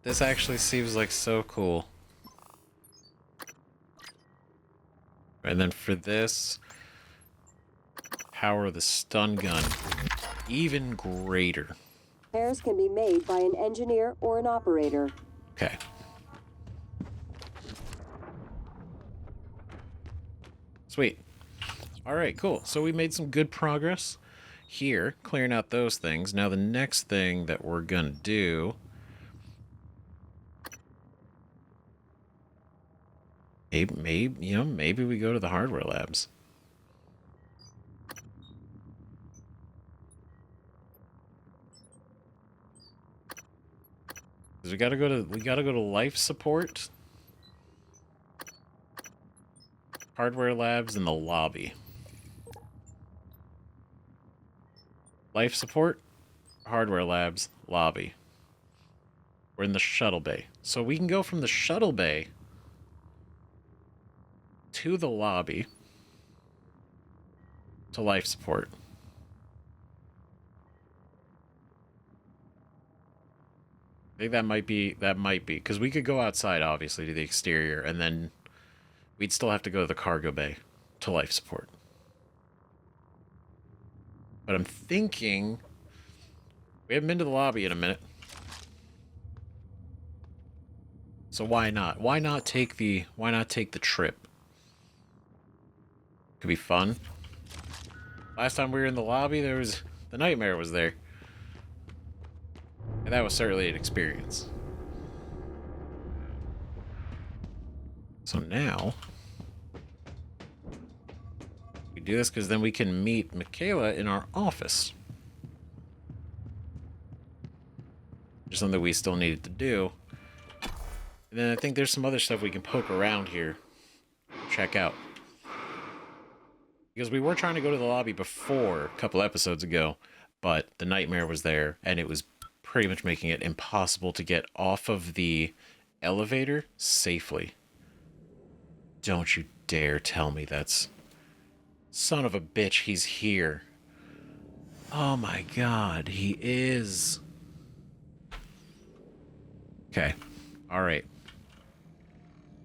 This actually seems like so cool. And then for this, power of the stun gun, even greater. Repairs can be made by an engineer or an operator. Okay. Sweet. All right, cool. So we made some good progress here, clearing out those things. Now the next thing that we're gonna do, maybe we go to the hardware labs. Because we gotta go to life support, hardware labs, and the lobby. Life support, hardware labs, lobby. We're in the shuttle bay. So we can go from the shuttle bay to the lobby to life support. I think that might be, because we could go outside, obviously, to the exterior, and then we'd still have to go to the cargo bay to life support. But I'm thinking, we haven't been to the lobby in a minute. So why not? Why not take the trip? Could be fun. Last time we were in the lobby, the nightmare was there. And that was certainly an experience. So now, we do this because then we can meet Michaela in our office. Just something we still needed to do. And then I think there's some other stuff we can poke around here. Check out. Because we were trying to go to the lobby before, a couple episodes ago, but the nightmare was there, and it was pretty much making it impossible to get off of the elevator safely. Don't you dare tell me that's... Son of a bitch, he's here. Oh my god, he is. Okay. Alright.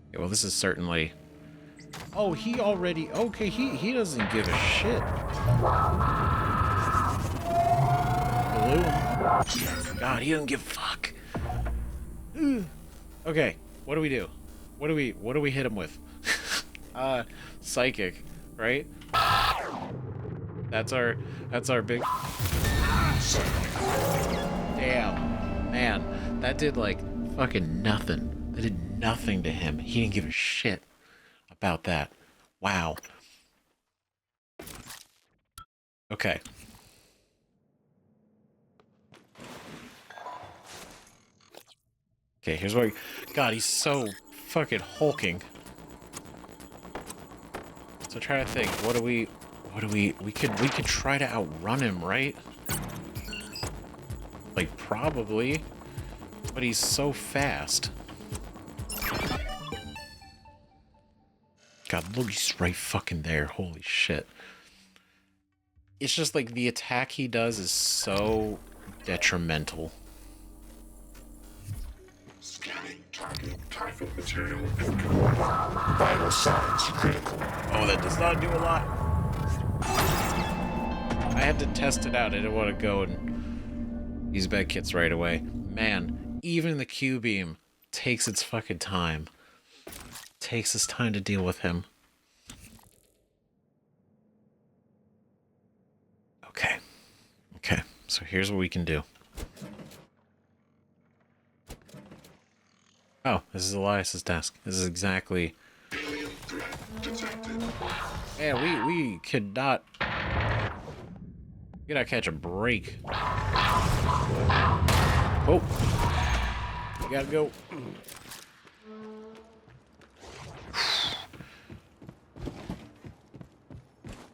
Okay, well, this is certainly... Oh, he already... Okay, he doesn't give a shit. Blew him. God, he doesn't give a fuck. Okay, what do we do? What do we hit him with? Psychic, right? That's our big... Damn. Man, that did, like, fucking nothing. That did nothing to him. He didn't give a shit about that. Wow. Okay. Okay, here's what... God, he's so fucking hulking. So try to think, we could try to outrun him, right? Like, probably. But he's so fast. God, look, he's right fucking there. Holy shit. It's just like the attack he does is so detrimental. Scanning target Typhon material incoming. Vital signs critical. Oh, that does not do a lot. I had to test it out. I didn't want to go and use bed kits right away. Man, even the Q-beam takes its fucking time. Takes its time to deal with him. Okay. Okay, so here's what we can do. Oh, this is Elias's desk. This is exactly... Alien threat detected. Yeah, we could not... We cannot catch a break. Oh. We gotta go.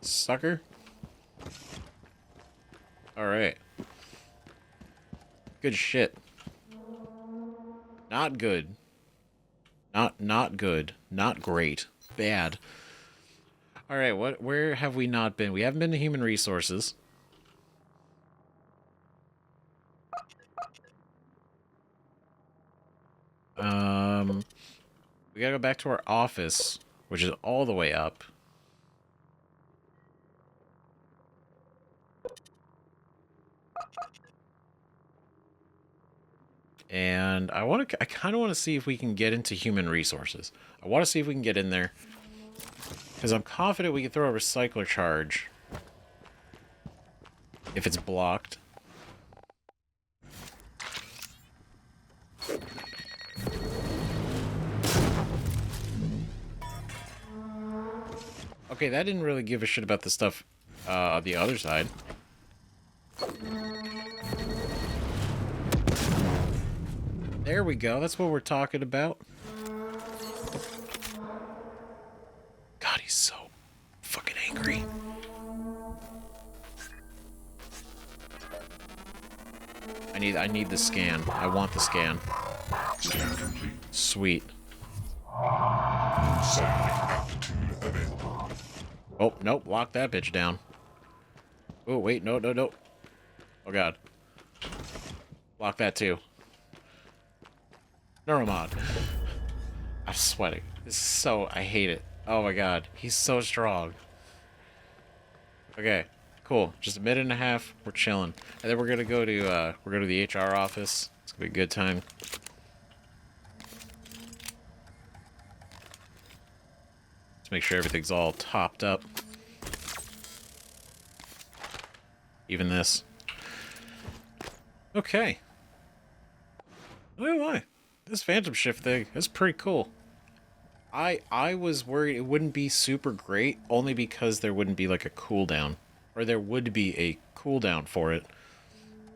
Sucker. Alright. Good shit. Not good. Not good. Not great. Bad. Alright, where have we not been? We haven't been to human resources. We gotta go back to our office, which is all the way up. And I kind of want to see if we can get into human resources. I want to see if we can get in there. Because I'm confident we can throw a recycler charge. If it's blocked. Okay, that didn't really give a shit about the stuff on the other side. There we go. That's what we're talking about. God, he's so fucking angry. I need the scan. I want the scan. Scan complete. Sweet. Satellite altitude available. Oh, nope. Lock that bitch down. Oh, wait. No. Oh, God. Lock that, too. Neuromod. I'm sweating. This is so... I hate it. Oh, my God. He's so strong. Okay. Cool. Just a minute and a half. We're chilling. And then we're gonna go to, the HR office. It's gonna be a good time. Let's make sure everything's all topped up. Even this. Okay. I don't know why. This Phantom Shift thing is pretty cool. I was worried it wouldn't be super great, only because there wouldn't be like a cooldown. Or there would be a cooldown for it.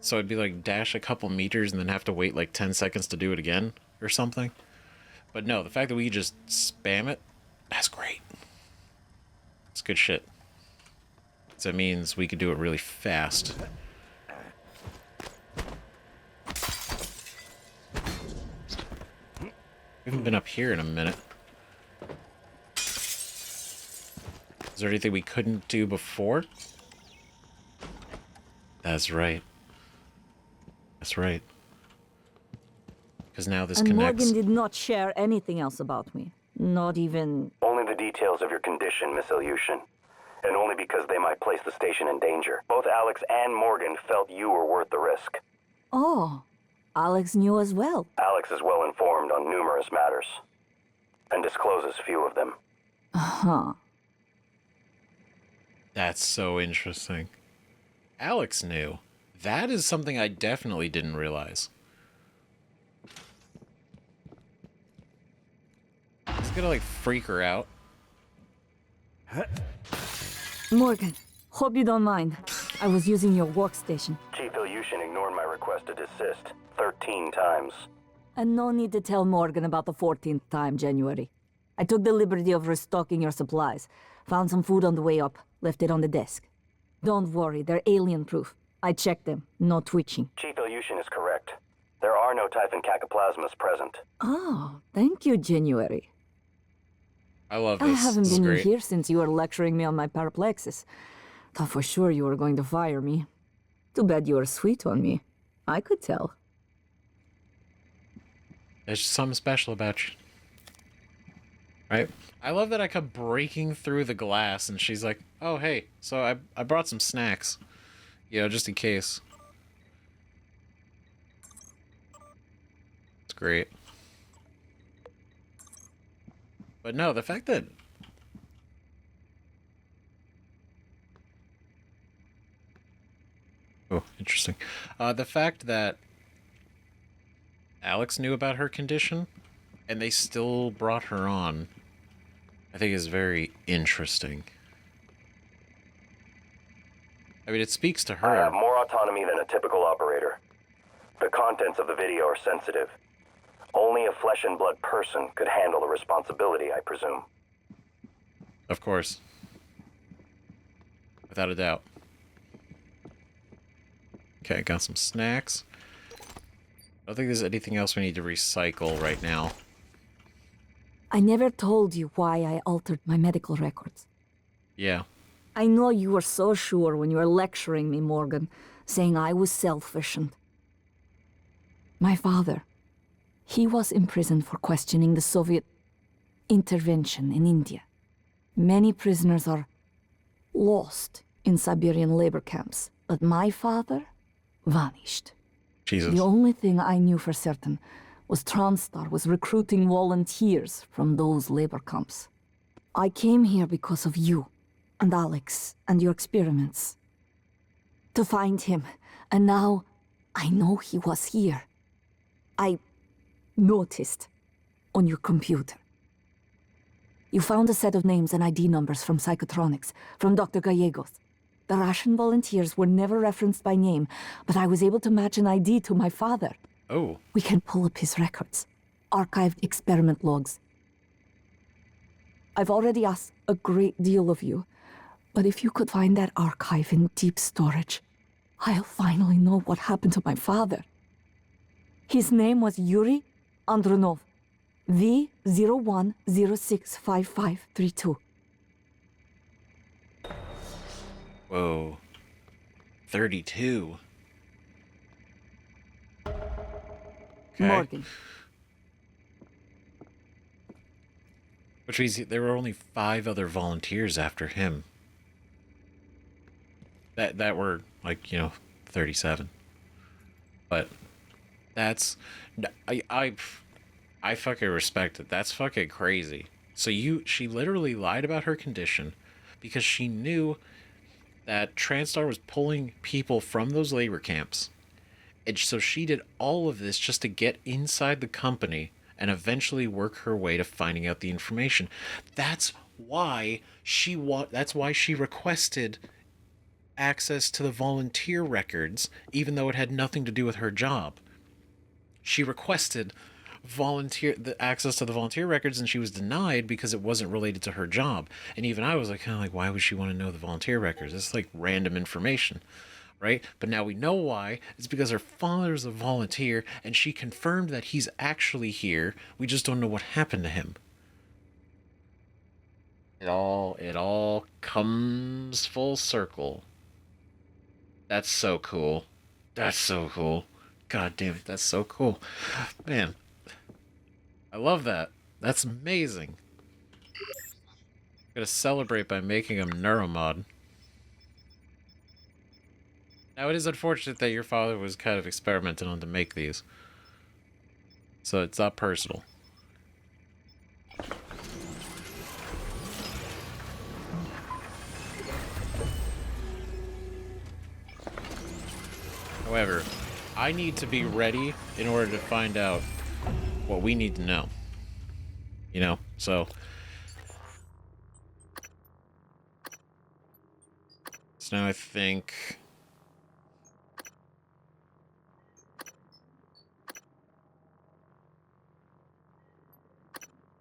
So I'd be like dash a couple meters and then have to wait like 10 seconds to do it again or something. But no, the fact that we just spam it, that's great. It's good shit. So that means we could do it really fast. We haven't been up here in a minute. Is there anything we couldn't do before? That's right. That's right. Because now this and connects. Morgan did not share anything else about me. Not even... Only the details of your condition, Miss Ilyushin. And only because they might place the station in danger. Both Alex and Morgan felt you were worth the risk. Oh, Alex knew as well. Alex is well informed on numerous matters. And discloses few of them. Huh. That's so interesting. Alex knew. That is something I definitely didn't realize. It's gonna like freak her out. Morgan, hope you don't mind. I was using your workstation. Chief Ilyushin ignored my request to desist 13 times. And no need to tell Morgan about the 14th time, January. I took the liberty of restocking your supplies. Found some food on the way up. Left it on the desk. Don't worry, they're alien-proof. I checked them. No twitching. Chief Ilyushin is correct. There are no Typhon cacoplasmas present. Oh, thank you, January. I love I this. haven't This is been in great. here since you were lecturing me on my paraplexis. Thought for sure you were going to fire me. Too bad you were sweet on me. I could tell. There's something special about you. Right? I love that I come breaking through the glass and she's like, oh, hey, so I brought some snacks. You know, just in case. It's great. But no, the fact that... Oh, interesting. The fact that Alex knew about her condition and they still brought her on, I think is very interesting. I mean, it speaks to her. I have more autonomy than a typical operator. The contents of the video are sensitive. Only a flesh and blood person could handle the responsibility, I presume. Of course. Without a doubt. Okay, got some snacks. I don't think there's anything else we need to recycle right now. I never told you why I altered my medical records. Yeah. I know you were so sure when you were lecturing me, Morgan, saying I was selfish and... My father. He was imprisoned for questioning the Soviet intervention in India. Many prisoners are lost in Siberian labor camps, but my father vanished. Jesus. The only thing I knew for certain was TranStar was recruiting volunteers from those labor camps. I came here because of you and Alex and your experiments. To find him, and now I know he was here. I noticed on your computer. You found a set of names and ID numbers from Psychotronics, from Dr. Gallegos. The Russian volunteers were never referenced by name, but I was able to match an ID to my father. Oh. We can pull up his records, archived experiment logs. I've already asked a great deal of you, but if you could find that archive in deep storage, I'll finally know what happened to my father. His name was Yuri Andronov, V01065532. Whoa. 32. Okay. Morgan. Which means there were only 5 other volunteers after him. That were, like, 37. But that's... I fucking respect it. That's fucking crazy. So she literally lied about her condition because she knew that TranStar was pulling people from those labor camps. And so she did all of this just to get inside the company and eventually work her way to finding out the information. That's why she requested access to the volunteer records, even though it had nothing to do with her job. She requested the access to the volunteer records, and she was denied because it wasn't related to her job. And even I was like, kind of like, why would she want to know the volunteer records? It's like random information, right? But now we know why. It's because her father's a volunteer, and she confirmed that he's actually here. We just don't know what happened to him. It all comes full circle. That's so cool. That's so cool. God damn it, that's so cool. Man, I love that. That's amazing. Gotta celebrate by making him neuromod. Now, it is unfortunate that your father was kind of experimenting on to make these. So it's not personal. However, I need to be ready in order to find out what we need to know. So now I think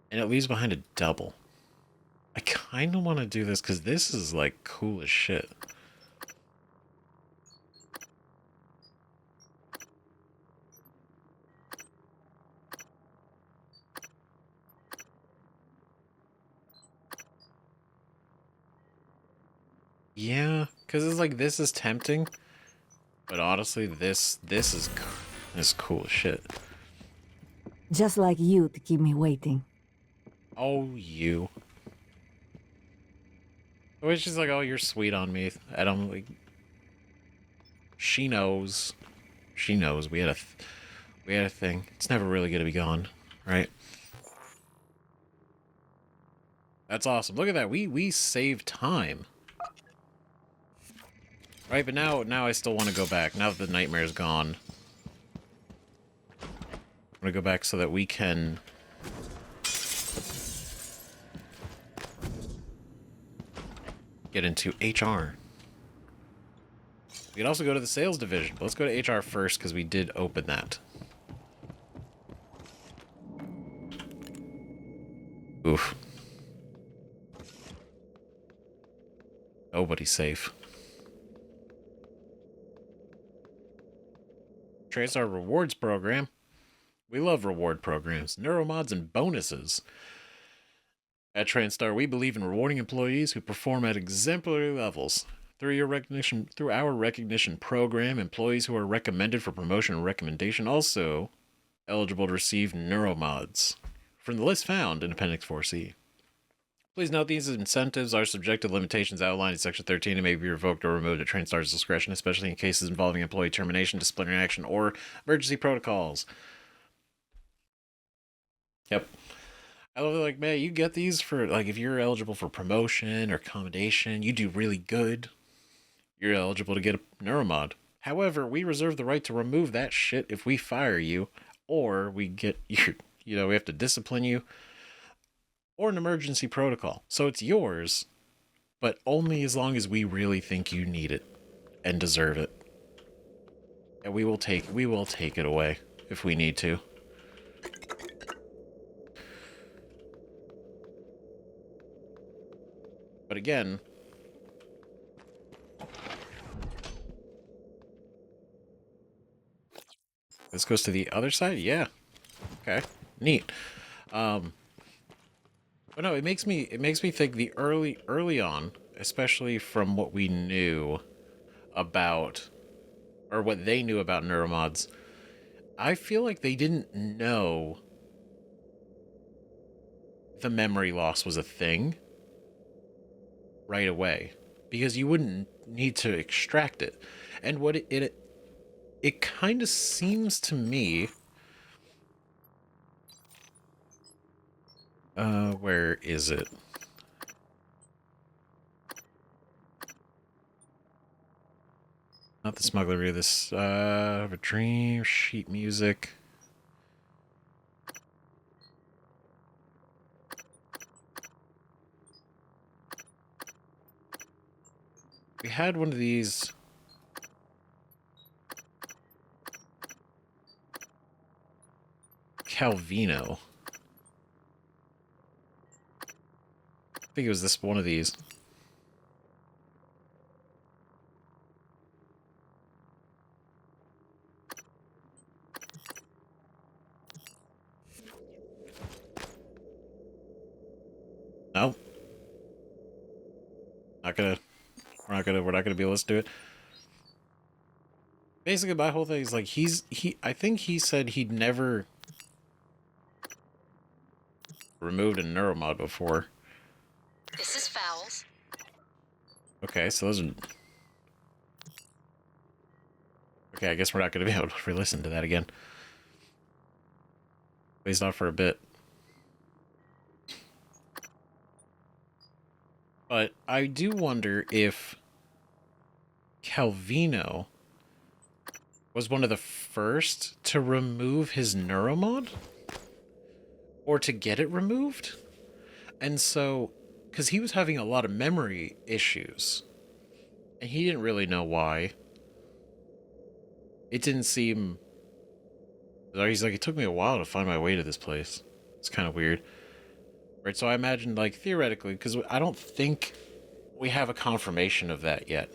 and it leaves behind a double. I kind of want to do this because this is like cool as shit. Yeah, because it's like, this is tempting, but honestly, this is cool as shit. Just like you to keep me waiting. Oh, you. Which she's like, oh, you're sweet on me. And I'm like, she knows. She knows. We had a thing. It's never really gonna be gone, right? That's awesome. Look at that. We saved time. Right, but now I still want to go back. Now that the nightmare's gone. I want to go back so that we can... get into HR. We can also go to the sales division, but let's go to HR first because we did open that. Oof. Nobody's safe. Trace our rewards program. We love reward programs, neuromods, and bonuses. At TranStar, we believe in rewarding employees who perform at exemplary levels. Through our recognition program, employees who are recommended for promotion and recommendation also eligible to receive neuromods from the list found in Appendix 4C. Please note these incentives are subject to limitations outlined in Section 13 and may be revoked or removed at TrainStar's discretion, especially in cases involving employee termination, disciplinary action, or emergency protocols. Yep. I love it, like, man, you get these for, like, if you're eligible for promotion or commendation, you do really good, you're eligible to get a neuromod. However, we reserve the right to remove that shit if we fire you, or we get you, we have to discipline you, or an emergency protocol. So it's yours, but only as long as we really think you need it and deserve it. And we will take it away if we need to. But again, this goes to the other side? Yeah. Okay. Neat. But no, it makes me think the early on, especially from what we knew about, or what they knew about neuromods, I feel like they didn't know the memory loss was a thing right away, because you wouldn't need to extract it. And what it kind of seems to me, where is it? Not the smuggler, this, a dream, sheet music. We had one of these. Calvino. I think it was this one of these. No. We're not gonna be able to do it. Basically, my whole thing is like I think he said he'd never removed a neuromod before. This is Fowles. Okay, so those are... Okay, I guess we're not going to be able to re-listen to that again. At least not for a bit. But I do wonder if Calvino was one of the first to remove his neuromod? Or to get it removed? And so, because he was having a lot of memory issues, and he didn't really know why. It didn't seem... He's like, it took me a while to find my way to this place. It's kind of weird. Right, so I imagine, like, theoretically, because I don't think we have a confirmation of that yet.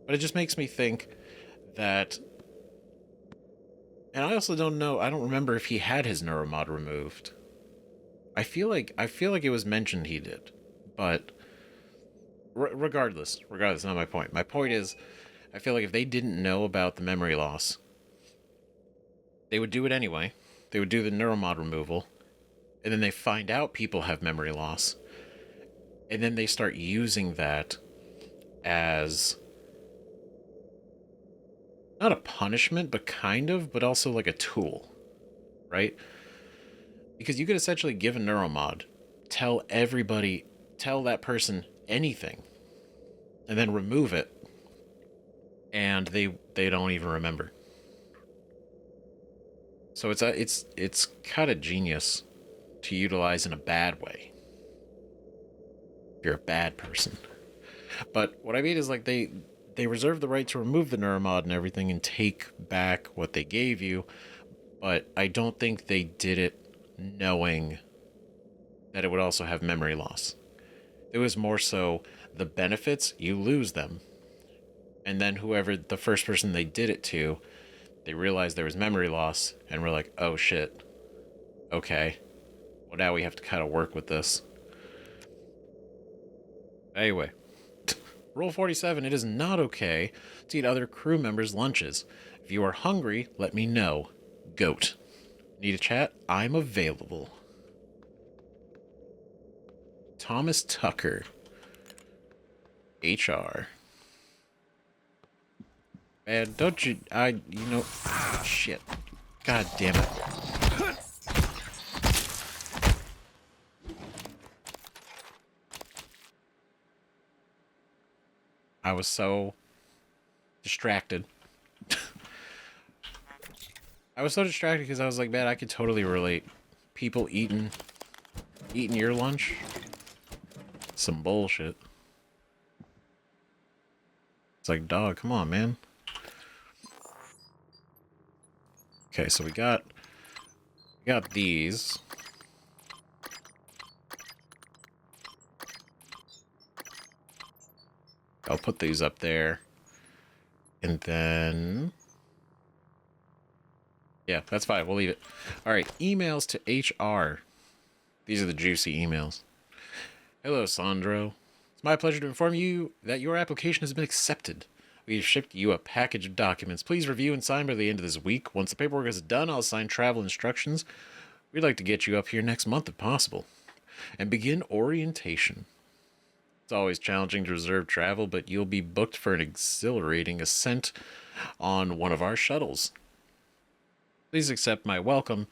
But it just makes me think that... And I also don't know, I don't remember if he had his neuromod removed. I feel like it was mentioned he did, but regardless, not my point. My point is, I feel like if they didn't know about the memory loss, they would do it anyway. They would do the neuromod removal, and then they find out people have memory loss, and then they start using that as not a punishment, but kind of, but also like a tool, right? Because you could essentially give a neuromod, tell that person anything, and then remove it, and they don't even remember. So it's kind of genius to utilize in a bad way. If you're a bad person. But what I mean is, like, they reserve the right to remove the neuromod and everything and take back what they gave you, but I don't think they did it knowing that it would also have memory loss. It was more so the benefits, you lose them. And then whoever, the first person they did it to, they realized there was memory loss and were like, oh shit, okay, well now we have to kind of work with this. Anyway, Rule 47, it is not okay to eat other crew members' lunches. If you are hungry, let me know. Goat. Need a chat? I'm available. Thomas Tucker. HR. Man, don't you... Shit. God damn it. I was so distracted. I was so distracted because I was like, man, I could totally relate. People eating your lunch? Some bullshit. It's like, dog, come on, man. Okay, so we got these. I'll put these up there. And then... yeah, that's fine. We'll leave it. All right, emails to HR. These are the juicy emails. Hello, Sandro. It's my pleasure to inform you that your application has been accepted. We have shipped you a package of documents. Please review and sign by the end of this week. Once the paperwork is done, I'll sign travel instructions. We'd like to get you up here next month if possible. And begin orientation. It's always challenging to reserve travel, but you'll be booked for an exhilarating ascent on one of our shuttles. Please accept my welcome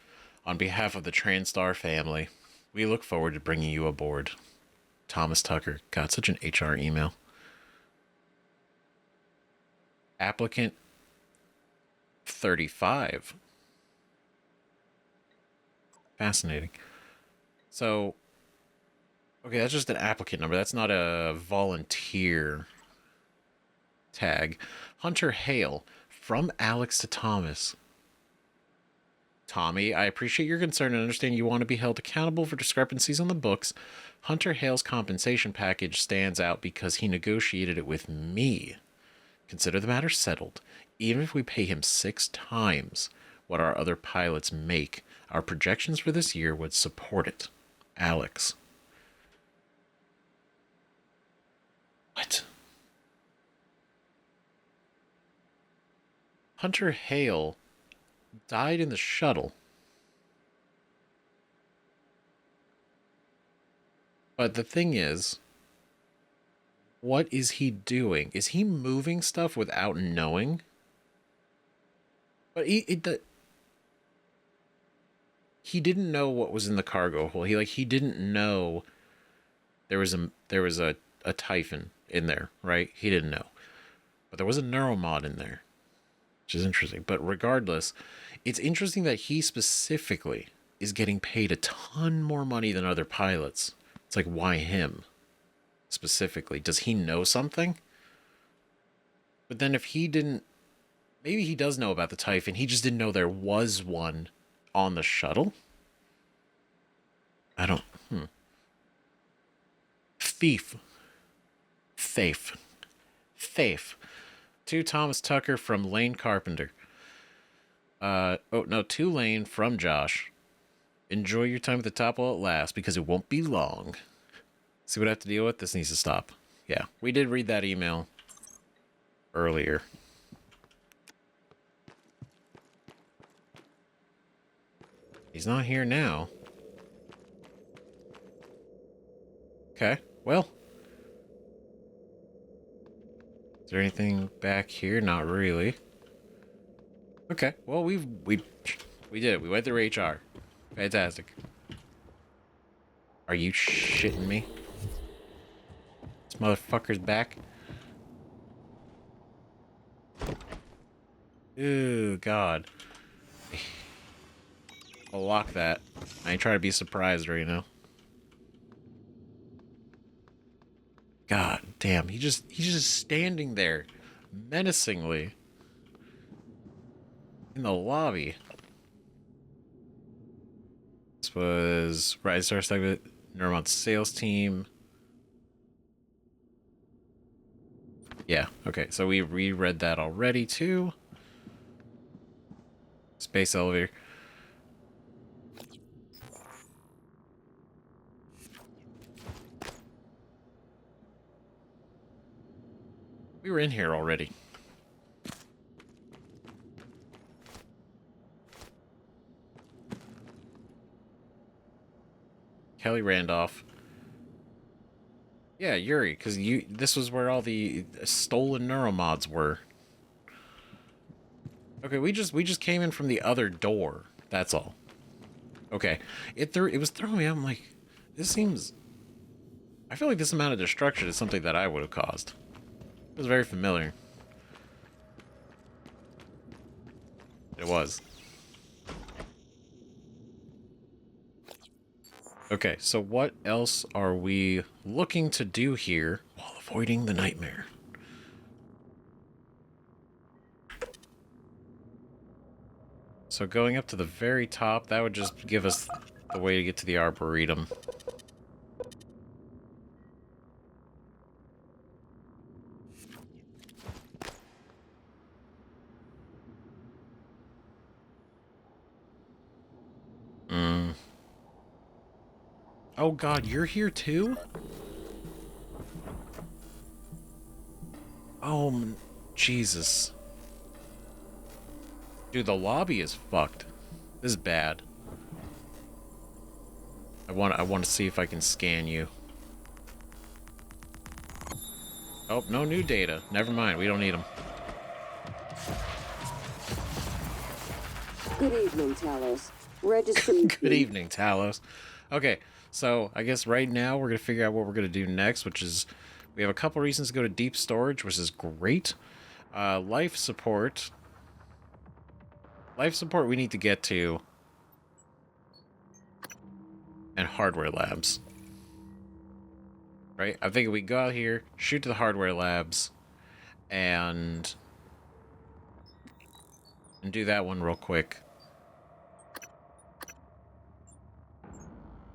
on behalf of the TranStar family. We look forward to bringing you aboard. Thomas Tucker. God, such an HR email. Applicant 35. Fascinating. So, okay, that's just an applicant number. That's not a volunteer tag. Hunter Hale. From Alex to Thomas. Tommy, I appreciate your concern and understand you want to be held accountable for discrepancies on the books. Hunter Hale's compensation package stands out because he negotiated it with me. Consider the matter settled. Even if we pay him 6 times what our other pilots make, our projections for this year would support it. Alex. What? Hunter Hale died in the shuttle. But the thing is, what is he doing? Is he moving stuff without knowing? But he didn't know what was in the cargo hold. He didn't know there was a Typhon in there, right? He didn't know. But there was a neuromod in there, which is interesting. But regardless, it's interesting that he specifically is getting paid a ton more money than other pilots. It's like, why him specifically? Does he know something? But then if he didn't, maybe he does know about the Typhon. He just didn't know there was one on the shuttle. I don't, Thief. To Thomas Tucker from Lane Carpenter. To Lane from Josh. Enjoy your time at the top while it lasts, because it won't be long. See what I have to deal with? This needs to stop. Yeah, we did read that email earlier. He's not here now. Okay, well. Is there anything back here? Not really. Okay, well, we did it. We went through HR. Fantastic. Are you shitting me? This motherfucker's back. Ooh, God. I'll lock that. I ain't trying to be surprised right now. God damn, he's just standing there menacingly in the lobby. This was Rising Star segment, Neuromont sales team. Yeah, okay, so we reread that already too. Space elevator. We were in here already. Kelly Randolph. Yeah, Yuri, because this was where all the stolen neuromods were. Okay, we just came in from the other door. That's all. Okay. It was throwing me out. I'm like, this seems... I feel like this amount of destruction is something that I would have caused. It was very familiar. It was. Okay, so what else are we looking to do here while avoiding the nightmare? So going up to the very top, that would just give us the way to get to the Arboretum. Oh god, you're here too? Oh, Jesus. Dude, the lobby is fucked. This is bad. I want to see if I can scan you. Oh, no new data. Never mind, we don't need them. Good evening, Talos. Registry. Good evening, Talos. Okay, so I guess right now we're going to figure out what we're going to do next, which is we have a couple reasons to go to deep storage, which is great. Life support. Life support we need to get to. And hardware labs. Right? I think we go out here, shoot to the hardware labs, and do that one real quick.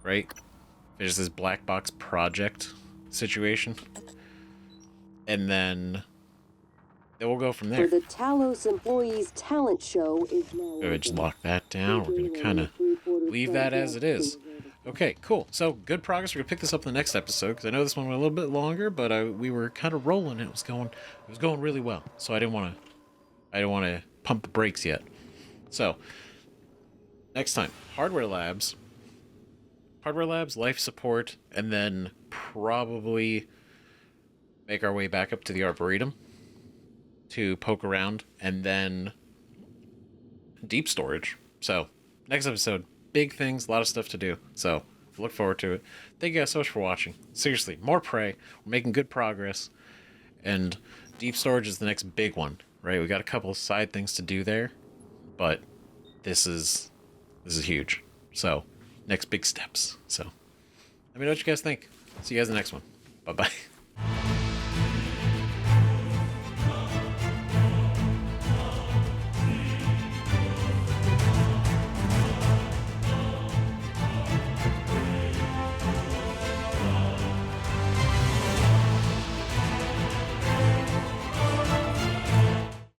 Right? There's this black box project situation. And then we'll go from there. For the Talos Employees Talent Show is now... Go ahead, just lock that down. We're going to kind of leave that as it is. Okay, cool. So, good progress. We're going to pick this up in the next episode, because I know this one went a little bit longer, but we were kind of rolling. It was going really well. So I didn't want to pump the brakes yet. So, next time, hardware labs, life support, and then probably make our way back up to the Arboretum to poke around, and then deep storage. So, next episode, big things, a lot of stuff to do. So, look forward to it. Thank you guys so much for watching. Seriously, more Prey. We're making good progress. And deep storage is the next big one, right? We got a couple of side things to do there, but this is huge. So, next big steps. So, let me know what you guys think. See you guys in the next one. Bye-bye.